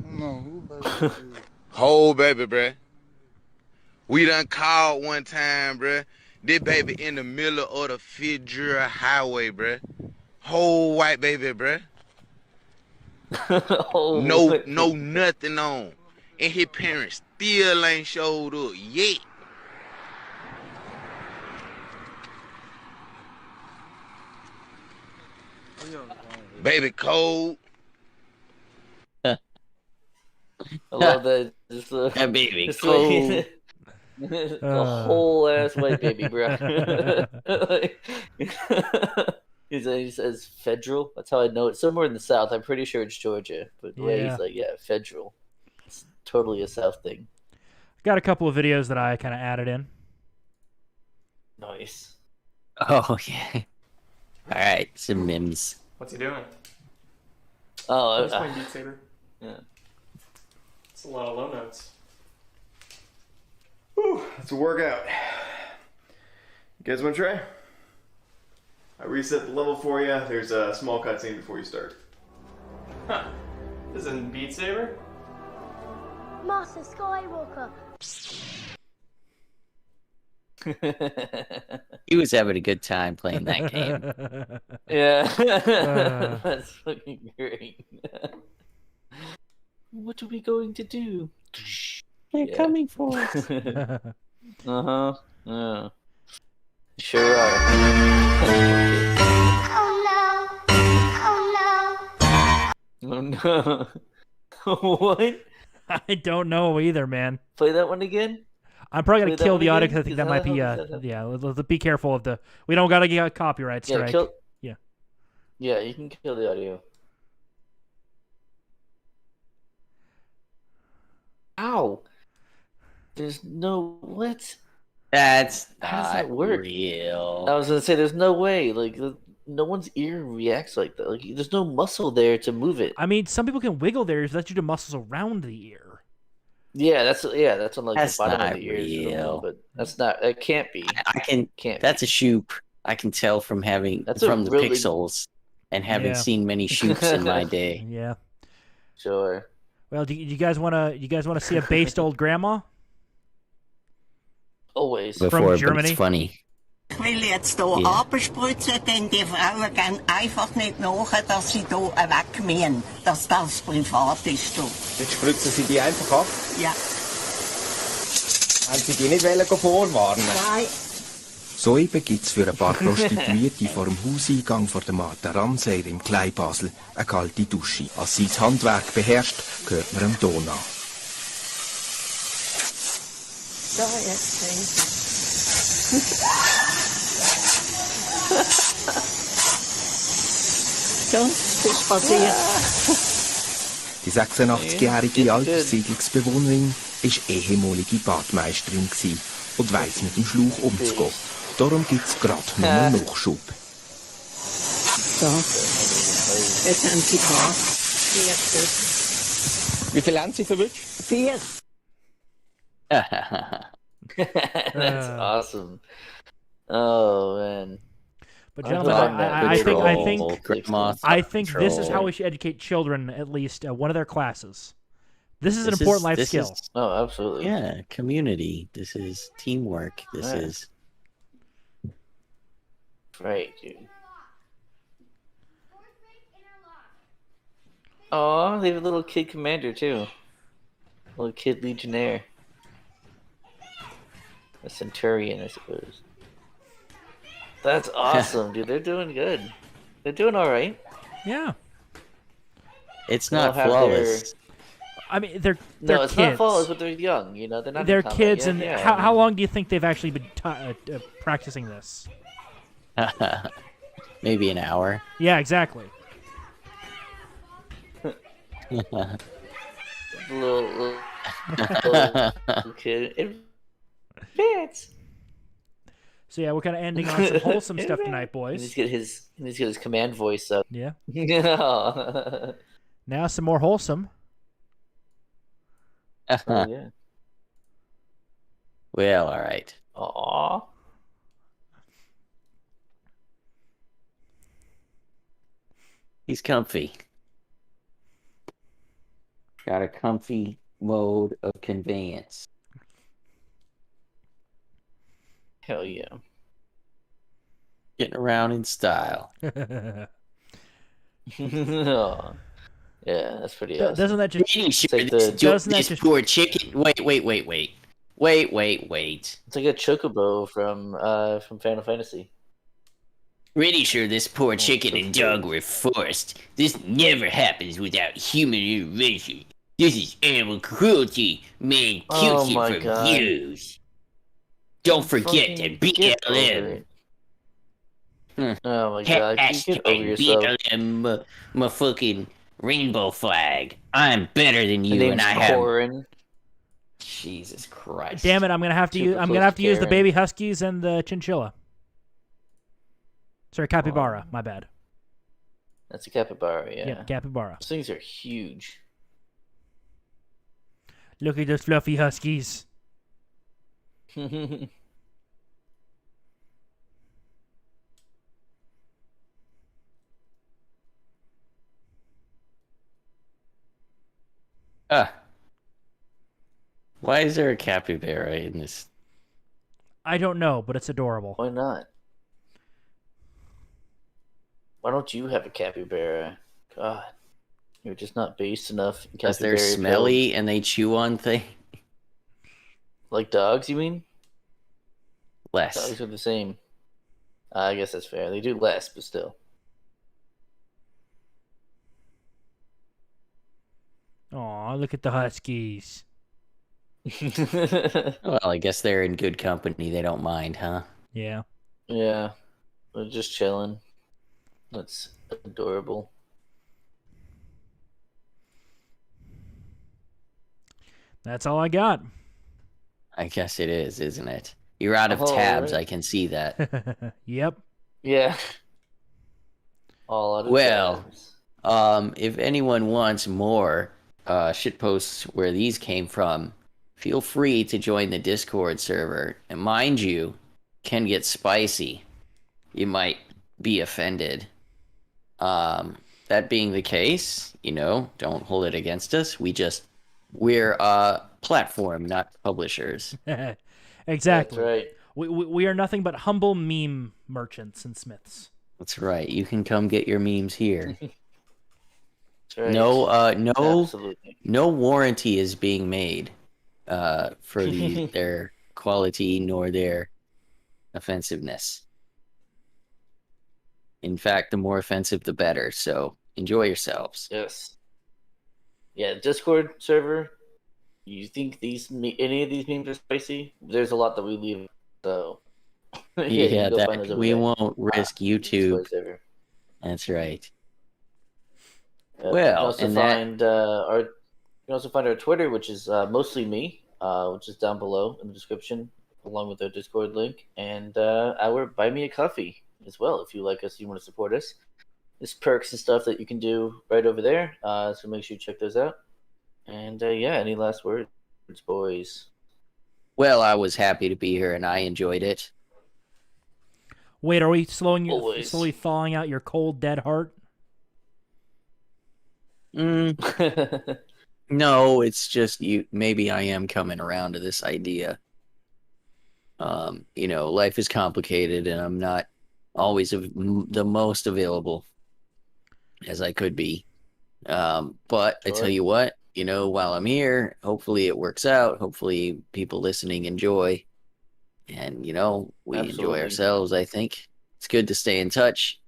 K: No, who baby? Whole baby, bruh. We done called one time, bruh. This baby in the middle of the Federal Highway, bruh. Whole white baby, bruh. No, nothing on. And his parents still ain't showed up yet. Baby cold.
A: I love that. Just
D: that baby cold.
A: A whole ass white baby, bro. He says federal. That's how I know it. Somewhere in the South. I'm pretty sure it's Georgia. But the way he's like, federal. It's totally a South thing.
C: Got a couple of videos that I kind of added in.
A: Nice.
D: Oh, yeah. All right, some memes.
L: What's he doing?
A: Oh,
L: he's playing Beat Saber.
A: Yeah.
L: It's a lot of low notes. Whew, that's a workout. You guys want to try? I reset the level for you. There's a small cutscene before you start. Huh. This isn't Beat Saber?
M: Master Skywalker.
D: He was having a good time playing that game.
A: Yeah, that's fucking great. What are we going to do?
D: They're coming for us.
A: Uh-huh. Yeah. Sure are. Oh no. What?
C: I don't know either, man.
A: Play that one again?
C: I'm probably
A: Play
C: gonna
A: that
C: kill
A: one
C: the audio
A: again?
C: because I think
A: 'Cause
C: that
A: how
C: might
A: the
C: be
A: hell does that happen?
C: yeah. Let's be careful of the. We don't gotta get a copyright strike.
A: Yeah,
C: Yeah.
A: Yeah, you can kill the audio. Ow! There's no what?
D: That's
A: How does that
D: not
A: work?
D: real.
A: I was gonna say there's no way. Like no one's ear reacts like that. Like there's no muscle there to move it.
C: I mean, some people can wiggle their ears. That's due to muscles around the ear.
A: Yeah, that's on like
D: That's
A: the bottom of
D: not
A: the ears or something.
D: real.
A: But that's not. It can't be.
D: I can.
A: Can't.
D: That's a shoop. I can tell from having
A: That's a
D: from the
A: really-
D: pixels and having
C: Yeah.
D: seen many shoops in my day.
C: Yeah.
A: Sure.
C: Well, do you guys wanna see a based old grandma?
A: Always.
D: Before,
C: From
D: but
C: Germany?
D: it's funny.
M: Ich will jetzt hier
D: Ja.
M: abspritzen, denn die Frauen gehen einfach nicht nach, dass sie hier wegmähen, dass das privat ist. Hier.
N: Jetzt spritzen Sie die einfach ab?
M: Ja.
N: Haben Sie die nicht vorwarnen?
M: Nein.
O: Soeben gibt's für ein paar Prostituierte vor dem Hauseingang vor der Materanseer im Kleinbasel eine kalte Dusche. Als sie das Handwerk beherrscht, gehört man dem Ton an.
M: So, jetzt so, ist passiert.
O: Die 86-jährige Alterssiedlungsbewohnerin war ehemalige Badmeisterin und weiss mit dem Schlauch umzugehen. Darum gibt's gerade noch einen Nachschub.
M: So, jetzt haben Sie Bad. 4 Stück.
N: Wie viel haben Sie verwünscht?
M: 4.
A: That's awesome. Oh man.
C: But gentlemen, I think this is how we should educate children. At least one of their classes. This is an important life skill.
A: Oh, absolutely.
D: Yeah, community. This is teamwork. This
A: Right.
D: is
A: Right, dude. Oh, they have a little kid commander too. Little kid legionnaire. A centurion, I suppose. That's awesome, dude. They're doing good. They're doing all right.
C: Yeah.
D: It's
A: They'll
D: not
A: have
D: flawless.
C: I mean, they're
A: No, it's
C: kids.
A: not flawless, but they're young. You know, they're not. in
C: They're
A: combat
C: kids,
A: yet.
C: and
A: Yeah,
C: how long do you think they've actually been practicing this?
D: Maybe an hour.
C: Yeah, exactly.
A: little kid. It fits.
C: So yeah, we're kind of ending on some wholesome stuff tonight,
A: He
C: boys.
A: needs to get his command voice up.
C: Yeah.
A: Yeah.
C: Now some more wholesome.
A: Oh, yeah.
D: Well, all right.
A: Aw.
D: He's comfy. Got a comfy mode of conveyance.
A: Hell yeah.
D: Getting around in style.
A: Oh. Yeah, that's pretty awesome.
C: Doesn't that just
D: Pretty sure
A: like
D: this,
A: the-
C: doesn't that
D: this
C: just-
D: poor chicken. Wait.
A: It's like a chocobo from Final Fantasy.
D: Pretty sure this poor chicken and dog were forced. This never happens without human intervention. This is animal cruelty, man
A: Oh
D: cutesy
A: my
D: from
A: God.
D: views. Don't forget
A: Fucking
D: that
A: get over
D: BLM.
A: it. Oh my god, you get over
D: Hashtag
A: yourself.
D: BLM, my fucking rainbow flag. I'm better than
A: The
D: you,
A: name's
D: and I have.
A: Corin.
D: Jesus Christ!
C: Damn it! I'm gonna have to use.
A: Super
C: I'm
A: close
C: gonna have to use the
A: Karen.
C: baby huskies and the chinchilla. Sorry, capybara. My bad.
A: That's a capybara, yeah.
C: Yeah, capybara.
A: Those things are huge.
C: Look at those fluffy huskies.
D: Why is there a capybara in this?
C: I don't know, but it's adorable.
A: Why not? Why don't you have a capybara? God, you're just not based enough.
D: Because they're smelly and they chew on things.
A: Like dogs, you mean?
D: Less.
A: Dogs are the same. I guess that's fair. They do less, but still.
C: Aw, look at the Huskies.
D: Well, I guess they're in good company. They don't mind, huh?
C: Yeah.
A: Yeah. They're just chilling. That's adorable.
C: That's all I got.
D: I guess it is, isn't it? You're out of tabs.
A: Right.
D: I can see that.
C: Yep.
A: Yeah. All out of
D: Well,
A: tabs.
D: if anyone wants more shitposts where these came from, feel free to join the Discord server. And mind you, can get spicy. You might be offended. That being the case, don't hold it against us. We're a platform, not publishers.
C: Exactly.
A: That's right.
C: We are nothing but humble meme merchants and smiths.
D: That's right. You can come get your memes here.
A: That's right.
D: No warranty is being made for their quality nor their offensiveness. In fact, the more offensive, the better. So enjoy yourselves.
A: Yes. Yeah, Discord server. You think any of these memes are spicy? There's a lot that we leave, so you can go find those over
D: we
A: there.
D: won't risk YouTube.
A: Discord server.
D: That's right.
A: You
D: Well,
A: can also find our Twitter, which is mostly me, which is down below in the description, along with our Discord link, and our Buy Me a Coffee as well. If you like us, you want to support us, there's perks and stuff that you can do right over there. So make sure you check those out. And any last words, boys?
D: Well, I was happy to be here, and I enjoyed it.
C: Wait, are we slowly thawing out your cold, dead heart?
D: No, it's just maybe I am coming around to this idea. Life is complicated, and I'm not always the most available as I could be. But I tell you what, while I'm here, hopefully it works out. Hopefully people listening enjoy. And, we enjoy ourselves, I think. It's good to stay in touch.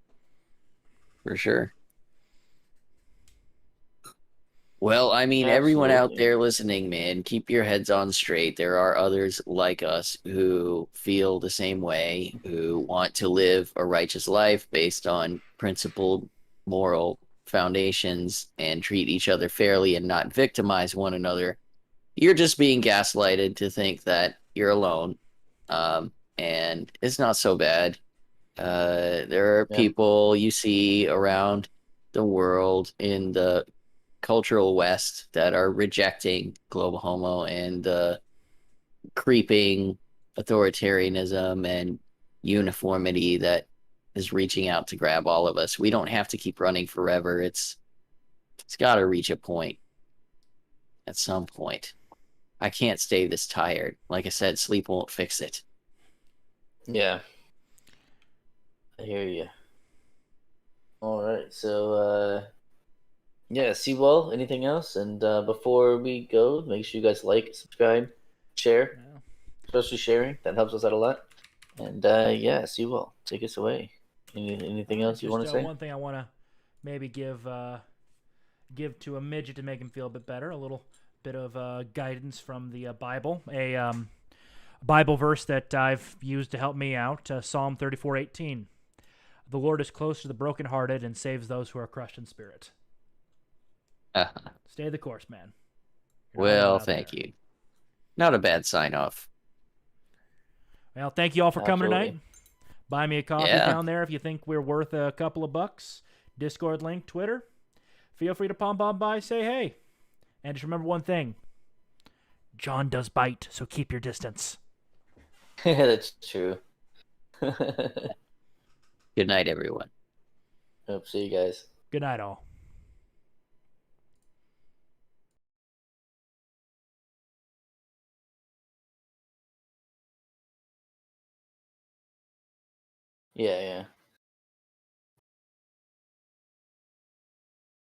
D: For sure. Well, I mean, everyone out there listening, man, keep your heads on straight. There are others like us who feel the same way, who want to live a righteous life based on principled moral foundations and treat each other fairly and not victimize one another. You're just being gaslighted to think that you're alone. And it's not so bad. There are people you see around the world in the cultural West that are rejecting global homo and creeping authoritarianism and uniformity that is reaching out to grab all of us. We don't have to keep running forever. It's got to reach a point at some point. I can't stay this tired. Like I said, sleep won't fix it.
A: Yeah. I hear you. All right. So, Seawall, anything else? And before we go, make sure you guys like, subscribe, share. Yeah. Especially sharing. That helps us out a lot. And Seawall, take us away. Anything else you want to say?
C: One thing I want to maybe give to a midget to make him feel a bit better. A little bit of guidance from the Bible. A Bible verse that I've used to help me out. Psalm 34:18. The Lord is close to the brokenhearted and saves those who are crushed in spirit. Stay the course, man.
D: Well, thank you. Not a bad sign off.
C: Well, thank you all for coming tonight. Buy me a coffee down there if you think we're worth a couple of bucks. Discord link, Twitter. Feel free to pom by, say hey. And just remember one thing. John does bite, so keep your distance.
A: That's true.
D: Good night, everyone.
A: Hope see you guys.
C: Good night, all.
A: Yeah, yeah.